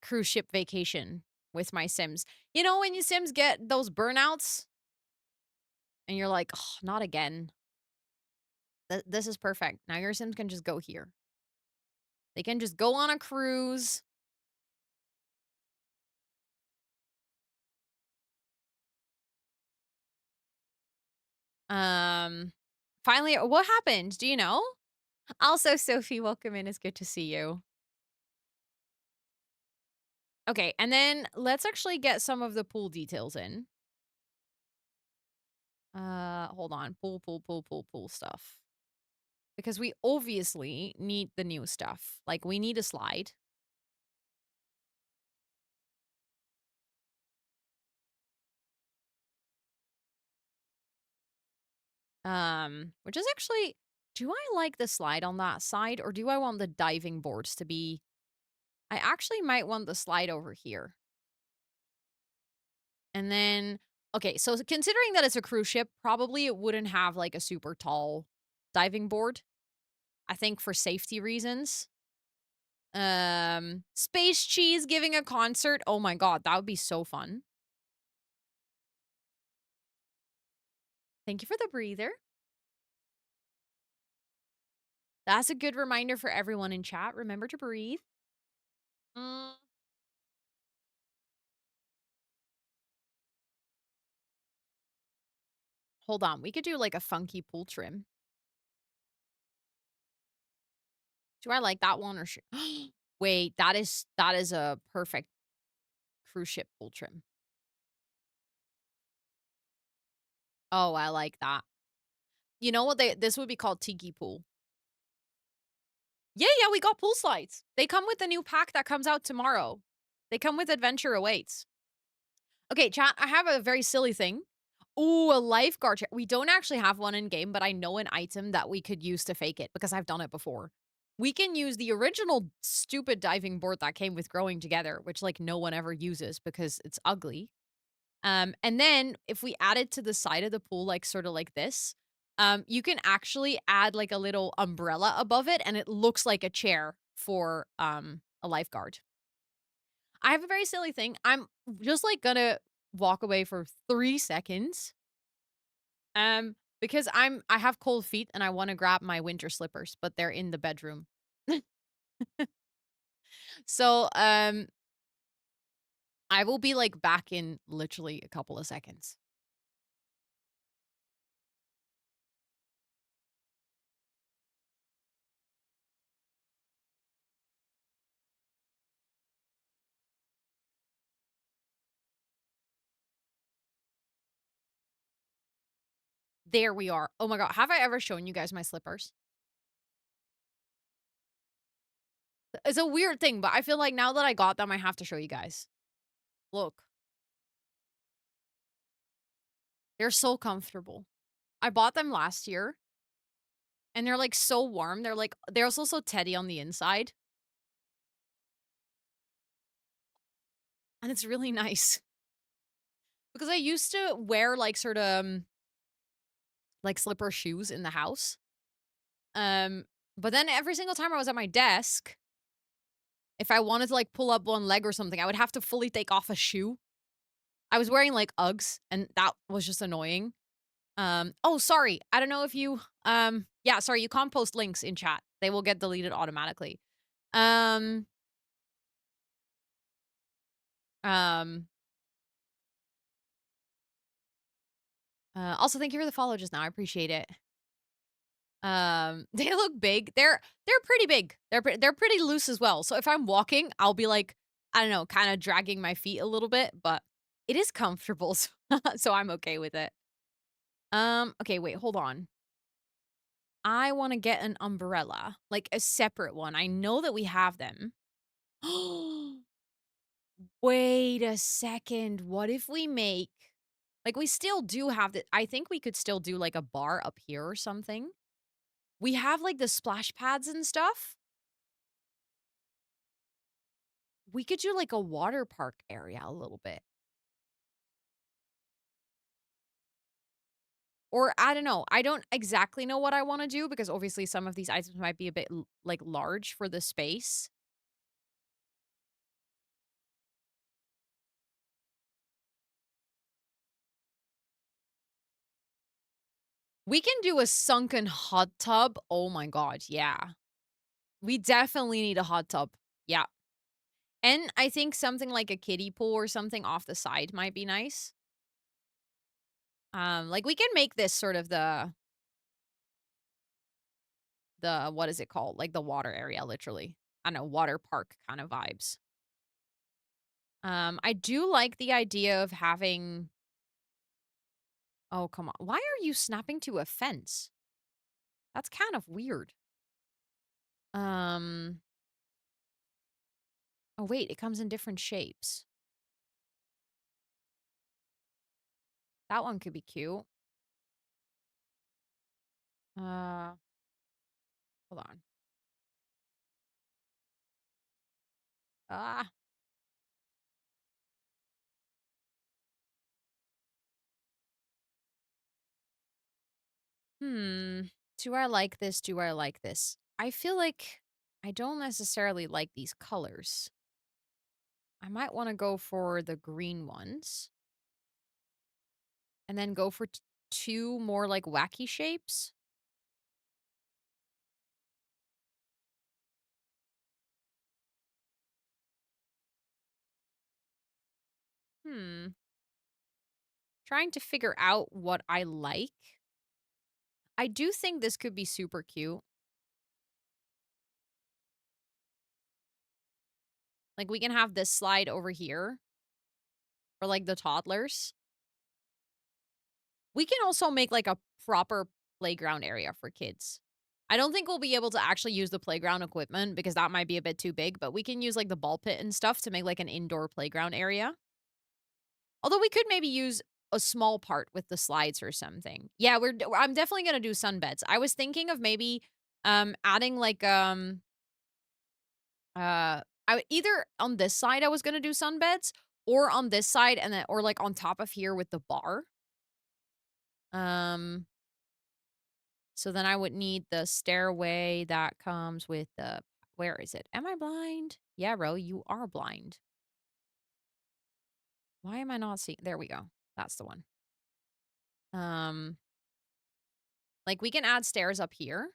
[SPEAKER 1] cruise ship vacation with my Sims. You know when you Sims get those burnouts and you're like, "Oh, not again." This is perfect. Now your Sims can just go here. They can just go on a cruise. Um, finally, what happened? Do you know? Also, Sophie, welcome in. It's good to see you. Okay, and then let's actually get some of the pool details in. Hold on. Pool stuff. Because we obviously need the new stuff. Like we need a slide. Which is actually, do I like the slide on that side or do I want the diving boards to be, I actually might want the slide over here. And then, okay, so considering that it's a cruise ship, probably it wouldn't have like a super tall diving board. I think for safety reasons. Space Cheese giving a concert. Oh my god, that would be so fun. Thank you for the breather. That's a good reminder for everyone in chat. Remember to breathe. Mm, hold on. We could do like a funky pool trim. Do I like that one or should wait, that is a perfect cruise ship pool trim. Oh, I like that. You know what this would be called tiki pool. Yeah, yeah, we got pool slides. They come with the new pack that comes out tomorrow. They come with Adventure Awaits. Okay, chat, I have a very silly thing. Ooh, a lifeguard chair. We don't actually have one in game, but I know an item that we could use to fake it because I've done it before. We can use the original stupid diving board that came with Growing Together, which like no one ever uses because it's ugly. And then if we add it to the side of the pool, like sort of like this, you can actually add like a little umbrella above it, and it looks like a chair for a lifeguard. I have a very silly thing. I'm just like gonna walk away for 3 seconds. Because I have cold feet and I want to grab my winter slippers, but they're in the bedroom. So I will be like back in literally a couple of seconds. There we are. Oh my god, have I ever shown you guys my slippers? It's a weird thing, but I feel like now that I got them, I have to show you guys. Look, they're so comfortable. I bought them last year and they're like so warm. They're also so teddy on the inside. And it's really nice because I used to wear like sort of like slipper shoes in the house. Um, but then every single time I was at my desk, if I wanted to like pull up one leg or something, I would have to fully take off a shoe. I was wearing like Uggs and that was just annoying. Oh, sorry. I don't know if you, yeah, sorry. You can't post links in chat. They will get deleted automatically. Um, um, also thank you for the follow just now. I appreciate it. They look big. They're pretty big. They're pretty loose as well. So if I'm walking, I'll be like, I don't know, kind of dragging my feet a little bit, but it is comfortable. So I'm okay with it. Okay, wait, hold on. I want to get an umbrella, like a separate one. I know that we have them. Wait a second. What if we make like we still do have the I think we could still do like a bar up here or something. We have like the splash pads and stuff. We could do like a water park area a little bit. Or I don't know. I don't exactly know what I want to do because obviously some of these items might be a bit like large for the space. We can do a sunken hot tub. Oh my god, yeah. We definitely need a hot tub. Yeah. And I think something like a kiddie pool or something off the side might be nice. Like we can make this sort of the what is it called? Like the water area, literally. I don't know, water park kind of vibes. I do like the idea of having oh, come on. Why are you snapping to a fence? That's kind of weird. Um, oh wait, it comes in different shapes. That one could be cute. Uh, hold on. Ah, hmm. Do I like this? Do I like this? I feel like I don't necessarily like these colors. I might want to go for the green ones and then go for two more like wacky shapes. Hmm. Trying to figure out what I like. I do think this could be super cute. Like we can have this slide over here for like the toddlers. We can also make, like, a proper playground area for kids. I don't think we'll be able to actually use the playground equipment because that might be a bit too big, but we can use, like, the ball pit and stuff to make, like, an indoor playground area. Although we could maybe use a small part with the slides or something. Yeah, I'm definitely gonna do sunbeds. I was thinking of maybe, adding, like, I would either on this side I was gonna do sunbeds or on this side and then or, like, on top of here with the bar. Um So then I would need the stairway that comes with the where is it? Am I blind? Yeah, Ro, you are blind. Why am I not seeing? There we go. That's the one. Um, like we can add stairs up here.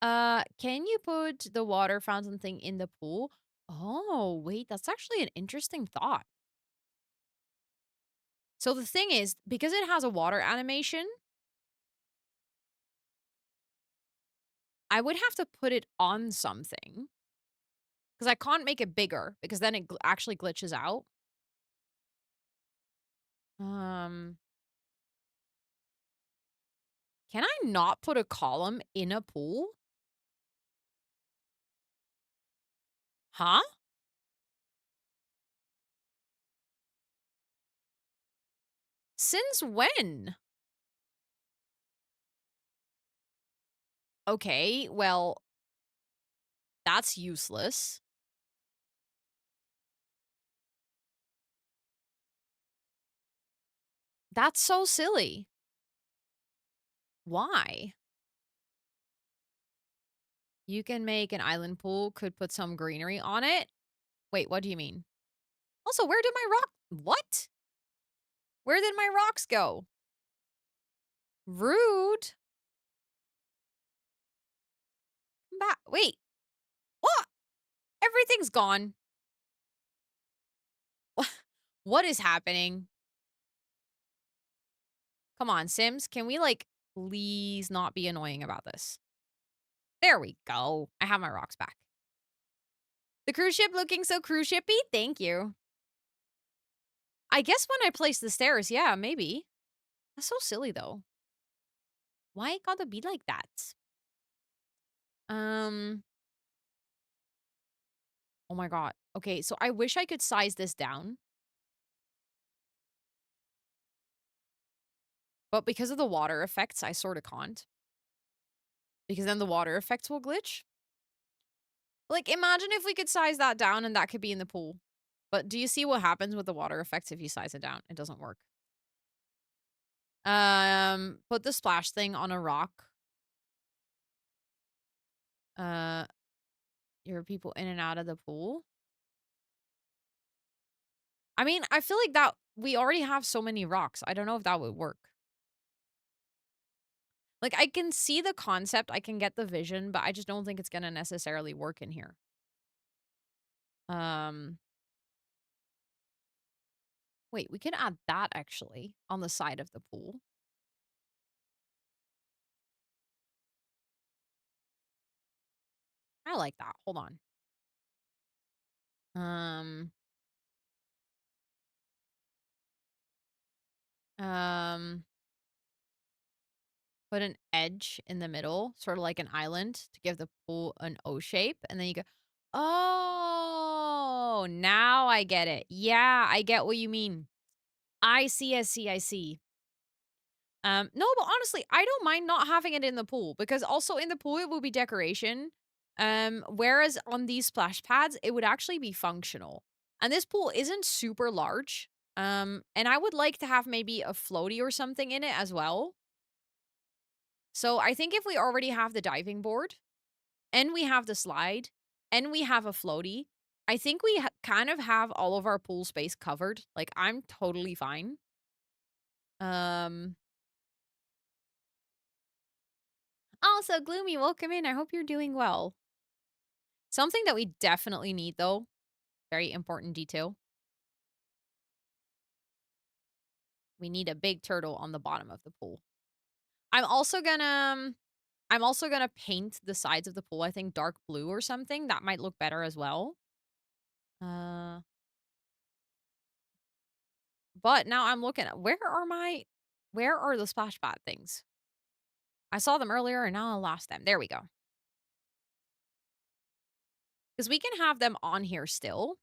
[SPEAKER 1] Can you put the water fountain thing in the pool? Oh, wait, that's actually an interesting thought. So the thing is, because it has a water animation, I would have to put it on something because I can't make it bigger because then it actually glitches out. Um, Can I not put a column in a pool? Huh? Since when? Okay, well, that's useless. That's so silly. Why? You can make an island pool, could put some greenery on it. Wait, what do you mean? Also, where did my rock? What? Where did my rocks go? Rude. Come back. Wait. What? Everything's gone. What is happening? Come on, Sims. Can we, like, please not be annoying about this? There we go. I have my rocks back. The cruise ship looking so cruise shippy? Thank you. I guess when I place the stairs, yeah, maybe. That's so silly though. Why it gotta be like that? Um, oh my god. Okay, so I wish I could size this down. But because of the water effects, I sort of can't. Because then the water effects will glitch. Like, imagine if we could size that down and that could be in the pool. But do you see what happens with the water effects if you size it down? It doesn't work. Put the splash thing on a rock. Uh, your people in and out of the pool. I mean, I feel like that we already have so many rocks. I don't know if that would work. Like, I can see the concept, I can get the vision, but I just don't think it's gonna necessarily work in here. Um, Wait, we can add that actually on the side of the pool. I like that. Hold on. Um, um, put an edge in the middle, sort of like an island to give the pool an O shape, and then you go, oh, now I get it. Yeah, I get what you mean. I see, I see, I see. No, but honestly, I don't mind not having it in the pool because also in the pool it will be decoration. Whereas on these splash pads, it would actually be functional. And this pool isn't super large. And I would like to have maybe a floaty or something in it as well. So I think if we already have the diving board and we have the slide and we have a floaty, I think we kind of have all of our pool space covered. Like I'm totally fine. Um Also, Gloomy, welcome in. I hope you're doing well. Something that we definitely need, though, very important detail. We need a big turtle on the bottom of the pool. I'm also gonna, I'm also gonna paint the sides of the pool. I think dark blue or something that might look better as well. Uh, but now I'm looking at where are my? Where are the splash pad things? I saw them earlier and now I lost them. There we go. Because we can have them on here still.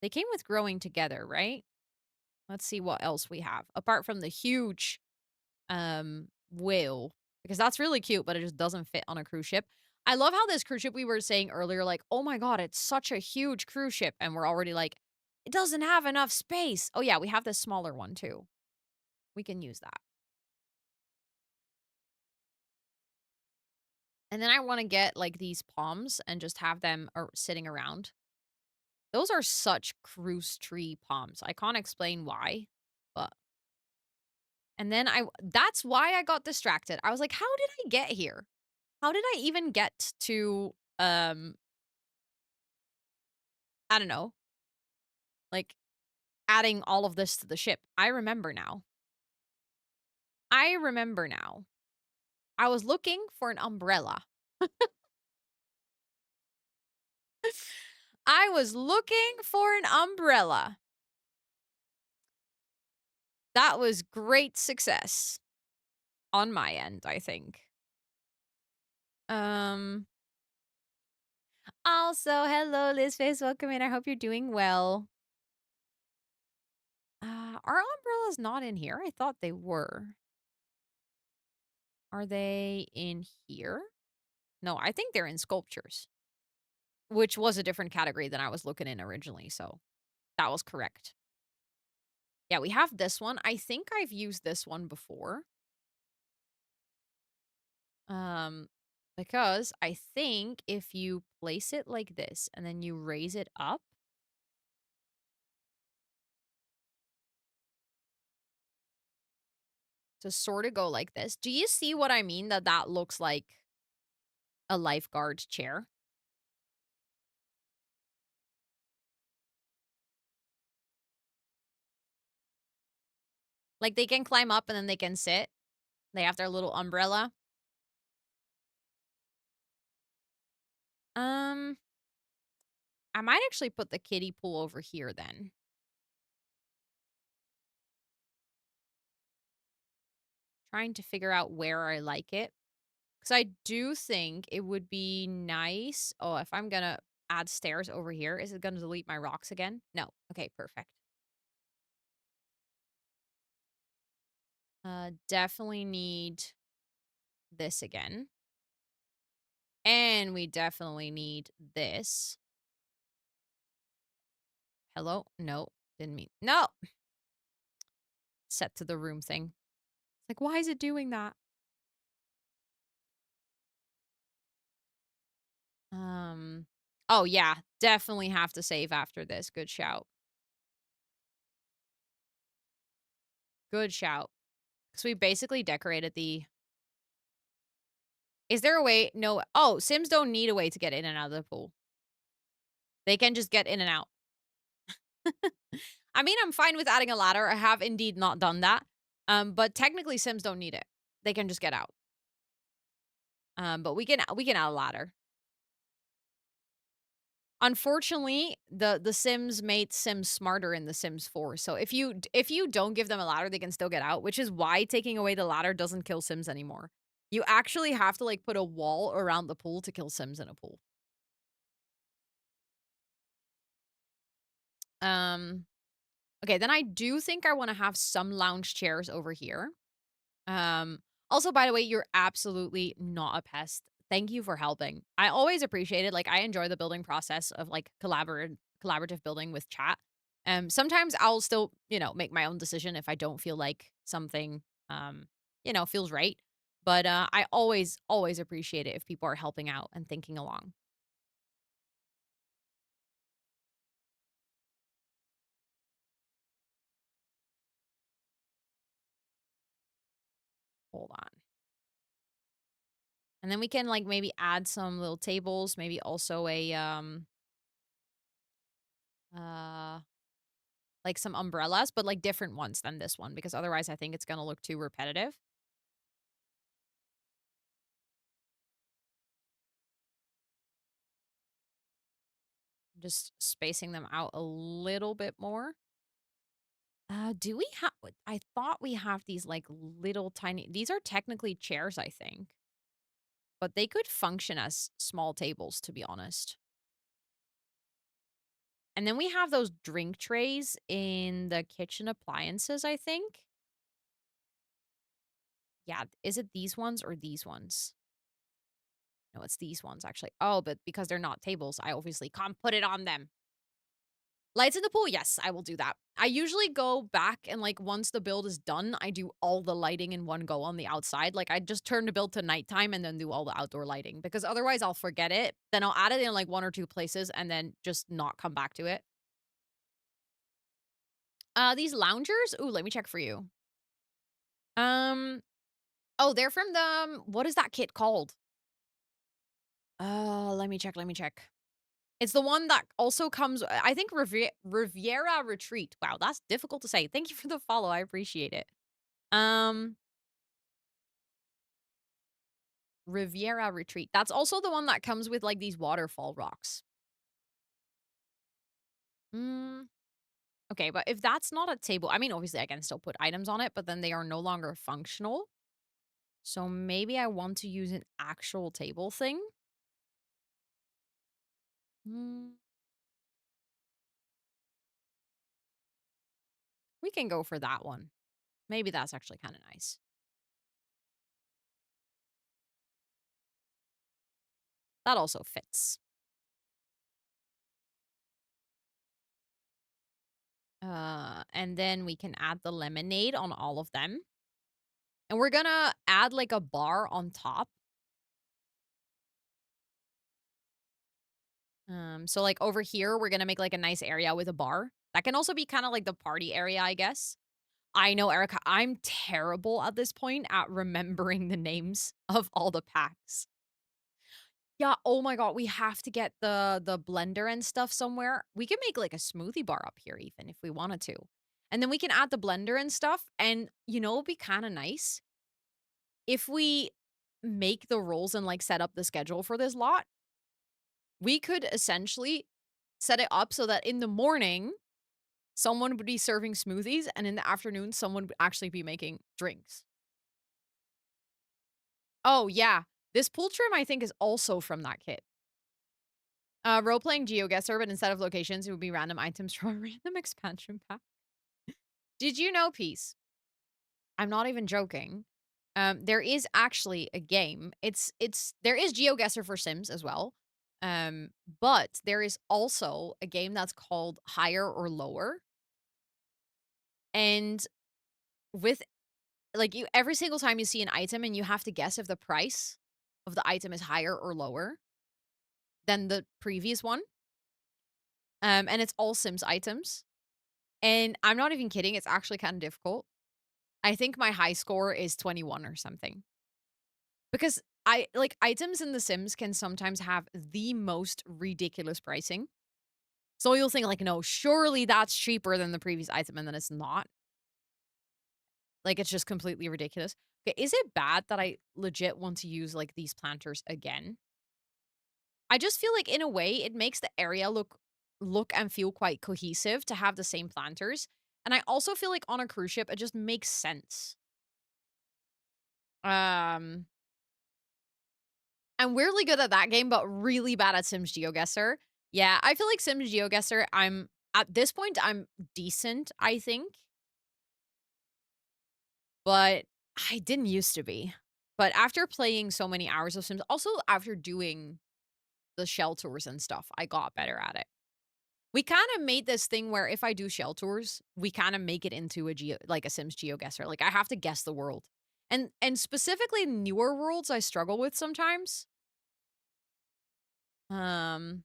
[SPEAKER 1] They came with growing together, right? Let's see what else we have. Apart from the huge whale. Because that's really cute, but it just doesn't fit on a cruise ship. I love how this cruise ship we were saying earlier, like, oh my god, it's such a huge cruise ship. And we're already like, it doesn't have enough space. Oh yeah, we have this smaller one too. We can use that. And then I want to get like these palms and just have them sitting around. Those are such cruise tree palms. I can't explain why, but and then that's why I got distracted. I was like, how did I get here? How did I even get to I don't know, like adding all of this to the ship? I remember now. I remember now. I was looking for an umbrella. I was looking for an umbrella. That was great success on my end, I think. Um Also, hello Lizface, welcome in. I hope you're doing well. Are umbrellas not in here? I thought they were. Are they in here? No, I think they're in sculptures, which was a different category than I was looking in originally, so that was correct. Yeah, we have this one. I think I've used this one before. Um, because I think if you place it like this and then you raise it up to sort of go like this. Do you see what I mean? That looks like a lifeguard chair. Like they can climb up and then they can sit. They have their little umbrella. Um, I might actually put the kiddie pool over here then. Trying to figure out where I like it. Because I do think it would be nice. Oh, if I'm going to add stairs over here, is it going to delete my rocks again? No. Okay, perfect. Definitely need this again. And we definitely need this. Hello? No, didn't mean. No! Set to the room thing. Like, why is it doing that? Oh yeah, definitely have to save after this. Good shout. Good shout. Because we basically decorated the. Is there a way? No. Oh, Sims don't need a way to get in and out of the pool. They can just get in and out. I mean, I'm fine with adding a ladder. I have indeed not done that. But technically Sims don't need it. They can just get out. But we can add a ladder. Unfortunately, the Sims made Sims smarter in The Sims 4. So if you don't give them a ladder, they can still get out, which is why taking away the ladder doesn't kill Sims anymore. You actually have to like put a wall around the pool to kill Sims in a pool. Um okay, then I do think I want to have some lounge chairs over here. Um, Also, by the way, you're absolutely not a pest. Thank you for helping. I always appreciate it. Like, I enjoy the building process of like collaborative building with chat. Sometimes I'll still, make my own decision if I don't feel like something, feels right. But I always appreciate it if people are helping out and thinking along. Hold on. And then we can like maybe add some little tables, maybe also a uh like some umbrellas, but like different ones than this one because otherwise I think it's going to look too repetitive. Just spacing them out a little bit more. Do we have I thought we have these, like, little tiny these are technically chairs, I think, but they could function as small tables, to be honest. And then we have those drink trays in the kitchen appliances, I think. Yeah, is it these ones or these ones? No, it's these ones, actually. Oh, but because they're not tables, I obviously can't put it on them. Lights in the pool, yes, I will do that. I usually go back and, like, once the build is done, I do all the lighting in one go on the outside. Like, I just turn the build to nighttime and then do all the outdoor lighting because otherwise I'll forget it. Then I'll add it in, like, 1 or 2 places and then just not come back to it. These loungers? Ooh, let me check for you. Um, oh, they're from the, what is that kit called? Let me check, let me check. It's the one that also comes I think Riviera Retreat. Wow, that's difficult to say. Thank you for the follow, I appreciate it. Um, Riviera Retreat. That's also the one that comes with, like, these waterfall rocks. Mm, okay, but if that's not a table I mean, obviously, I can still put items on it, but then they are no longer functional. So maybe I want to use an actual table thing? Mm, we can go for that one. Maybe that's actually kinda nice. That also fits. And then we can add the lemonade on all of them. And we're gonna add, like, a bar on top. So, like, over here, we're gonna make, like, a nice area with a bar. That can also be kinda like the party area, I guess. I know, Erica, I'm terrible at this point at remembering the names of all the packs. Yeah, oh my god, we have to get the blender and stuff somewhere. We can make, like, a smoothie bar up here even if we wanted to. And then we can add the blender and stuff, and, it'd be kinda nice if we make the rules and, like, set up the schedule for this lot. We could essentially set it up so that in the morning, someone would be serving smoothies, and in the afternoon, someone would actually be making drinks. Oh, yeah. This pool trim, I think, is also from that kit. Role-playing GeoGuessr, but instead of locations, it would be random items from a random expansion pack. Did you know, Peace? I'm not even joking. There is actually a game. There is GeoGuessr for Sims as well. But there is also a game that's called Higher or Lower. And with like you every single time you see an item and you have to guess if the price of the item is higher or lower than the previous one. And it's all Sims items. And I'm not even kidding, it's actually kind of difficult. I think my high score is 21 or something. Because I like items in The Sims can sometimes have the most ridiculous pricing. So you'll think like, no, surely that's cheaper than the previous item, and then it's not. Like it's just completely ridiculous. Okay, is it bad that I legit want to use like these planters again? I just feel like in a way it makes the area look and feel quite cohesive to have the same planters. And I also feel like on a cruise ship it just makes sense. Um I'm weirdly good at that game, but really bad at Sims GeoGuessr. Yeah, I feel like Sims GeoGuessr, I'm at this point, I'm decent, I think, but I didn't used to be. But after playing so many hours of Sims, also after doing the shell tours and stuff, I got better at it. We kind of made this thing where if I do shell tours, we kind of make it into like a Sims GeoGuessr. Like I have to guess the world. And specifically newer worlds I struggle with sometimes. Um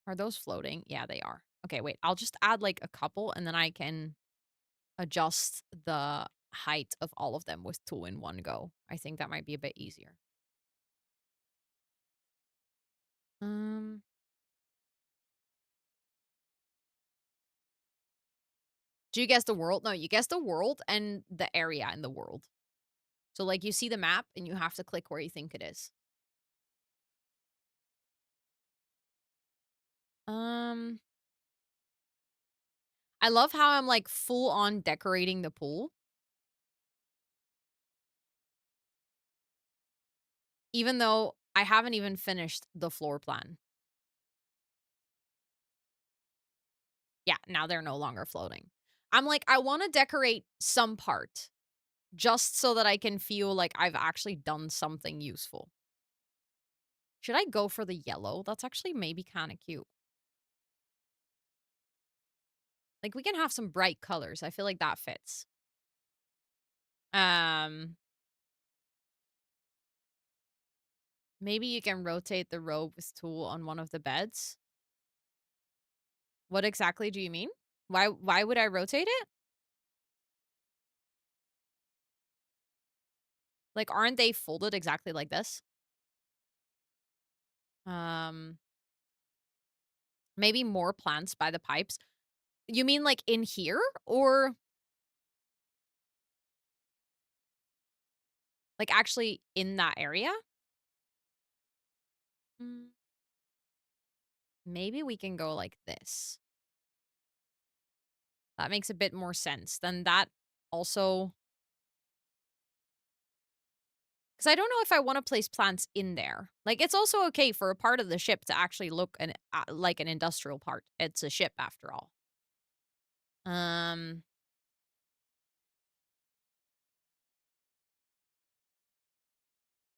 [SPEAKER 1] Are those floating? Yeah, they are. Okay, wait. I'll just add like a couple and then I can adjust the height of all of them with two in one go. I think that might be a bit easier. Um, do you guess the world? No, you guess the world and the area in the world. So like you see the map and you have to click where you think it is. Um, I love how I'm, like, full on decorating the pool, even though I haven't even finished the floor plan. Yeah, now they're no longer floating. I'm like, I wanna decorate some part just so that I can feel like I've actually done something useful. Should I go for the yellow? That's actually maybe kinda cute. Like, we can have some bright colors. I feel like that fits. Um, Maybe you can rotate the rose tool on one of the beds. What exactly do you mean? Why would I rotate it? Like, aren't they folded exactly like this? Um, Maybe more plants by the pipes. You mean like in here or like actually in that area? Mm, maybe we can go like this. That makes a bit more sense. Then that also, because I don't know if I want to place plants in there. Like, it's also okay for a part of the ship to actually look like an industrial part. It's a ship after all. Um,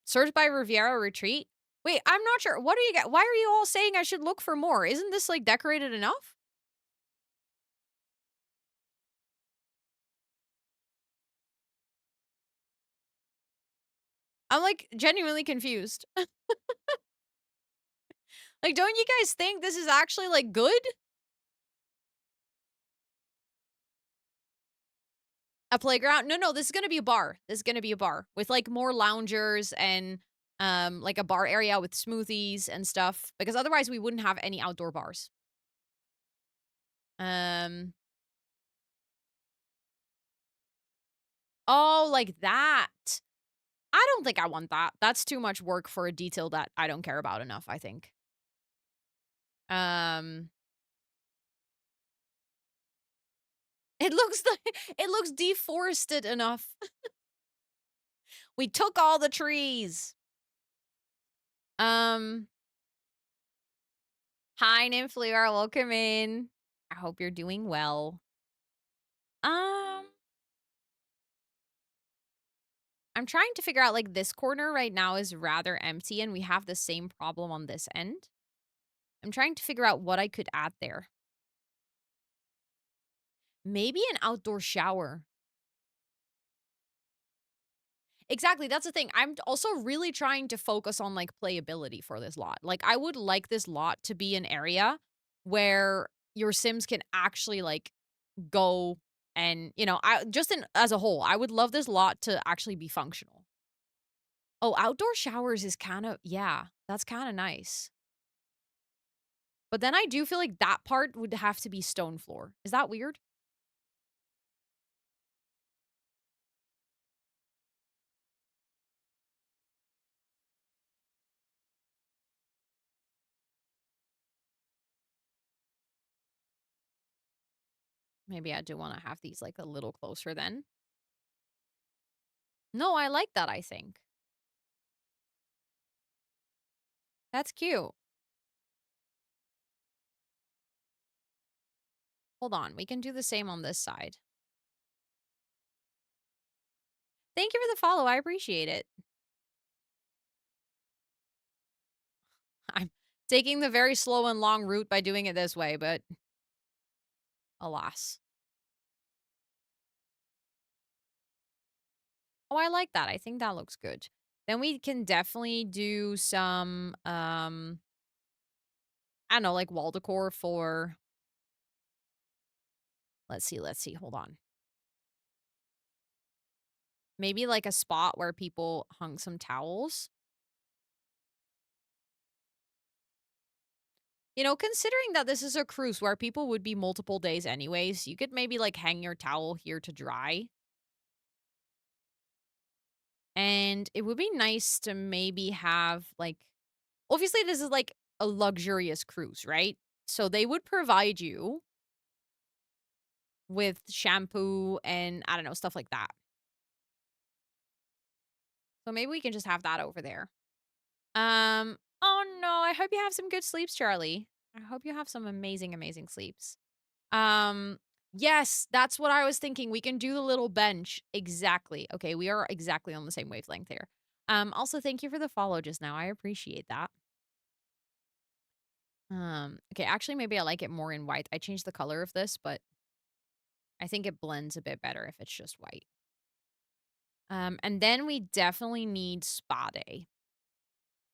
[SPEAKER 1] Search by Riviera Retreat. Wait, I'm not sure. What are you? Why are you all saying I should look for more? Isn't this like decorated enough? I'm like genuinely confused. Like, don't you guys think this is actually like good? A playground? No, no, this is gonna be a bar. This is gonna be a bar with like more loungers and like a bar area with smoothies and stuff. Because otherwise we wouldn't have any outdoor bars. Um oh, like that. I don't think I want that. That's too much work for a detail that I don't care about enough, I think. Um it looks like it looks deforested enough. We took all the trees. Um Hi, Nymphlure, welcome in. I hope you're doing well. Um, I'm trying to figure out like this corner right now is rather empty and we have the same problem on this end. I'm trying to figure out what I could add there. Maybe an outdoor shower. Exactly, that's the thing. I'm also really trying to focus on like playability for this lot. Like I would like this lot to be an area where your Sims can actually like go and, I just in as a whole, I would love this lot to actually be functional. Oh, outdoor showers is yeah, that's kinda nice. But then I do feel like that part would have to be stone floor. Is that weird? Maybe I do wanna have these, like, a little closer then. No, I like that, I think. That's cute. Hold on, we can do the same on this side. Thank you for the follow, I appreciate it. I'm taking the very slow and long route by doing it this way, but alas. Oh, I like that, I think that looks good. Then we can definitely do some, I don't know, like, wall decor for let's see, hold on. Maybe, like, a spot where people hung some towels? Considering that this is a cruise where people would be multiple days anyways, you could maybe, like, hang your towel here to dry. And it would be nice to maybe have, like obviously, this is, like, a luxurious cruise, right? So they would provide you with shampoo and I don't know, stuff like that. So maybe we can just have that over there. Oh no, I hope you have some good sleeps, Charlie. I hope you have some amazing, amazing sleeps. Um, yes, that's what I was thinking. We can do the little bench. Exactly. Okay, we are exactly on the same wavelength here. Also thank you for the follow just now. I appreciate that. Okay, actually maybe I like it more in white. I changed the color of this, but I think it blends a bit better if it's just white. And then we definitely need spa day.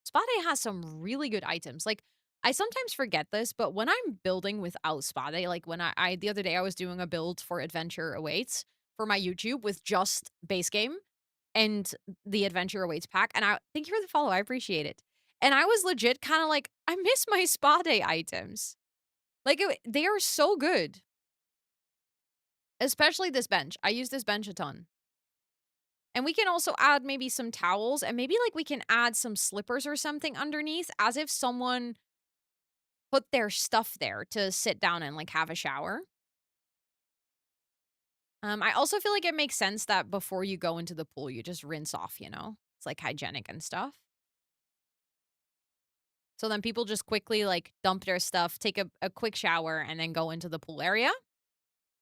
[SPEAKER 1] Spa Day has some really good items. Like, I sometimes forget this, but when I'm building without Spa Day, like when I the other day I was doing a build for Adventure Awaits for my YouTube with just base game and the Adventure Awaits pack. And I thank you for the follow. I appreciate it. And I was legit kind of like, I miss my Spa Day items. Like they are so good. Especially this bench. I use this bench a ton. And we can also add maybe some towels and maybe like we can add some slippers or something underneath as if someone put their stuff there to sit down and, like, have a shower. I also feel like it makes sense that before you go into the pool, you just rinse off, you know? It's, like, hygienic and stuff. So then people just quickly, like, dump their stuff, take a quick shower, and then go into the pool area.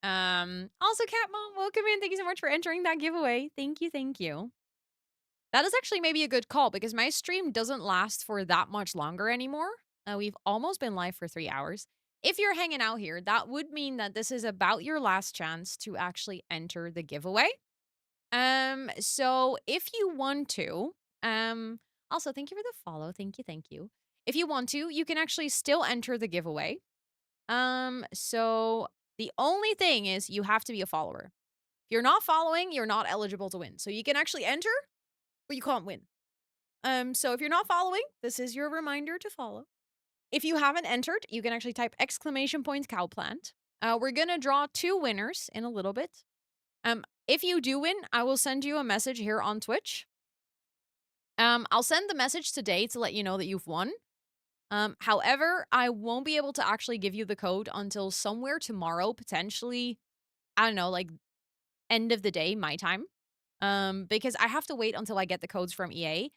[SPEAKER 1] Also, Cat Mom, welcome in. Thank you so much for entering that giveaway. Thank you, thank you. That is actually maybe a good call because my stream doesn't last for that much longer anymore. We've almost been live for 3 hours. If you're hanging out here, that would mean that this is about your last chance to actually enter the giveaway. So if you want to, also thank you for the follow. Thank you, thank you. If you want to, you can actually still enter the giveaway. So the only thing is you have to be a follower. If you're not following, you're not eligible to win. So you can actually enter, but you can't win. So if you're not following, this is your reminder to follow. If you haven't entered, you can actually type exclamation point cowplant. We're gonna draw 2 winners in a little bit. If you do win, I will send you a message here on Twitch. I'll send the message today to let you know that you've won. However, I won't be able to actually give you the code until somewhere tomorrow, potentially, I don't know, like end of the day, my time. Because I have to wait until I get the codes from EA.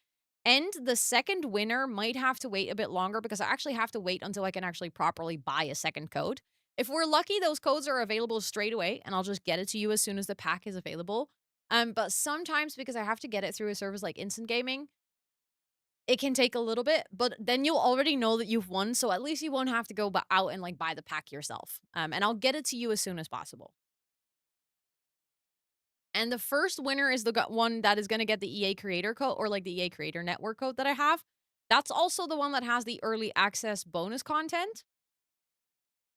[SPEAKER 1] And the second winner might have to wait a bit longer because I actually have to wait until I can actually properly buy a second code. If we're lucky, those codes are available straight away, and I'll just get it to you as soon as the pack is available. But sometimes because I have to get it through a service like Instant Gaming, it can take a little bit, but then you'll already know that you've won, so at least you won't have to go out and like buy the pack yourself. And I'll get it to you as soon as possible. And the first winner is the one that is gonna get the EA creator code or, like, the EA creator network code that I have. That's also the one that has the early access bonus content.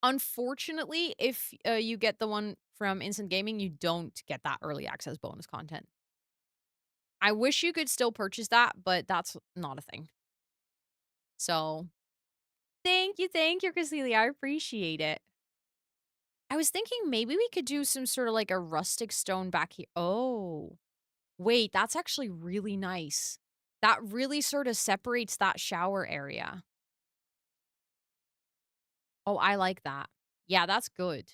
[SPEAKER 1] Unfortunately, if, you get the one from Instant Gaming, you don't get that early access bonus content. I wish you could still purchase that, but that's not a thing. So, thank you, Cecilia, I appreciate it. I was thinking maybe we could do some sort of, like, a rustic stone back here. Oh. Wait, that's actually really nice. That really sort of separates that shower area. Oh, I like that. Yeah, that's good.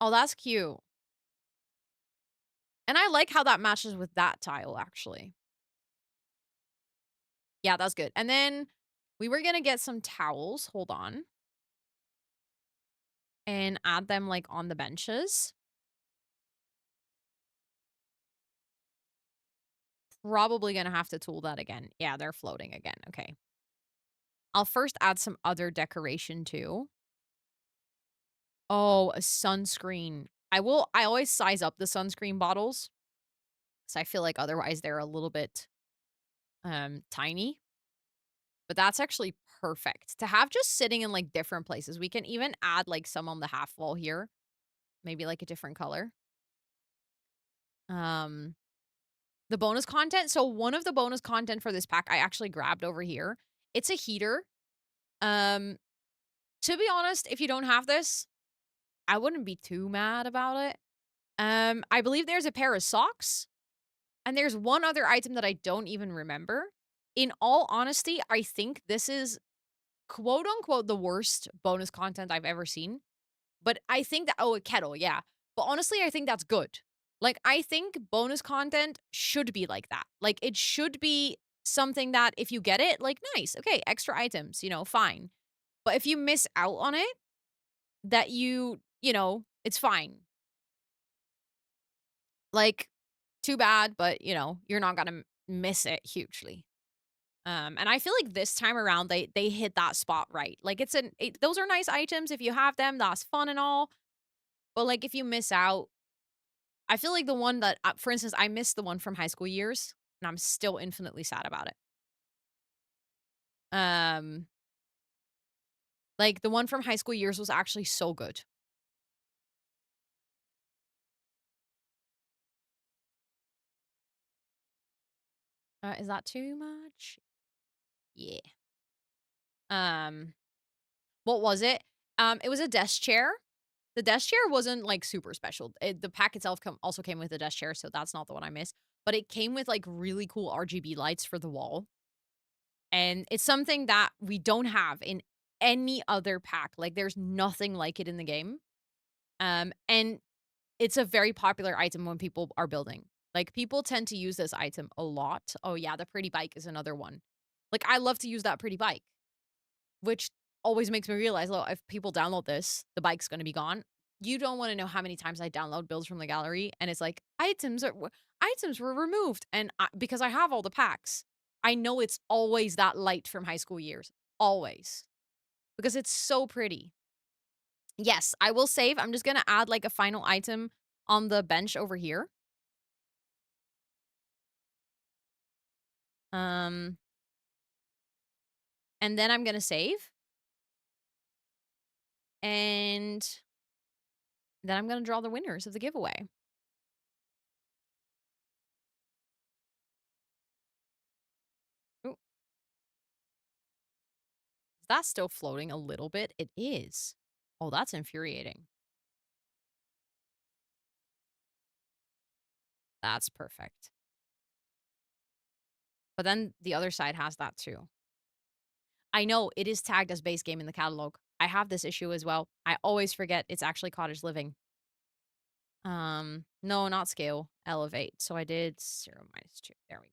[SPEAKER 1] Oh, that's cute. And I like how that matches with that tile, actually. Yeah, that's good. And then we were gonna get some towels. Hold on. And add them, like, on the benches. Probably gonna have to tool that again. Yeah, they're floating again. Okay. I'll first add some other decoration, too. Oh, a sunscreen. I always size up the sunscreen bottles, so I feel like otherwise they're a little bit, tiny, but that's actually perfect to have just sitting in, like, different places. We can even add, like, some on the half wall here, maybe, like, a different color. Um, the bonus content so one of the bonus content for this pack I actually grabbed over here. It's a heater. Um, to be honest, if you don't have this, I wouldn't be too mad about it. I believe there's a pair of socks. And there's one other item that I don't even remember. In all honesty, I think this is quote unquote the worst bonus content I've ever seen. But I think that a kettle, yeah. But honestly, I think that's good. Like, I think bonus content should be like that. Like, it should be something that if you get it, like, nice, okay, extra items, fine. But if you miss out on it, that it's fine. Like, too bad, but you're not gonna miss it hugely. And I feel like this time around they hit that spot right. Like those are nice items if you have them, that's fun and all. But like if you miss out, I feel like the one that, for instance, I missed the one from high school years, and I'm still infinitely sad about it. Um, like the one from high school years was actually so good. Is that too much? Yeah. Um, what was it? It was a desk chair. The desk chair wasn't like super special. The pack itself also came with a desk chair, so that's not the one I missed. But it came with like really cool RGB lights for the wall. And it's something that we don't have in any other pack. Like there's nothing like it in the game. And it's a very popular item when people are building. Like people tend to use this item a lot. Oh yeah, the pretty bike is another one. Like I love to use that pretty bike, which always makes me realize, well, if people download this, the bike's going to be gone. You don't want to know how many times I download builds from the gallery and it's like items were removed and because I have all the packs, I know it's always that light from high school years, always. Because it's so pretty. Yes, I will save. I'm just going to add like a final item on the bench over here. And then I'm going to save. And then I'm going to draw the winners of the giveaway. Ooh. Is that still floating a little bit? It is. Oh, that's infuriating. That's perfect. But then the other side has that too. I know it is tagged as base game in the catalog. I have this issue as well. I always forget it's actually cottage living. No, not scale, elevate. So I did 0 minus 2. There we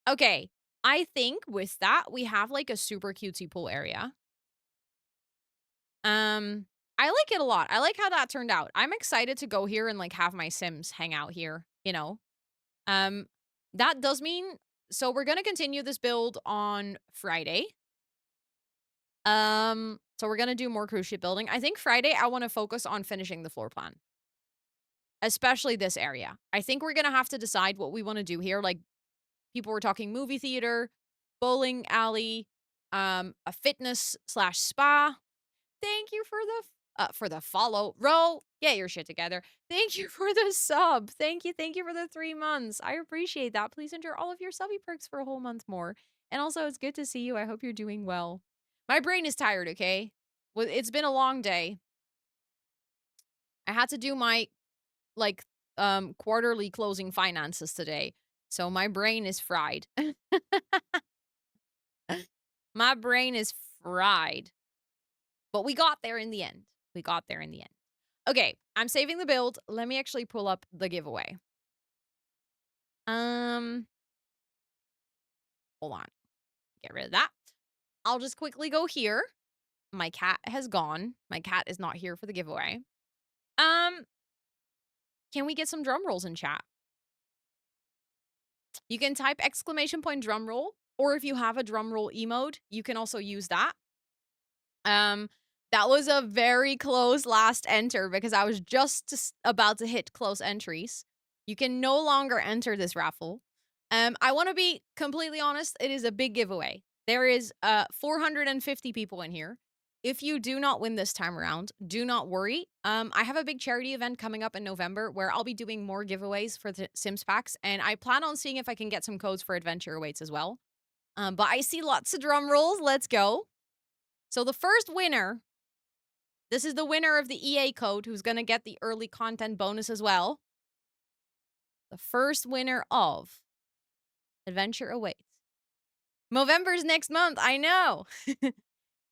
[SPEAKER 1] go. Okay. I think with that, we have like a super cutesy pool area. I like it a lot. I like how that turned out. I'm excited to go here and like have my Sims hang out here. Um, that does mean so we're gonna continue this build on Friday. So we're gonna do more cruise ship building. I think Friday I want to focus on finishing the floor plan. Especially this area. I think we're gonna have to decide what we want to do here. Like people were talking movie theater, bowling alley, a fitness/spa. Thank you for the follow. Ro, get your shit together. Thank you for the sub. Thank you for the 3 months. I appreciate that. Please enter all of your subby perks for a whole month more. And also, it's good to see you. I hope you're doing well. My brain is tired, okay? Well, it's been a long day. I had to do my like quarterly closing finances today. So my brain is fried. My brain is fried. But we got there in the end. We got there in the end. Okay, I'm saving the build. Let me actually pull up the giveaway. Hold on. Get rid of that. I'll just quickly go here. My cat has gone. My cat is not here for the giveaway. Can we get some drum rolls in chat? You can type !drum roll, or if you have a drum roll emote, you can also use that. That was a very close last enter because I was just about to hit close entries. You can no longer enter this raffle. I want to be completely honest. It is a big giveaway. There is 450 people in here. If you do not win this time around, do not worry. I have a big charity event coming up in November where I'll be doing more giveaways for the Sims packs, and I plan on seeing if I can get some codes for Adventure Awaits as well. But I see lots of drum rolls. Let's go. So the first winner, this is the winner of the EA code who's going to get the early content bonus as well. The first winner of Adventure Awaits. Movember's next month, I know.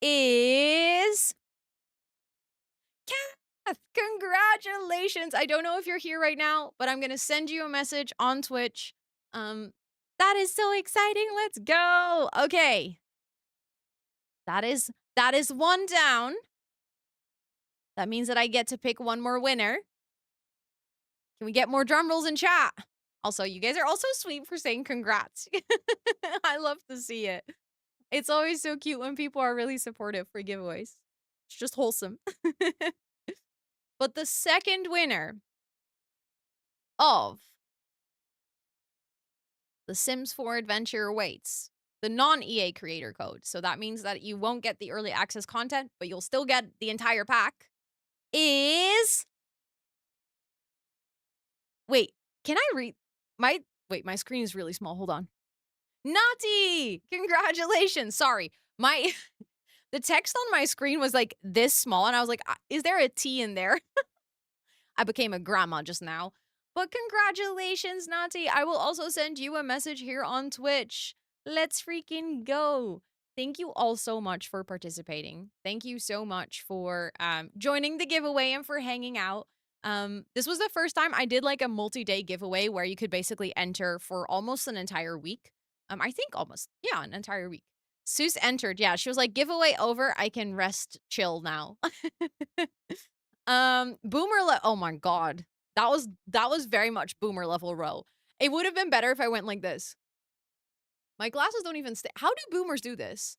[SPEAKER 1] Is Kath. Congratulations. I don't know if you're here right now, but I'm going to send you a message on Twitch. Um that is so exciting. Let's go. Okay. That is one down. That means that I get to pick one more winner. Can we get more drum rolls in chat? Also, you guys are also sweet for saying congrats. I love to see it. It's always so cute when people are really supportive for giveaways. It's just wholesome. But the second winner of the Sims 4 Adventure awaits the non-EA creator code. So that means that you won't get the early access content, but you'll still get the entire pack. Is Wait, can I read my screen is really small. Hold on. Naughty! Congratulations. Sorry. My the text on my screen was like this small and I was like, is there a T in there? I became a grandma just now. But congratulations, Naughty. I will also send you a message here on Twitch. Let's freaking go. Thank you all so much for participating. Thank you so much for joining the giveaway and for hanging out. This was the first time I did like a multi-day giveaway where you could basically enter for almost an entire week. I think almost, yeah, an entire week. Seuss entered. Yeah, she was like, giveaway over. I can rest chill now. Oh my god. That was very much boomer level row. It would have been better if I went like this. My glasses don't even stay. How do boomers do this?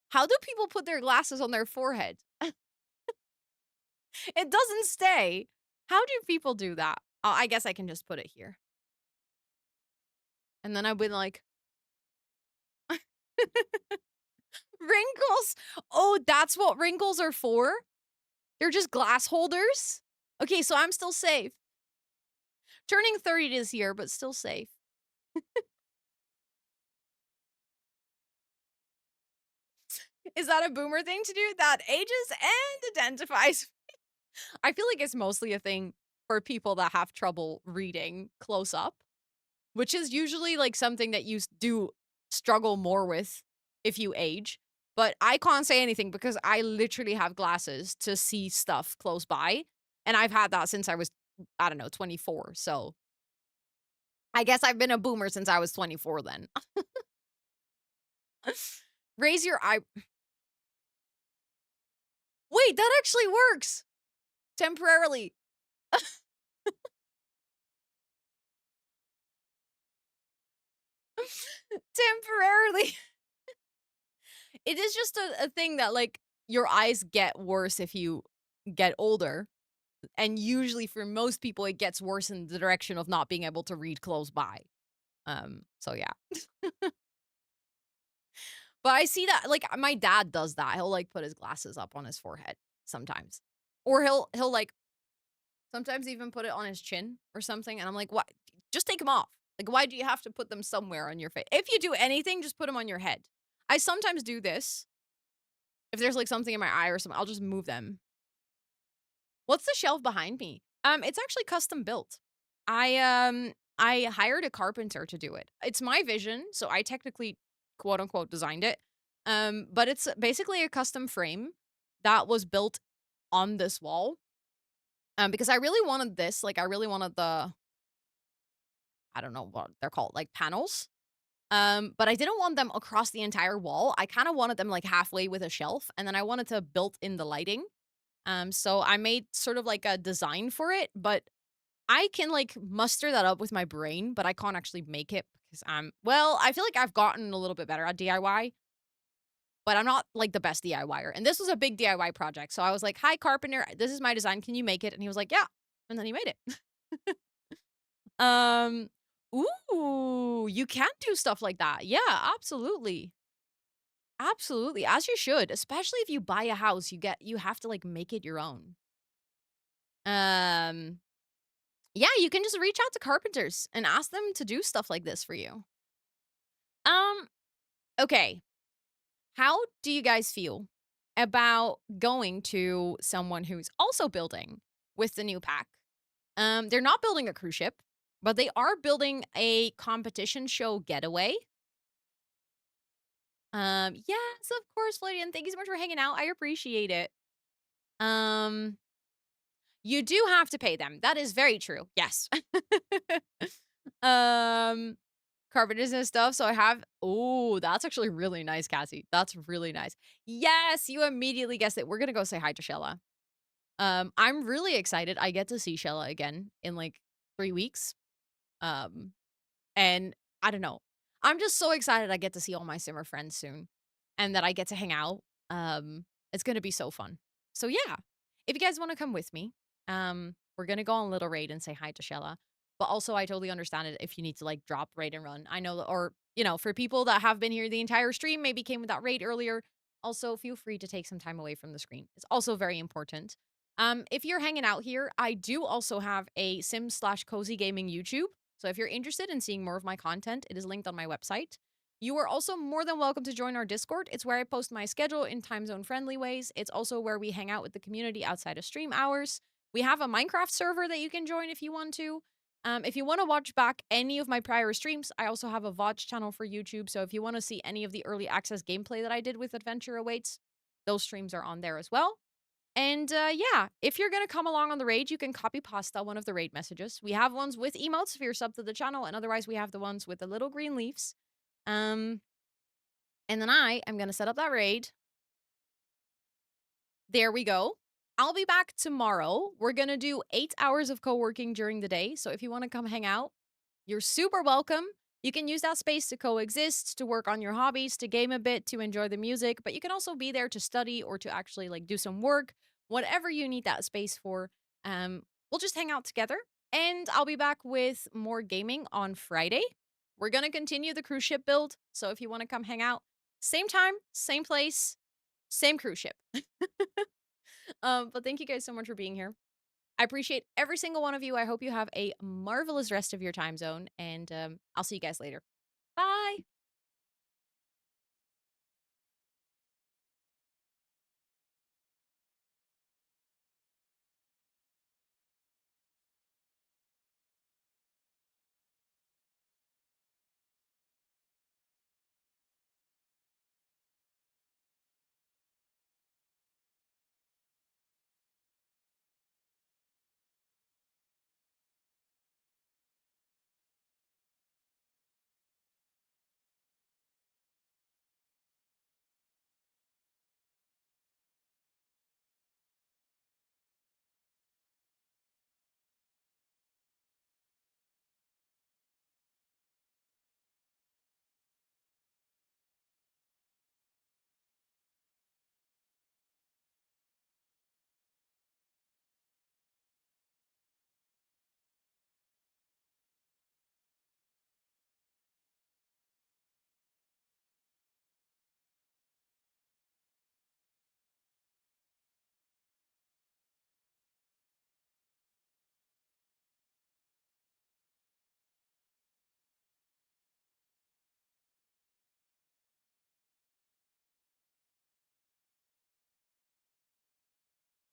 [SPEAKER 1] How do people put their glasses on their forehead? It doesn't stay. How do people do that? Oh, I guess I can just put it here. And then I've been like wrinkles. Oh, that's what wrinkles are for? They're just glass holders? Okay, so I'm still safe. Turning 30 this year, but still safe. Is that a boomer thing to do? That ages and identifies. I feel like it's mostly a thing for people that have trouble reading close up, which is usually like something that you do struggle more with if you age. But I can't say anything because I literally have glasses to see stuff close by. And I've had that since I was, I don't know, 24. So I guess I've been a boomer since I was 24 then. Raise your eye. Wait, that actually works temporarily. Temporarily. It is just a thing that, like, your eyes get worse if you get older, and usually for most people, it gets worse in the direction of not being able to read close by. So yeah. But I see that, like, my dad does that. He'll, like, put his glasses up on his forehead sometimes. Or he'll, like, sometimes even put it on his chin or something, and I'm like, "What? Just take them off. Like, why do you have to put them somewhere on your face? If you do anything, just put them on your head." I sometimes do this. If there's, like, something in my eye or something, I'll just move them. What's the shelf behind me? It's actually custom built. I hired a carpenter to do it. It's my vision, so I technically, quote, unquote, "designed" it. But it's basically a custom frame that was built on this wall, because I really wanted this, like, I really wanted the I don't know what they're called, like, panels. But I didn't want them across the entire wall. I kinda wanted them, like, halfway with a shelf, and then I wanted to built in the lighting. So I made sort of like a design for it, but I can, like, muster that up with my brain, but I can't actually make it because I feel like I've gotten a little bit better at DIY, but I'm not, like, the best DIYer, and this was a big DIY project, so I was like, "Hi, carpenter, this is my design, can you make it?" And he was like, "Yeah," and then he made it. Um, ooh, you can do stuff like that. Yeah, absolutely. Absolutely, as you should, especially if you buy a house, you have to, like, make it your own. Um, yeah, you can just reach out to carpenters and ask them to do stuff like this for you. Um, okay. How do you guys feel about going to someone who's also building with the new pack? They're not building a cruise ship, but they are building a competition show getaway. Yes, of course, Floridian. Thank you so much for hanging out. I appreciate it. Um, you do have to pay them. That is very true. Yes. um, Carpenters and stuff. So I have. Oh, that's actually really nice, Cassie. That's really nice. Yes, you immediately guessed it. We're gonna go say hi to Shella. I'm really excited. I get to see Shella again in like 3 weeks. Um, and I don't know. I'm just so excited I get to see all my simmer friends soon and that I get to hang out. It's gonna be so fun. So yeah. If you guys want to come with me, we're gonna go on a little raid and say hi to Shella. But also I totally understand it if you need to like drop raid and run. I know or for people that have been here the entire stream, maybe came with that raid earlier. Also, feel free to take some time away from the screen. It's also very important. If you're hanging out here, I do also have a Sims/Cozy Gaming YouTube. So if you're interested in seeing more of my content, it is linked on my website. You are also more than welcome to join our Discord. It's where I post my schedule in time zone friendly ways. It's also where we hang out with the community outside of stream hours. We have a Minecraft server that you can join if you want to. If you want to watch back any of my prior streams, I also have a VOD channel for YouTube. So if you want to see any of the early access gameplay that I did with Adventure Awaits, those streams are on there as well. And yeah, if you're gonna come along on the raid, you can copy pasta one of the raid messages. We have ones with emotes if you're sub to the channel, and otherwise we have the ones with the little green leaves. Um, and then I am gonna set up that raid. There we go. I'll be back tomorrow. We're gonna do 8 hours of co-working during the day. So if you want to come hang out, you're super welcome. You can use that space to coexist, to work on your hobbies, to game a bit, to enjoy the music, but you can also be there to study or to actually like do some work, whatever you need that space for. We'll just hang out together and I'll be back with more gaming on Friday. We're going to continue the cruise ship build, so if you want to come hang out, same time, same place, same cruise ship. But thank you guys so much for being here. I appreciate every single one of you. I hope you have a marvelous rest of your time zone, and I'll see you guys later. Bye.